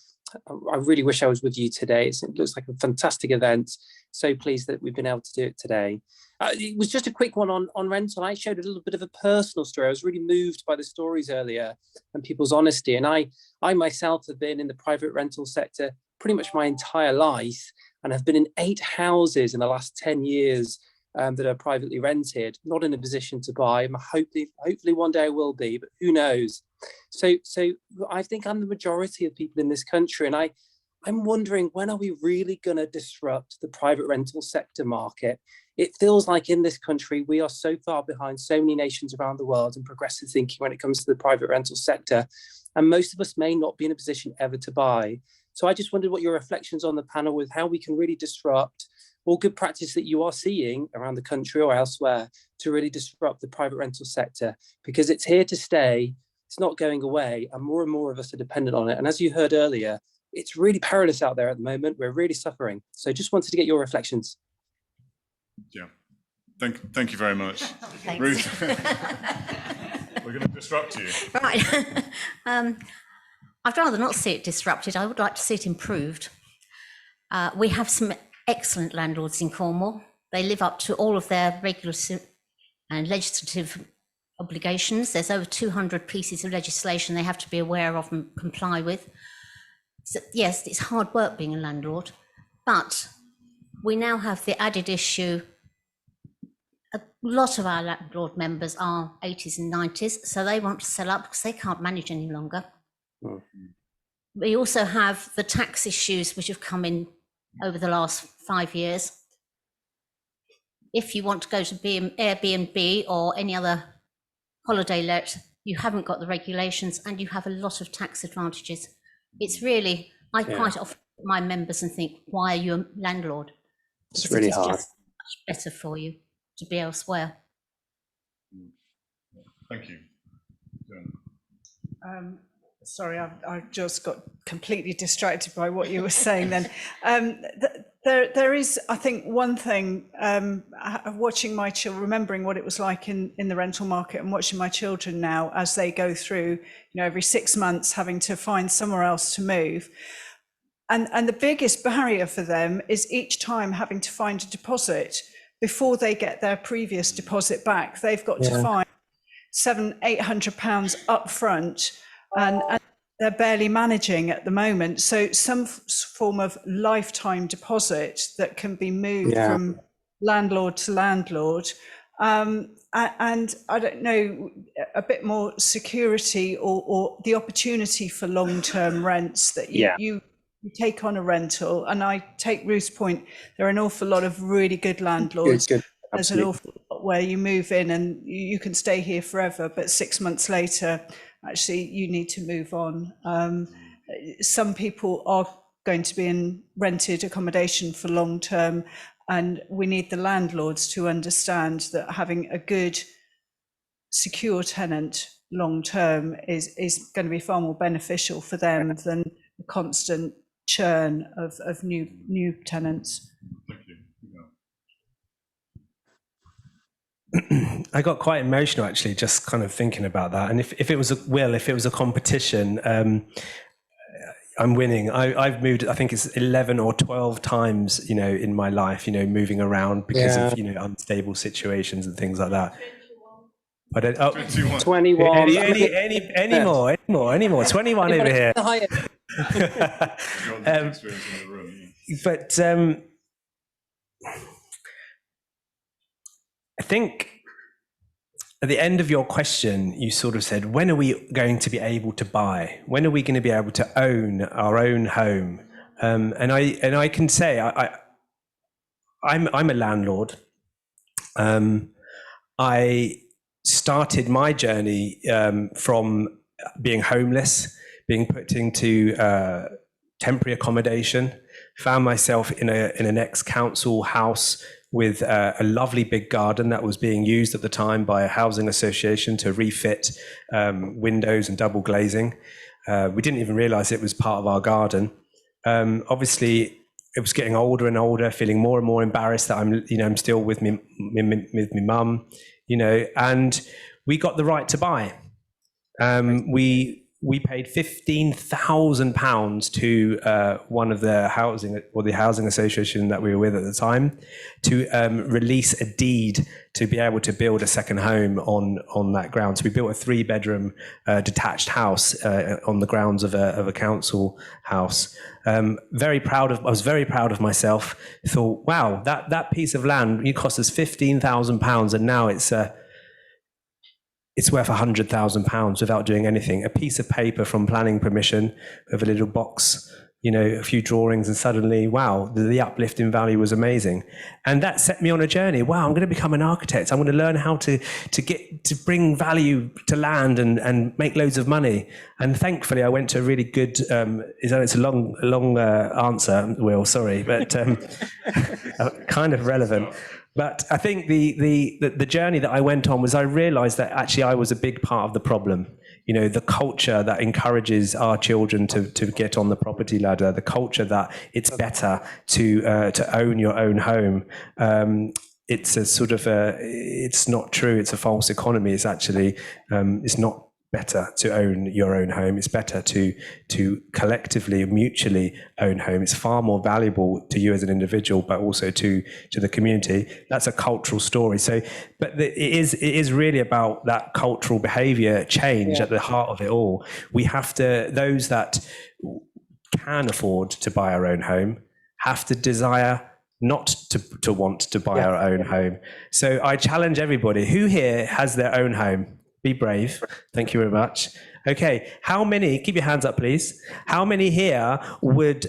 I really wish I was with you today. It looks like a fantastic event. So pleased that we've been able to do it today. It was just a quick one on rental. I showed a little bit of a personal story. I was really moved by the stories earlier and people's honesty. And I myself have been in the private rental sector pretty much my entire life and have been in 8 houses in the last 10 years that are privately rented, not in a position to buy. Hopefully one day I will be, but who knows? So I think I'm the majority of people in this country, and I'm wondering, when are we really going to disrupt the private rental sector market? It feels like in this country, we are so far behind so many nations around the world in progressive thinking when it comes to the private rental sector, and most of us may not be in a position ever to buy. So I just wondered what your reflections on the panel with how we can really disrupt all good practice that you are seeing around the country or elsewhere to really disrupt the private rental sector, because it's here to stay, it's not going away, and more of us are dependent on it. And as you heard earlier, it's really perilous out there at the moment. We're really suffering. So just wanted to get your reflections. Yeah, thank you very much. Ruth, we're going to disrupt you. Right. I'd rather not see it disrupted. I would like to see it improved. We have some excellent landlords in Cornwall. They live up to all of their regulatory and legislative obligations. There's over 200 pieces of legislation they have to be aware of and comply with. So yes, it's hard work being a landlord, but we now have the added issue. A lot of our landlord members are 80s and 90s, so they want to sell up because they can't manage any longer. We also have the tax issues which have come in over the last 5 years. If you want to go to Airbnb or any other holiday let, you haven't got the regulations and you have a lot of tax advantages. It's really, I quite often look at my members and think, why are you a landlord? It's really hard. Just much better for you to be elsewhere. Thank you. Sorry, I just got completely distracted by what you were saying then. There is, I think, one thing, watching my children, remembering what it was like in the rental market and watching my children now as they go through, every 6 months having to find somewhere else to move. And the biggest barrier for them is each time having to find a deposit before they get their previous deposit back. They've got to find £700-800 up front. And they're barely managing at the moment. So some form of lifetime deposit that can be moved from landlord to landlord. And I don't know, a bit more security or the opportunity for long-term rents that you take on a rental. And I take Ruth's point, there are an awful lot of really good landlords. There's an awful lot where you move in and you can stay here forever, but 6 months later, actually, you need to move on. Some people are going to be in rented accommodation for long term, and we need the landlords to understand that having a good, secure tenant long term is going to be far more beneficial for them than the constant churn of new tenants. Thank you. I got quite emotional actually, just kind of thinking about that. And if it was a competition, I'm winning. I've moved, I think it's 11 or 12 times, in my life, moving around because of, unstable situations and things like that. I don't, 21. Any more? 21 over here. But I think at the end of your question, you sort of said, when are we going to be able to buy? When are we going to be able to own our own home? And I can say I'm a landlord. I started my journey from being homeless, being put into temporary accommodation, found myself in an ex-council house with a lovely big garden that was being used at the time by a housing association to refit windows and double glazing. We didn't even realize it was part of our garden. Obviously, it was getting older and older, feeling more and more embarrassed that I'm still with my mum, and we got the right to buy. We paid £15,000 to one of the housing association that we were with at the time to release a deed to be able to build a second home on that ground. So we built a 3-bedroom detached house on the grounds of a council house. I was very proud of myself. I thought, wow, that piece of land, it cost us £15,000, and now it's worth £100,000 without doing anything. A piece of paper from planning permission with a little box, a few drawings, and suddenly, wow, the uplift in value was amazing. And that set me on a journey. Wow, I'm going to become an architect. I'm going to learn how to bring value to land and make loads of money. And thankfully, I went to a really good, it's a long answer, Will, sorry, but kind of relevant. But I think the journey that I went on was I realized that actually I was a big part of the problem. The culture that encourages our children to get on the property ladder, the culture that it's better to own your own home. It's a sort of it's not true. It's a false economy. It's actually, it's not better to own your own home. It's better to collectively, mutually own home. It's far more valuable to you as an individual, but also to the community. That's a cultural story. So, but it is really about that cultural behavior change at the heart of it all. We have to, those that can afford to buy our own home have to desire not to want to buy our own home. So I challenge everybody, who here has their own home? Be brave. Thank you very much. Okay, how many, keep your hands up please, how many here would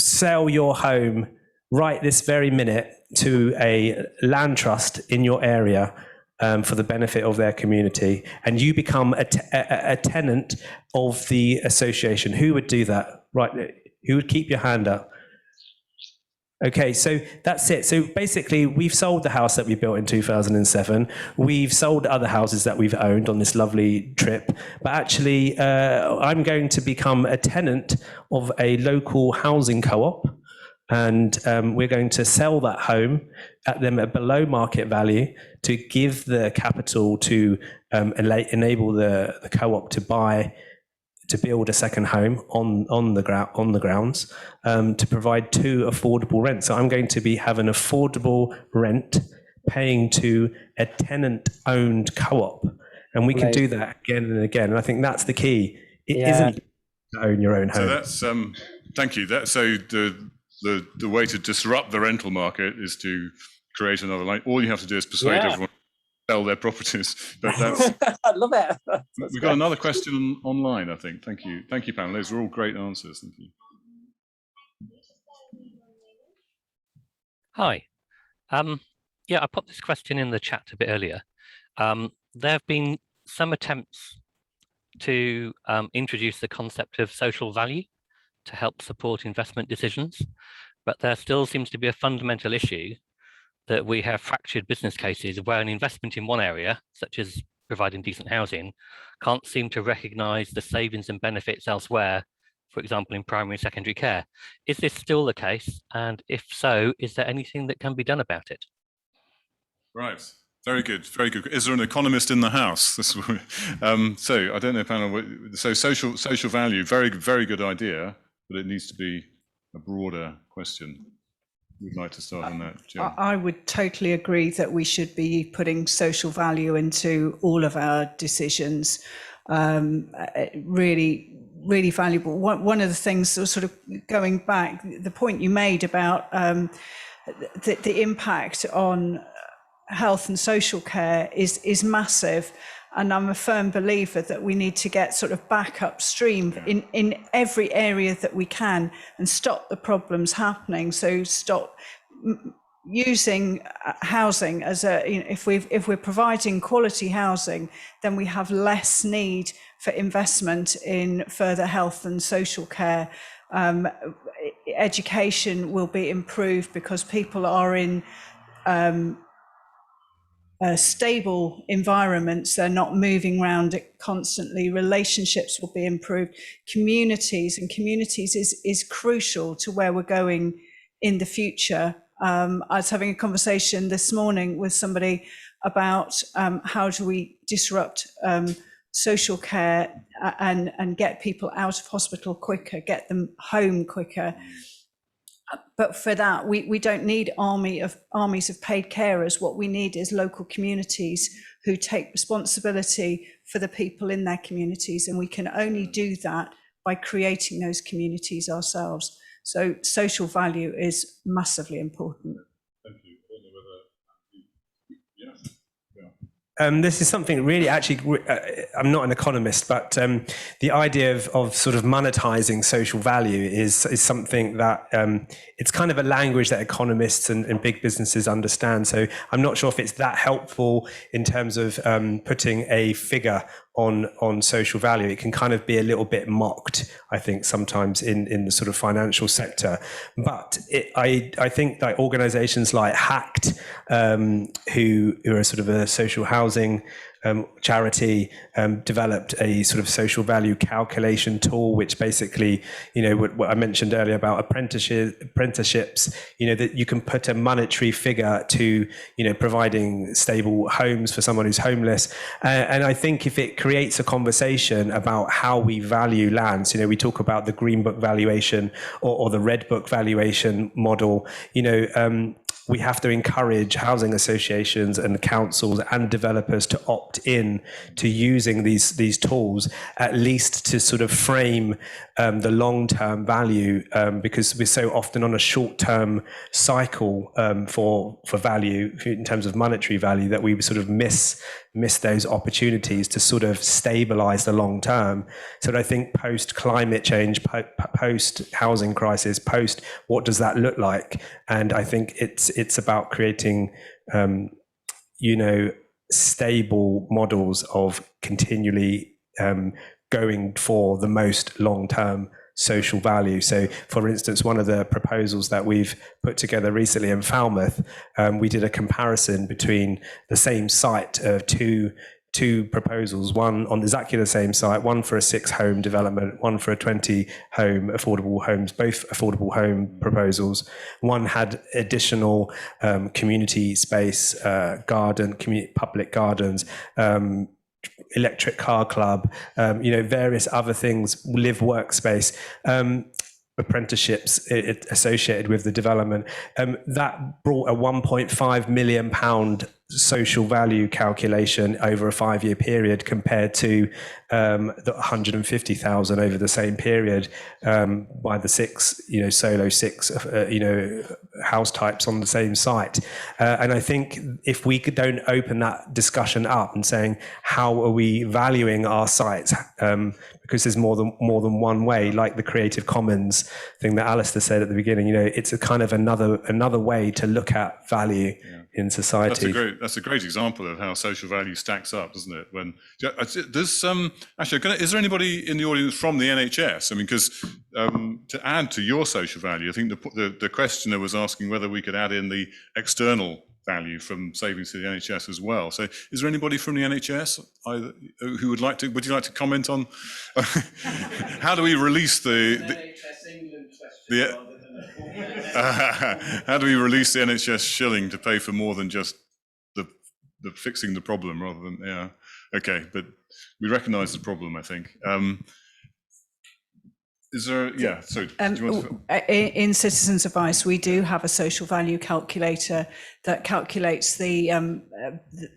sell your home right this very minute to a land trust in your area for the benefit of their community, and you become a tenant of the association? Who would do that? Right, who would keep your hand up? Okay, so that's it. So basically, we've sold the house that we built in 2007. We've sold other houses that we've owned on this lovely trip. But actually, I'm going to become a tenant of a local housing co-op. And we're going to sell that home at them at below market value to give the capital to enable the co-op to build a second home on the grounds, to provide 2 affordable rents. So I'm going to have an affordable rent paying to a tenant-owned co-op, and we can do that again and again. And I think that's the key. It isn't to own your own home. So that's thank you. So the way to disrupt the rental market is to create another line. All you have to do is persuade everyone sell their properties. But that's I love it. We've got another question online, I think. Thank you, panel. Those are all great answers. Thank you. Hi. I popped this question in the chat a bit earlier. There have been some attempts to introduce the concept of social value to help support investment decisions, but there still seems to be a fundamental issue that we have fractured business cases where an investment in one area, such as providing decent housing, can't seem to recognise the savings and benefits elsewhere, for example, in primary and secondary care. Is this still the case? And if so, is there anything that can be done about it? Right. Very good. Very good. Is there an economist in the house? This so I don't know, panel. So social value, very good idea, but it needs to be a broader question. We'd like to start on that, Joe. I would totally agree that we should be putting social value into all of our decisions. Really valuable. One of the things, sort of going back, the point you made about the impact on health and social care is massive. And I'm a firm believer that we need to get sort of back upstream in every area that we can and stop the problems happening. So stop using housing as a, if we're providing quality housing, then we have less need for investment in further health and social care. Education will be improved because people are in stable environments, they're not moving around constantly. Relationships will be improved. Communities is crucial to where we're going in the future. I was having a conversation this morning with somebody about how do we disrupt social care and get people out of hospital quicker, get them home quicker. But for that, we don't need armies of paid carers. What we need is local communities who take responsibility for the people in their communities. And we can only do that by creating those communities ourselves. So social value is massively important. Thank you. This is something really, actually, I'm not an economist, but the idea of sort of monetizing social value is something that it's kind of a language that economists and big businesses understand. So I'm not sure if it's that helpful in terms of putting a figure on social value. It can kind of be a little bit mocked, I think, sometimes in the sort of financial sector. But I think that organizations like HACT, who are sort of a social housing charity, developed a sort of social value calculation tool, which basically, what I mentioned earlier about apprenticeships, that you can put a monetary figure to, providing stable homes for someone who's homeless. And I think if it creates a conversation about how we value lands, we talk about the Green Book valuation or the Red Book valuation model, we have to encourage housing associations and councils and developers to opt in to using these tools, at least to sort of frame the long-term value, because we're so often on a short-term cycle for value in terms of monetary value that we sort of miss those opportunities to sort of stabilize the long term. So I think post climate change, post housing crisis, post what does that look like? And I think it's about creating, stable models of continually going for the most long term social value. So, for instance, one of the proposals that we've put together recently in Falmouth, we did a comparison between the same site of two proposals, one on exactly the same site, one for a 6-home development, one for a 20-home affordable homes, both affordable home proposals. One had additional community space, public gardens, electric car club, various other things, live workspace, apprenticeships associated with the development. That brought a £1.5 million social value calculation over a 5-year period compared to the 150,000 over the same period by the 6 house types on the same site. And I think if we don't open that discussion up and saying, how are we valuing our sites? because there's more than one way, like the Creative Commons thing that Alistair said at the beginning. It's a kind of another way to look at value in society. That's a great example of how social value stacks up, doesn't it? When there's actually, is there anybody in the audience from the NHS? I mean, because to add to your social value, I think the questioner was asking whether we could add in the external value from savings to the NHS as well. So is there anybody from the NHS who would like to, would you like to comment on how do we release how do we release the NHS shilling to pay for more than just the fixing the problem rather than, okay, but we recognise the problem, I think. Is there, so do you want to... In Citizens Advice, we do have a social value calculator that calculates the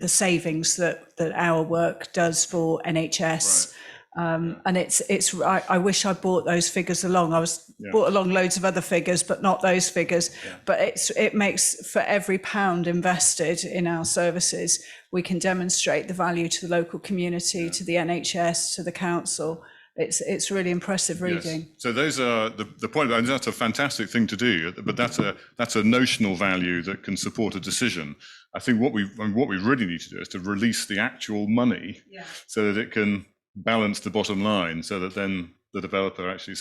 savings that our work does for NHS. Right. And it's I wish I brought those figures along. I brought along loads of other figures, but not those figures. Yeah. But it makes, for every £1 invested in our services, we can demonstrate the value to the local community, to the NHS, to the council. It's really impressive reading. Yes. So those are the point. And that's a fantastic thing to do, but that's a notional value that can support a decision. I think what we really need to do is to release the actual money, so that it can balance the bottom line, so that then the developer actually.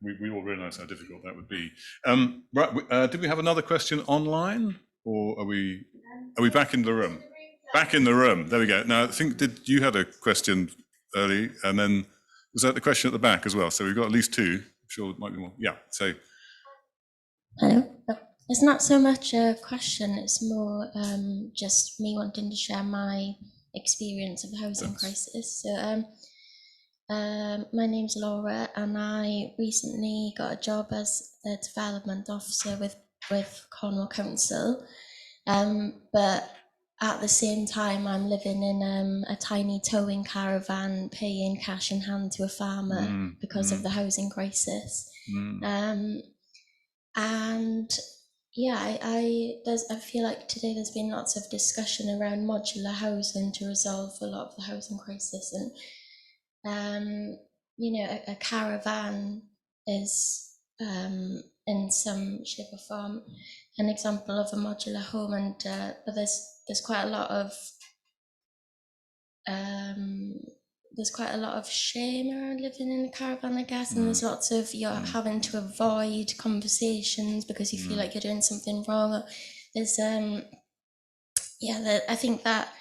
We all realise how difficult that would be. Right? Did we have another question online, or are we back in the room? Back in the room. There we go. Now I think you had a question early, and then was that the question at the back as well? So we've got at least two. I'm sure it might be more. Yeah. So. Hello. It's not so much a question. It's more just me wanting to share my experience of the housing crisis. So, my name's Laura, and I recently got a job as a development officer with Cornwall Council, but at the same time, I'm living in a tiny towing caravan, paying cash in hand to a farmer because of the housing crisis. And yeah, I feel like today there's been lots of discussion around modular housing to resolve a lot of the housing crisis, and a caravan is in some shape or form an example of a modular home, and but there's quite a lot of shame around living in a caravan, I guess, and there's lots of you're having to avoid conversations because you feel like you're doing something wrong. There's I think that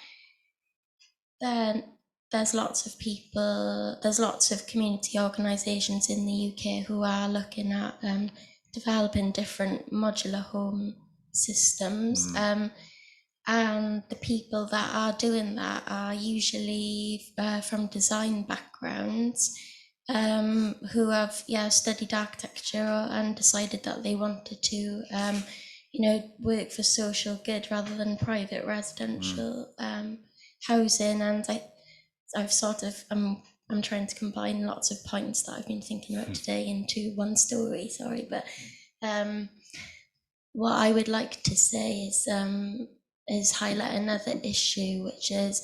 there's lots of people, there's lots of community organisations in the UK who are looking at developing different modular home systems. And the people that are doing that are usually from design backgrounds, who have studied architecture and decided that they wanted to work for social good rather than private residential housing. And I'm trying to combine lots of points that I've been thinking about today into one story, sorry, but what I would like to say is highlight another issue, which is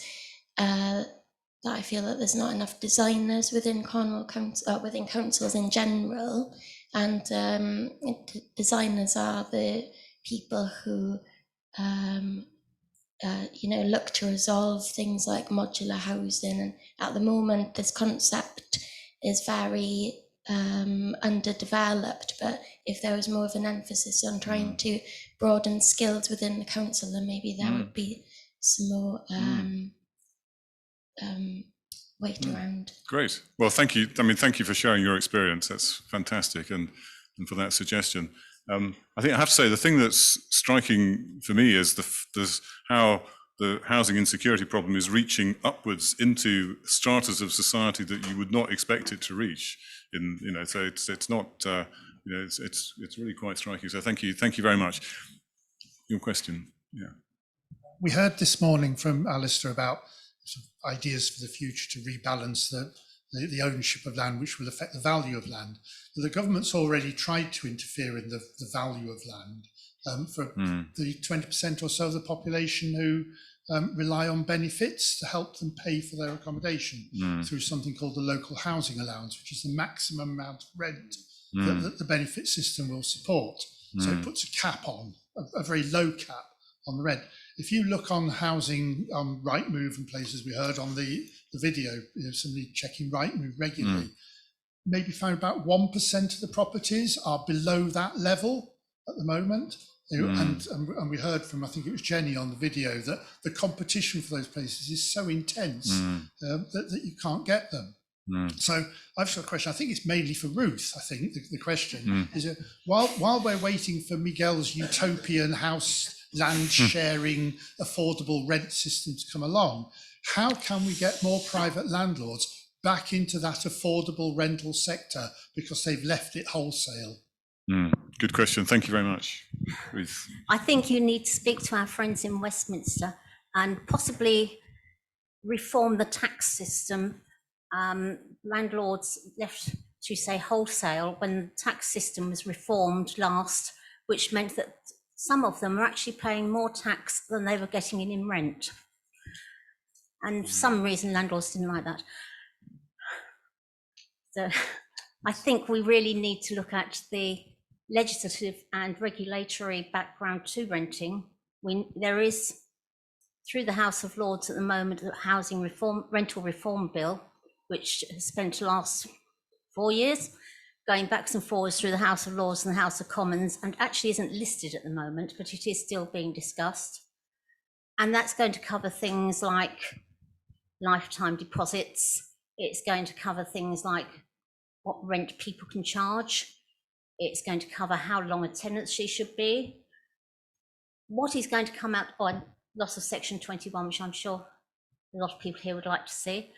that I feel that there's not enough designers within Cornwall Council, within councils in general, and designers are the people who look to resolve things like modular housing, and at the moment this concept is very underdeveloped, but if there was more of an emphasis on trying to broaden skills within the council, then maybe there would be some more weight around. Great. Well, thank you. I mean, thank you for sharing your experience. That's fantastic, and for that suggestion. I think I have to say the thing that's striking for me is how the housing insecurity problem is reaching upwards into stratas of society that you would not expect it to reach. So it's not. It's really quite striking. So thank you very much. Your question, yeah. We heard this morning from Alistair about sort of ideas for the future to rebalance the ownership of land, which will affect the value of land. But the government's already tried to interfere in the value of land for the 20% or so of the population who rely on benefits to help them pay for their accommodation through something called the local housing allowance, which is the maximum amount of rent that the benefit system will support. So it puts a cap on, a very low cap on the rent. If you look on housing on Rightmove and places, we heard on the video, somebody checking Rightmove regularly, maybe found about 1% of the properties are below that level at the moment. And we heard from, I think it was Jenny on the video, that the competition for those places is so intense that you can't get them. So I've got a question. I think it's mainly for Ruth. I think the question is, while we're waiting for Miguel's utopian house land sharing affordable rent system to come along, how can we get more private landlords back into that affordable rental sector because they've left it wholesale? Good question. Thank you very much, Ruth. I think you need to speak to our friends in Westminster and possibly reform the tax system. Landlords left to say wholesale when the tax system was reformed last, which meant that some of them are actually paying more tax than they were getting in rent. And for some reason landlords didn't like that. So I think we really need to look at the legislative and regulatory background to renting. There is, through the House of Lords at the moment, a housing reform, rental reform bill, which has spent the last 4 years going backs and forwards through the House of Lords and the House of Commons, and actually isn't listed at the moment, but it is still being discussed. And that's going to cover things like lifetime deposits. It's going to cover things like what rent people can charge. It's going to cover how long a tenancy should be. What is going to come out on loss of Section 21, which I'm sure a lot of people here would like to see.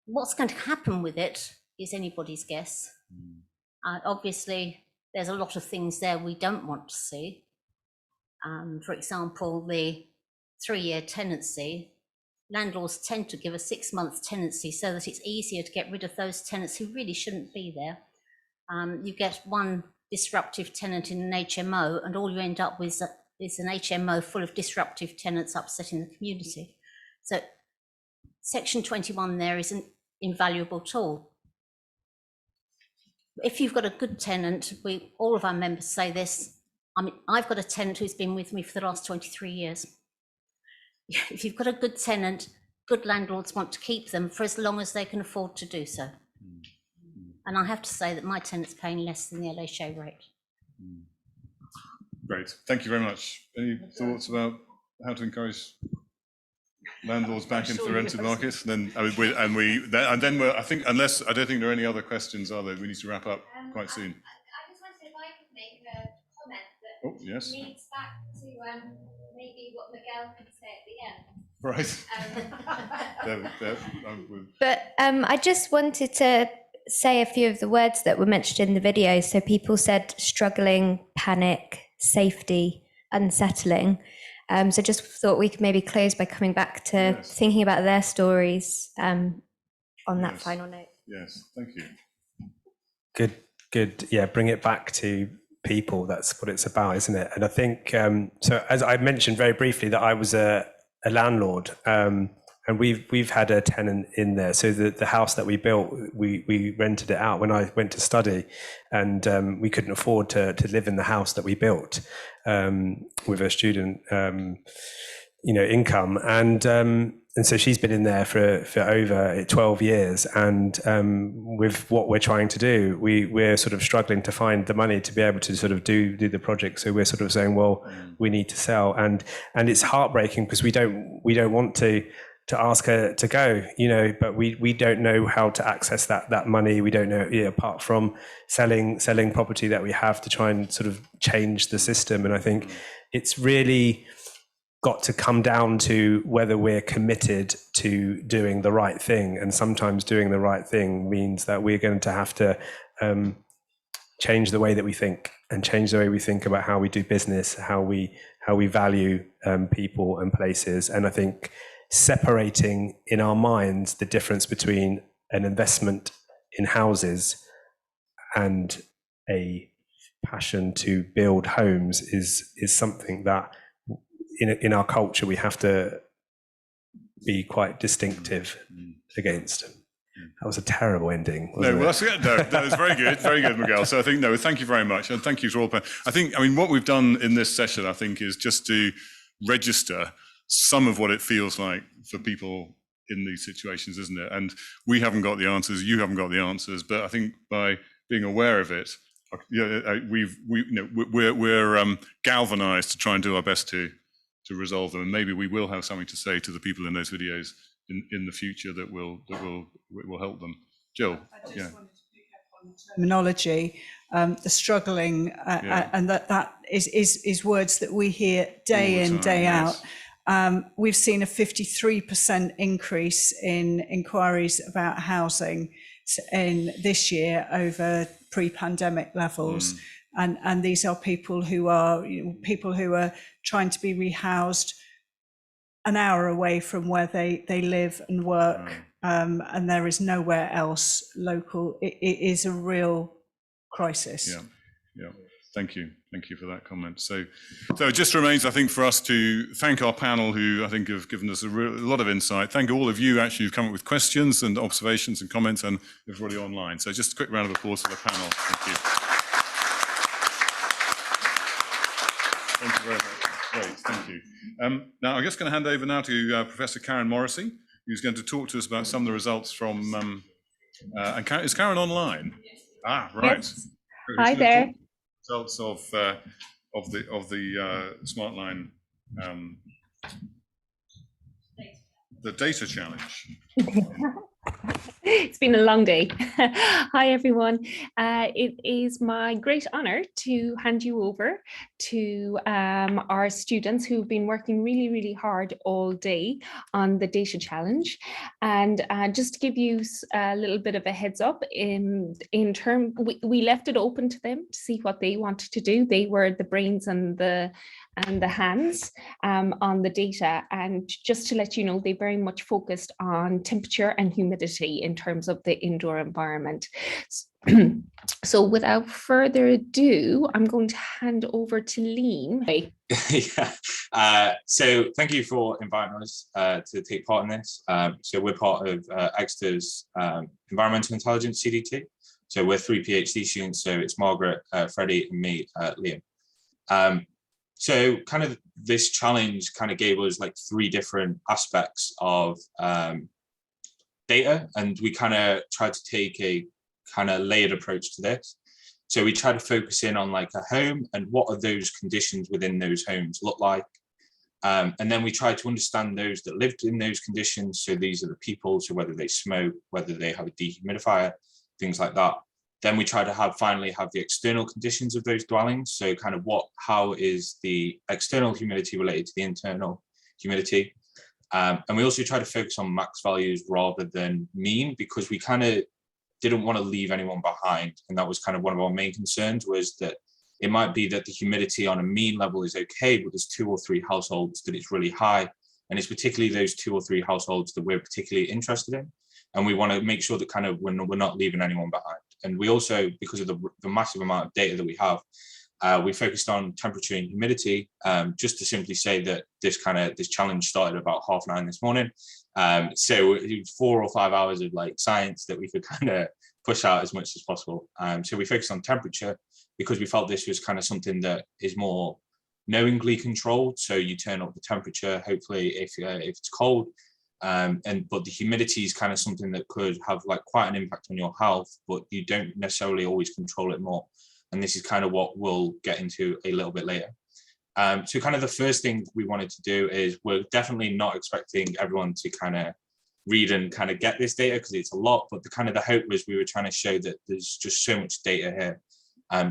What's going to happen with it is anybody's guess. Obviously, there's a lot of things there we don't want to see. For example, the 3-year tenancy. Landlords tend to give a 6-month tenancy so that it's easier to get rid of those tenants who really shouldn't be there. You get one disruptive tenant in an HMO, and all you end up with is an HMO full of disruptive tenants upsetting the community. So Section 21 there is an invaluable tool. If you've got a good tenant, all of our members say this. I mean, I've got a tenant who's been with me for the last 23 years. If you've got a good tenant, good landlords want to keep them for as long as they can afford to do so. And I have to say that my tenant's paying less than the LA show rate. Great, thank you very much. Any thoughts about how to encourage landlords back into the rented market? Then, I think, unless I don't think there are any other questions, are there? We need to wrap up quite soon. I just wondered if I could make a comment that leads back to maybe what Miguel could say at the end. Right. But I just wanted to say a few of the words that were mentioned in the video. So people said struggling, panic, safety, unsettling. So just thought we could maybe close by coming back to thinking about their stories on that final note. Yes, thank you. Good. Yeah, bring it back to people. That's what it's about, isn't it? And I think, so as I mentioned very briefly, that I was a landlord, and we've had a tenant in there. So the house that we built, we rented it out when I went to study, and we couldn't afford to live in the house that we built with a student, income, and so she's been in there for over 12 years. And with what we're trying to do, we're sort of struggling to find the money to be able to sort of do the project. So we're sort of saying, well, we need to sell, and it's heartbreaking because we don't want to ask her to go, but we don't know how to access that money. We don't know, apart from selling property that we have to try and sort of change the system. And I think it's really got to come down to whether we're committed to doing the right thing. And sometimes doing the right thing means that we're going to have to change the way that we think, and change the way we think about how we do business, how we value people and places. And I think separating in our minds the difference between an investment in houses and a passion to build homes is something that in our culture, we have to be quite distinctive against. That was a terrible ending. No, well, that was very good, Miguel. So I think, no, thank you very much. And thank you to all. I mean, what we've done in this session, I think, is just to register some of what it feels like for people in these situations, isn't it? And we haven't got the answers, you haven't got the answers, but I think by being aware of it, we're galvanized to try and do our best to resolve them. And maybe we will have something to say to the people in those videos in the future that will help them. Jill, I just wanted to pick up on terminology, the struggling, and that is words that we hear day in, day out. We've seen a 53% increase in inquiries about housing in this year over pre-pandemic levels, and these are people who are trying to be rehoused an hour away from where they live and work, and there is nowhere else local. It is a real crisis. Yeah. Thank you for that comment. So it just remains, I think, for us to thank our panel, who I think have given us a lot of insight. Thank all of you actually who've come up with questions and observations and comments, and everybody online. So just a quick round of applause for the panel. Thank you. Thank you very much. Great, thank you. Now I'm just going to hand over now to Professor Karen Morrissey, who's going to talk to us about some of the results from. Is Karen online? Ah, right. Yes. Hi there. Results of the Smartline, the data challenge. It's been a long day. Hi, everyone. It is my great honor to hand you over to our students who've been working really, really hard all day on the data challenge. And just to give you a little bit of a heads up, we left it open to them to see what they wanted to do. They were the brains and the hands on the data. And just to let you know, they very much focused on temperature and humidity in terms of the indoor environment. So without further ado, I'm going to hand over to Liam. So thank you for inviting us to take part in this. So we're part of Exeter's Environmental Intelligence CDT. So we're 3 PhD students. So it's Margaret, Freddie, and me, Liam. So kind of this challenge kind of gave us like 3 different aspects of data, and we kind of tried to take a kind of layered approach to this. So we try to focus in on like a home and what are those conditions within those homes look like. And then we try to understand those that lived in those conditions. So these are the people, so whether they smoke, whether they have a dehumidifier, things like that. Then we try to finally have the external conditions of those dwellings. So kind of how is the external humidity related to the internal humidity? And we also try to focus on max values rather than mean, because we kind of didn't want to leave anyone behind. And that was kind of one of our main concerns, was that it might be that the humidity on a mean level is okay, but there's 2 or 3 households that it's really high. And it's particularly those 2 or 3 households that we're particularly interested in. And we want to make sure that kind of we're not leaving anyone behind. And we also, because of the massive amount of data that we have, we focused on temperature and humidity, just to simply say that this challenge started about 9:30 this morning. So it was 4 or 5 hours of like science that we could kind of push out as much as possible. So we focused on temperature because we felt this was kind of something that is more knowingly controlled. So you turn up the temperature, hopefully if it's cold. But the humidity is kind of something that could have like quite an impact on your health, but you don't necessarily always control it more. And this is kind of what we'll get into a little bit later. So kind of the first thing we wanted to do is we're definitely not expecting everyone to kind of read and kind of get this data because it's a lot, but the hope was we were trying to show that there's just so much data here.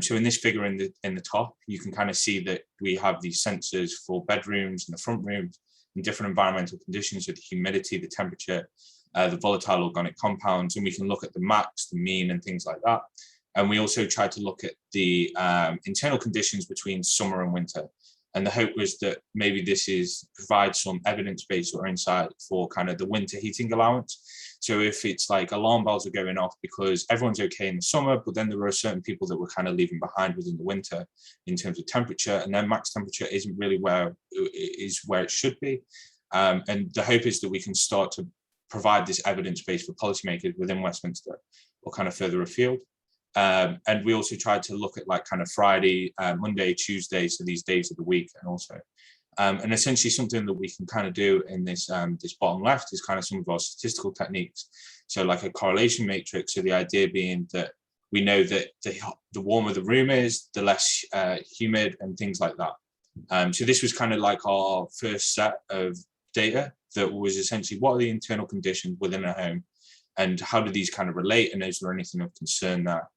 So in this figure in the top, you can kind of see that we have these sensors for bedrooms and the front rooms in different environmental conditions, so the humidity, the temperature, the volatile organic compounds, and we can look at the max, the mean, and things like that. And we also try to look at the internal conditions between summer and winter. And the hope was that maybe this provides some evidence-based or insight for kind of the winter heating allowance. So if it's like alarm bells are going off because everyone's okay in the summer, but then there are certain people that we're kind of leaving behind within the winter in terms of temperature, and then max temperature isn't really where it should be. And the hope is that we can start to provide this evidence base for policymakers within Westminster or kind of further afield. And we also tried to look at like kind of Friday, Monday, Tuesday, so these days of the week, and also, and essentially something that we can kind of do in this this bottom left is kind of some of our statistical techniques. So like a correlation matrix. So the idea being that we know that the warmer the room is, the less humid and things like that. So this was kind of like our first set of data that was essentially what are the internal conditions within a home and how do these kind of relate, and is there anything of concern there?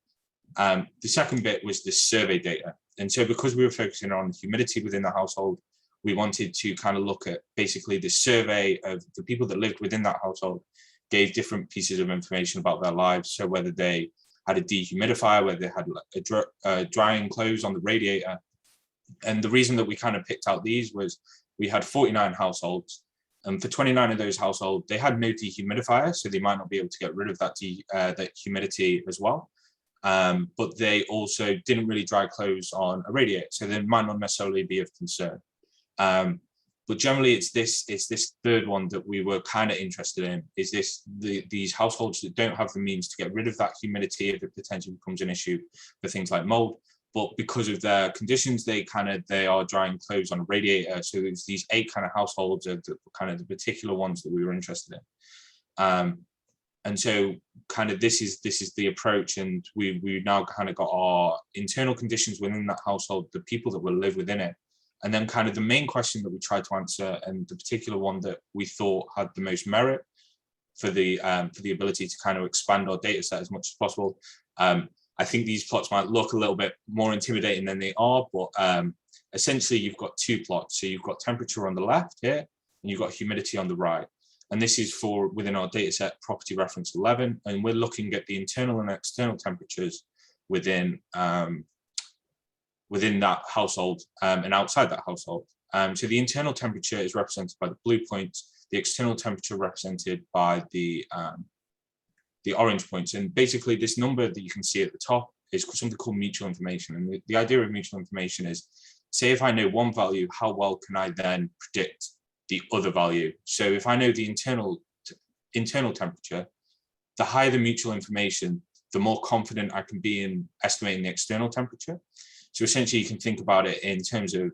The second bit was the survey data. And so because we were focusing on humidity within the household, we wanted to kind of look at basically the survey of the people that lived within that household, gave different pieces of information about their lives. So whether they had a dehumidifier, whether they had drying clothes on the radiator. And the reason that we kind of picked out these was we had 49 households. And for 29 of those households, they had no dehumidifier, so they might not be able to get rid of that humidity as well. But they also didn't really dry clothes on a radiator, so they might not necessarily be of concern. But generally, it's this third one that we were kind of interested in, is these households that don't have the means to get rid of that humidity if it potentially becomes an issue for things like mold. But because of their conditions, they are drying clothes on a radiator. So there's these 8 kind of households are kind of the particular ones that we were interested in. And so kind of this is the approach, and we now kind of got our internal conditions within that household, the people that will live within it. And then kind of the main question that we tried to answer, and the particular one that we thought had the most merit for the ability to kind of expand our data set as much as possible. I think these plots might look a little bit more intimidating than they are, but essentially you've got 2 plots. So you've got temperature on the left here, and you've got humidity on the right. And this is for within our data set property reference 11, and we're looking at the internal and external temperatures within that household and outside that household. So the internal temperature is represented by the blue points, the external temperature represented by the orange points. And basically this number that you can see at the top is something called mutual information. And the idea of mutual information is, say if I know one value, how well can I then predict the other value? So if I know the internal temperature, the higher the mutual information, the more confident I can be in estimating the external temperature. So essentially you can think about it in terms of,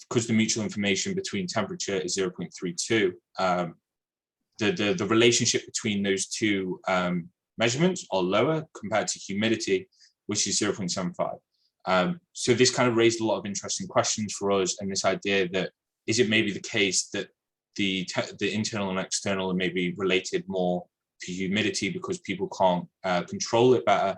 because the mutual information between temperature is 0.32, the relationship between those 2 measurements are lower compared to humidity, which is 0.75. So this kind of raised a lot of interesting questions for us, and this idea that, is it maybe the case that the internal and external are maybe related more to humidity because people can't control it better,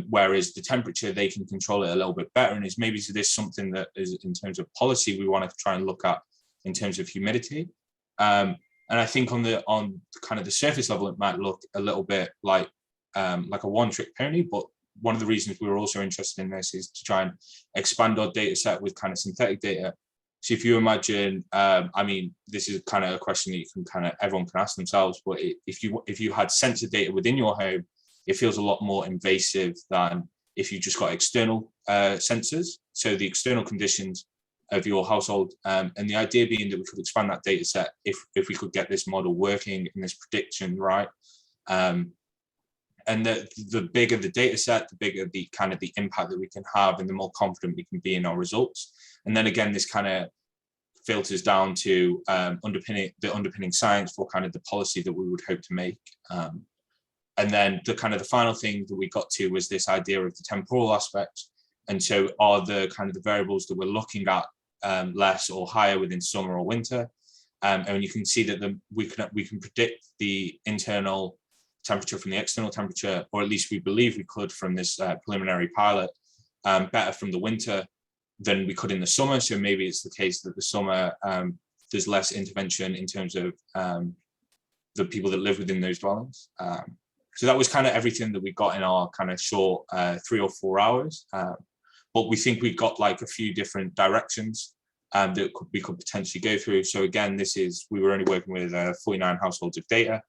whereas the temperature, they can control it a little bit better, and is maybe this something that is, in terms of policy, we want to try and look at in terms of humidity. And I think on kind of the surface level, it might look a little bit like a one-trick pony, but one of the reasons we were also interested in this is to try and expand our data set with kind of synthetic data. So if you imagine, I mean, this is kind of a question that you can everyone can ask themselves, but if you had sensor data within your home, it feels a lot more invasive than if you just got external sensors. So the external conditions of your household, and the idea being that we could expand that data set if we could get this model working and this prediction right. And the bigger the data set, the bigger the kind of the impact that we can have, and the more confident we can be in our results. And then again, this kind of filters down to underpinning science for kind of the policy that we would hope to make. And then the final thing that we got to was this idea of the temporal aspect. And so are the kind of the variables that we're looking at less or higher within summer or winter? And you can see that we can predict the internal temperature from the external temperature, or at least we believe we could from this preliminary pilot, better from the winter than we could in the summer. So maybe it's the case that the summer there's less intervention in terms of the people that live within those dwellings. So that was kind of everything that we got in our kind of short 3 or 4 hours. But we think we've got like a few different directions that we could potentially go through. So again, we were only working with 49 households of data,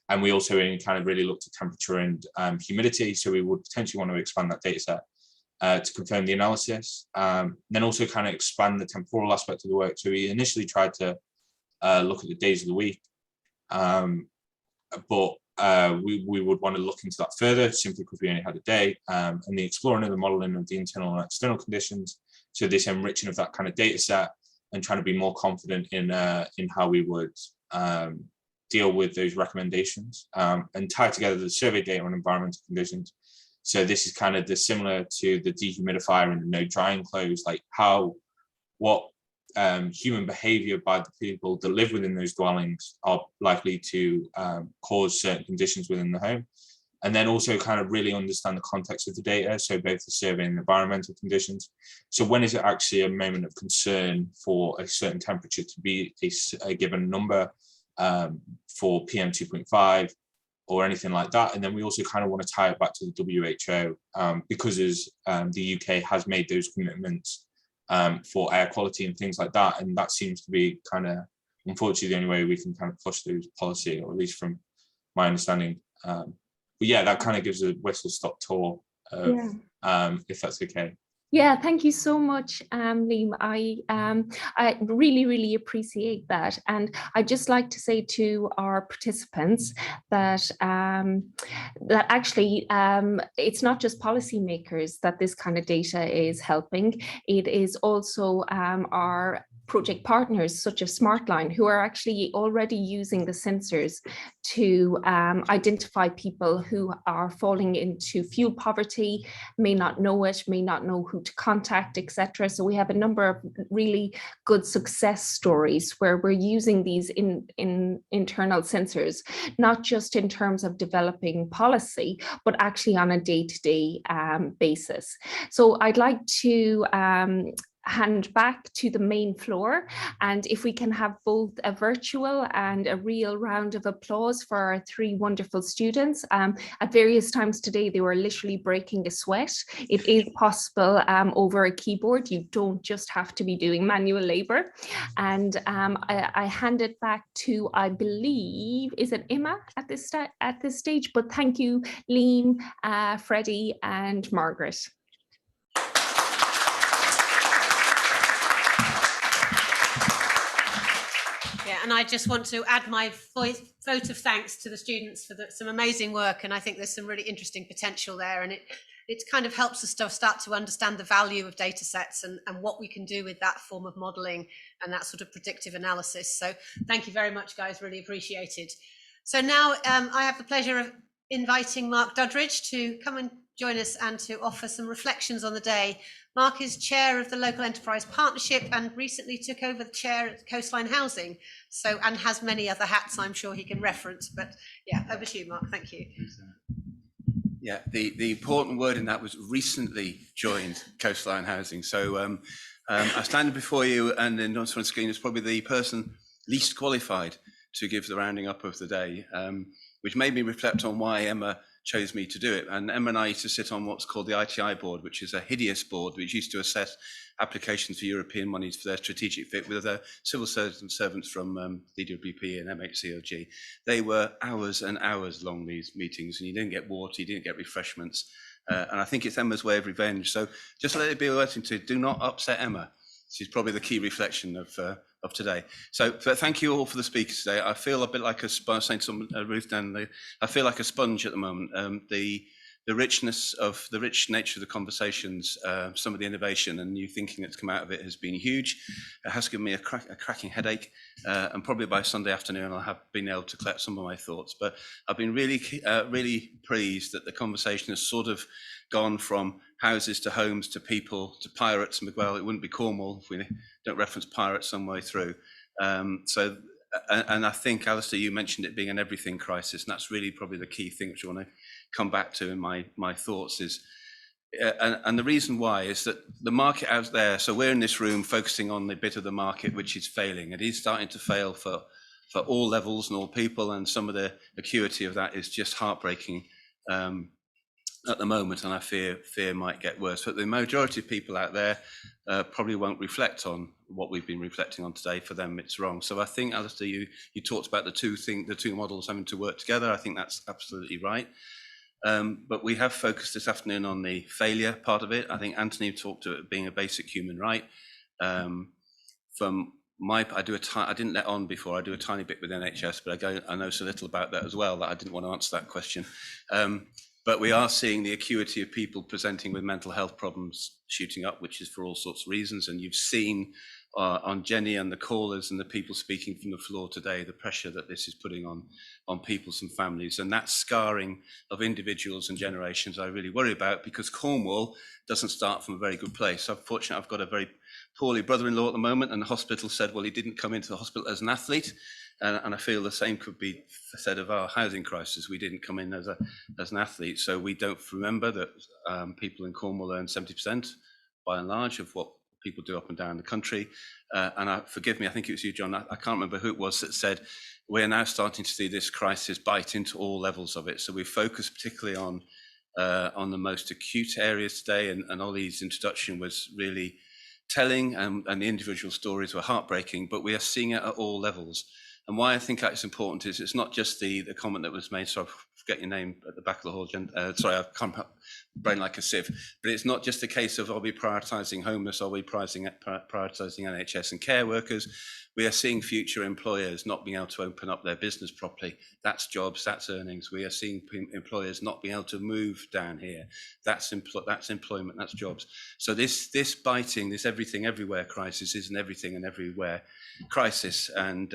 and we also kind of really looked at temperature and humidity. So we would potentially want to expand that data set to confirm the analysis. Then also kind of expand the temporal aspect of the work. So we initially tried to look at the days of the week, but we would want to look into that further, simply because we only had a day, and the exploring of the modeling of the internal and external conditions. So this enriching of that kind of data set and trying to be more confident in how we would deal with those recommendations, and tie together the survey data on environmental conditions. So this is kind of similar to the dehumidifier and the no drying clothes, like what human behavior by the people that live within those dwellings are likely to cause certain conditions within the home. And then also kind of really understand the context of the data, so both the survey and environmental conditions. So when is it actually a moment of concern for a certain temperature to be a given number for PM 2.5 or anything like that? And then we also kind of want to tie it back to the WHO, because as the UK has made those commitments for air quality and things like that, and that seems to be kind of, unfortunately, the only way we can kind of push those policy, or at least from my understanding. But yeah, that kind of gives a whistle-stop tour of, if that's okay. Yeah, thank you so much, Liam. I really, really appreciate that. And I'd just like to say to our participants that that actually it's not just policymakers that this kind of data is helping. It is also our project partners such as Smartline, who are actually already using the sensors to identify people who are falling into fuel poverty, may not know it, may not know who to contact, etc. So we have a number of really good success stories where we're using these in internal sensors, not just in terms of developing policy, but actually on a day-to-day basis. So I'd like to hand back to the main floor, and if we can have both a virtual and a real round of applause for our three wonderful students. At various times today they were literally breaking a sweat. It is possible over a keyboard. You don't just have to be doing manual labor. And I hand it back to, I believe, is it Emma at this stage? But thank you, Liam, Freddie and Margaret. Yeah, and I just want to add my vote of thanks to the students for some amazing work, and I think there's some really interesting potential there, and it kind of helps us to start to understand the value of data sets and what we can do with that form of modelling and that sort of predictive analysis. So thank you very much, guys, really appreciated. So now I have the pleasure of inviting Mark Doddridge to come and join us and to offer some reflections on the day. Mark is chair of the Local Enterprise Partnership and recently took over the chair at Coastline Housing, and has many other hats I'm sure he can reference. But yeah, over to you, Mark. Thank you. Yeah, the important word in that was recently joined Coastline Housing. So I'm standing before you, and then on the screen is probably the person least qualified to give the rounding up of the day, which made me reflect on why Emma chose me to do it. And Emma and I used to sit on what's called the ITI board, which is a hideous board which used to assess applications for European monies for their strategic fit with other civil servants from DWP and MHCOG. They were hours and hours long, these meetings, and you didn't get water, you didn't get refreshments. And I think it's Emma's way of revenge. So just let it be a lesson to do not upset Emma. She's probably the key reflection of today. So thank you all for the speakers today. I feel a bit like a sponge, saying something, Ruth down there. I feel like a sponge at the moment. The rich nature of the conversations, some of the innovation and new thinking that's come out of it has been huge. It has given me a cracking headache, and probably by Sunday afternoon I'll have been able to collect some of my thoughts. But I've been really pleased that the conversation has sort of gone from houses to homes to people to pirates. Well, it wouldn't be Cornwall if we don't reference pirates some way through. And I think, Alistair, you mentioned it being an everything crisis, and that's really probably the key thing which I want to come back to in my thoughts is, and the reason why is that the market out there, so we're in this room focusing on the bit of the market which is failing. It is starting to fail for all levels and all people, and some of the acuity of that is just heartbreaking. at the moment, and I fear might get worse. But the majority of people out there probably won't reflect on what we've been reflecting on today. For them, it's wrong. So I think, Alistair, you talked about the two models having to work together. I think that's absolutely right. But we have focused this afternoon on the failure part of it. I think Anthony talked to it being a basic human right. From I didn't let on before. I do a tiny bit with NHS, but I know so little about that as well that I didn't want to answer that question. But we are seeing the acuity of people presenting with mental health problems shooting up, which is for all sorts of reasons. And you've seen on Jenny and the callers and the people speaking from the floor today, the pressure that this is putting on peoples and families. And that scarring of individuals and generations I really worry about, because Cornwall doesn't start from a very good place. Unfortunately, I've got a very poorly brother-in-law at the moment, and the hospital said, well, he didn't come into the hospital as an athlete. And I feel the same could be said of our housing crisis. We didn't come in as an athlete. So we don't remember that people in Cornwall earn 70% by and large of what people do up and down the country. Forgive me, I think it was you, John, I can't remember who it was that said, we're now starting to see this crisis bite into all levels of it. So we focus particularly on the most acute areas today, and Ollie's introduction was really telling, and the individual stories were heartbreaking, but we are seeing it at all levels. And why I think that's important is it's not just the comment that was made, so I forget your name at the back of the hall, sorry, I've come brain like a sieve, but it's not just a case of, are we prioritising homeless, are we prioritising NHS and care workers? We are seeing future employers not being able to open up their business properly. That's jobs, that's earnings. We are seeing employers not being able to move down here. That's employment, that's jobs. So this biting, this everything everywhere crisis is an everything and everywhere crisis. And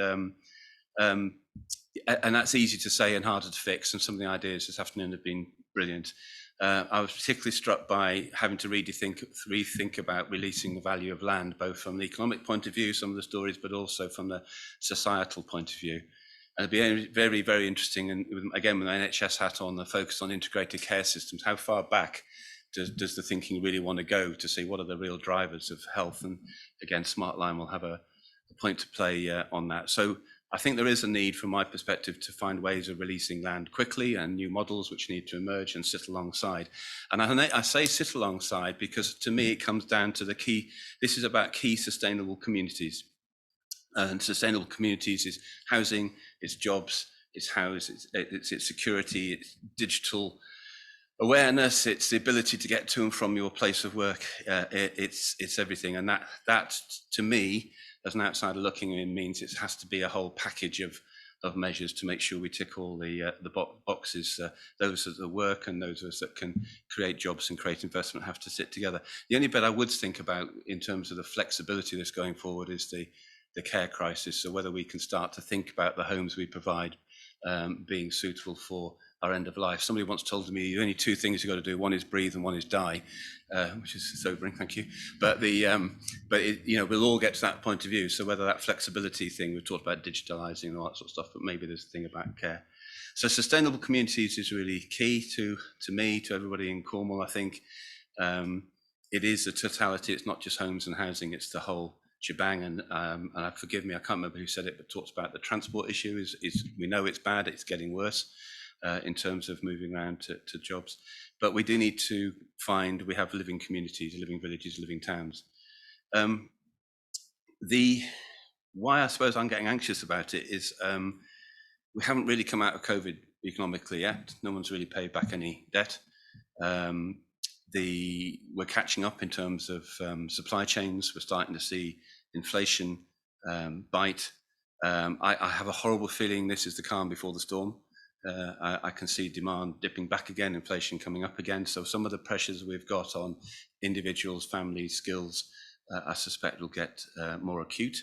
that's easy to say and harder to fix. And some of the ideas this afternoon have been brilliant. I was particularly struck by having to rethink about releasing the value of land, both from the economic point of view, some of the stories, but also from the societal point of view. And it'd be very, very interesting, and again, with the NHS hat on, the focus on integrated care systems, how far back does the thinking really want to go to see what are the real drivers of health? And again, Smartline will have a point to play on that. So I think there is a need, from my perspective, to find ways of releasing land quickly and new models which need to emerge and sit alongside. And I say sit alongside because, to me, it comes down to the key. This is about key sustainable communities. And sustainable communities is housing, it's jobs, it's it's security, it's digital awareness, it's the ability to get to and from your place of work. It's everything. And that to me, as an outsider looking in, means it has to be a whole package of measures to make sure we tick all the boxes. Those that work and those of us that can create jobs and create investment have to sit together. The only bit I would think about in terms of the flexibility that's going forward is the care crisis. So whether we can start to think about the homes we provide being suitable for our end of life. Somebody once told me, only two things you've got to do. One is breathe and one is die, which is sobering, thank you. But we'll all get to that point of view. So whether that flexibility thing, we've talked about digitalizing and all that sort of stuff, but maybe there's a thing about care. So sustainable communities is really key to me, to everybody in Cornwall. I think it is a totality. It's not just homes and housing, it's the whole shebang. And forgive me, I can't remember who said it, but talks about the transport issue is we know it's bad, it's getting worse. In terms of moving around to jobs. But we do need to we have living communities, living villages, living towns. Why I suppose I'm getting anxious about it is we haven't really come out of COVID economically yet. No one's really paid back any debt. We're catching up in terms of supply chains. We're starting to see inflation bite. I have a horrible feeling this is the calm before the storm. I can see demand dipping back again, inflation coming up again. So some of the pressures we've got on individuals, families, skills, I suspect will get more acute.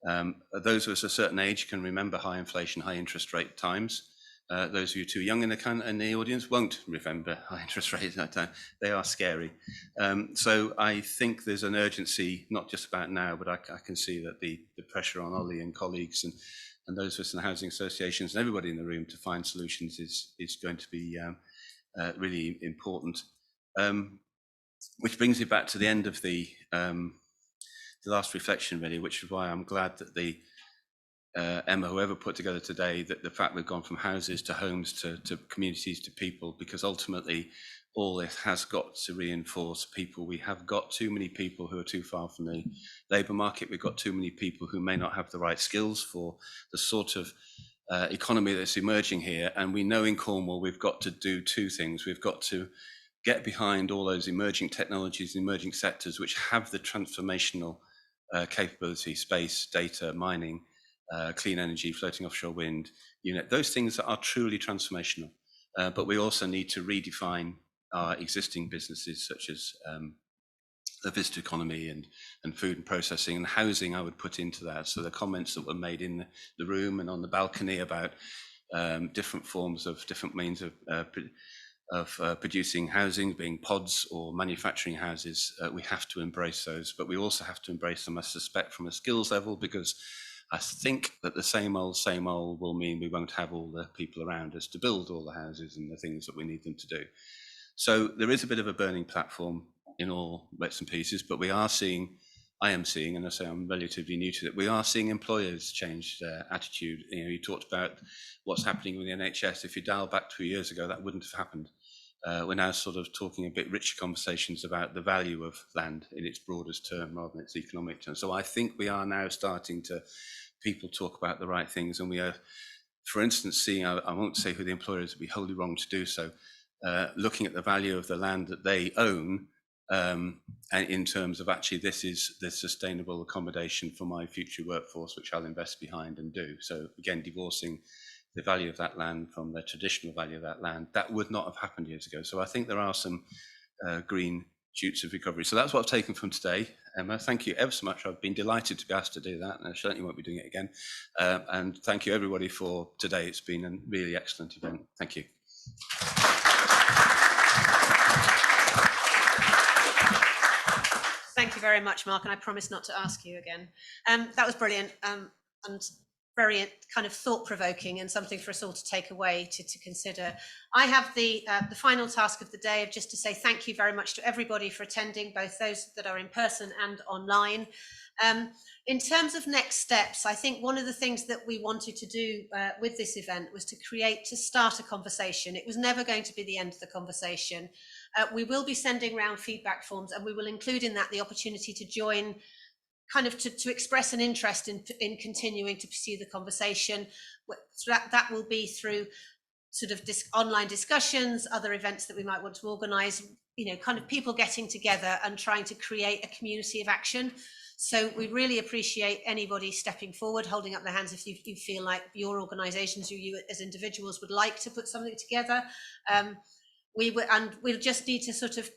Those of us a certain age can remember high inflation, high interest rate times. Those of you too young in the audience won't remember high interest rates at that time. They are scary. So I think there's an urgency, not just about now, but I can see that the pressure on Ollie and colleagues and those of us in the housing associations and everybody in the room to find solutions is going to be really important. Which brings me back to the end of the last reflection, really, which is why I'm glad that Emma, whoever put together today, that the fact we've gone from houses to homes to communities to people, because ultimately all this has got to reinforce people. We have got too many people who are too far from the labour market. We've got too many people who may not have the right skills for the sort of economy that's emerging here. And we know in Cornwall we've got to do two things. We've got to get behind all those emerging technologies, emerging sectors which have the transformational capability, space, data, mining, clean energy, floating offshore wind, those things that are truly transformational. But we also need to redefine our existing businesses, such as the visitor economy and food and processing and housing. I would put into that. So the comments that were made in the room and on the balcony about different forms of different means of producing housing, being pods or manufacturing houses, we have to embrace those, but we also have to embrace them, I suspect, from a skills level, because I think that the same old will mean we won't have all the people around us to build all the houses and the things that we need them to do. So there is a bit of a burning platform in all bits and pieces, but I am seeing, and I say I'm relatively new to it, we are seeing employers change their attitude. You talked about what's happening with the NHS. If you dial back 2 years ago, that wouldn't have happened. We're now sort of talking a bit richer conversations about the value of land in its broadest term rather than its economic term. So I think we are now starting to people talk about the right things, and we are, for instance, seeing, I won't say who the employers, would be wholly wrong to do so, looking at the value of the land that they own, and in terms of actually this is the sustainable accommodation for my future workforce, which I'll invest behind and do. So again, divorcing the value of that land from the traditional value of that land, that would not have happened years ago. So I think there are some green shoots of recovery. So that's what I've taken from today. Emma, thank you ever so much. I've been delighted to be asked to do that, and I certainly won't be doing it again. And thank you everybody for today. It's been a really excellent event. Thank you. Thank you very much, Mark, and I promise not to ask you again. That was brilliant and very kind of thought-provoking and something for us all to take away to consider. I have the final task of the day of just to say thank you very much to everybody for attending, both those that are in person and online. In terms of next steps, I think one of the things that we wanted to do with this event was to start a conversation. It was never going to be the end of the conversation. We will be sending around feedback forms, and we will include in that the opportunity to join, kind of to express an interest in continuing to pursue the conversation. So that will be through sort of online discussions, other events that we might want to organise, kind of people getting together and trying to create a community of action. So we really appreciate anybody stepping forward, holding up their hands if you feel like your organisations or you as individuals would like to put something together. We'll just need to sort of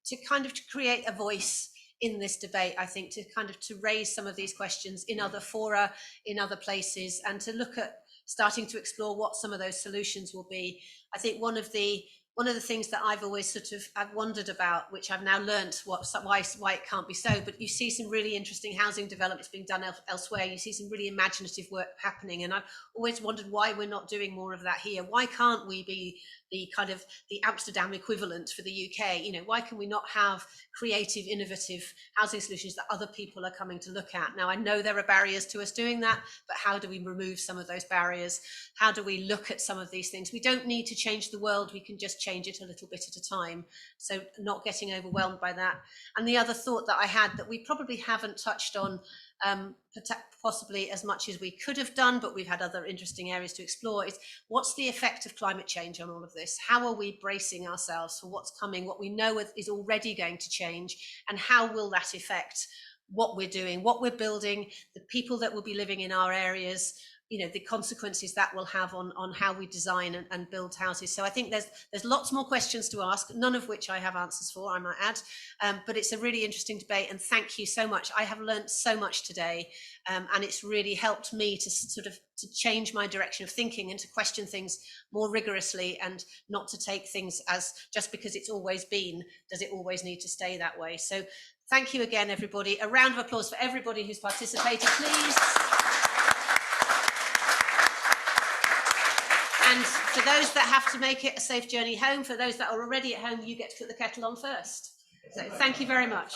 to kind of create a voice in this debate, I think, to raise some of these questions in other fora, in other places, and to look at starting to explore what some of those solutions will be. I think one of the things that I've always I've wondered about, which I've now learnt why it can't be so, but you see some really interesting housing developments being done elsewhere. You see some really imaginative work happening, and I've always wondered why we're not doing more of that here. Why can't we be the kind of the Amsterdam equivalent for the UK? Why can we not have creative, innovative housing solutions that other people are coming to look at? Now, I know there are barriers to us doing that, but how do we remove some of those barriers? How do we look at some of these things? We don't need to change the world. We can just change it a little bit at a time. So not getting overwhelmed by that. And the other thought that I had that we probably haven't touched on possibly as much as we could have done, but we've had other interesting areas to explore, is what's the effect of climate change on all of this? How are we bracing ourselves for what's coming, what we know is already going to change, and how will that affect what we're doing, what we're building, the people that will be living in our areas, the consequences that will have on how we design and build houses. So I think there's lots more questions to ask, none of which I have answers for, I might add, but it's a really interesting debate, and thank you so much. I have learned so much today, and it's really helped me to change my direction of thinking and to question things more rigorously, and not to take things as just because it's always been, does it always need to stay that way? So thank you again, everybody. A round of applause for everybody who's participated, please. And for those that have to make it a safe journey home, for those that are already at home, you get to put the kettle on first. So thank you very much.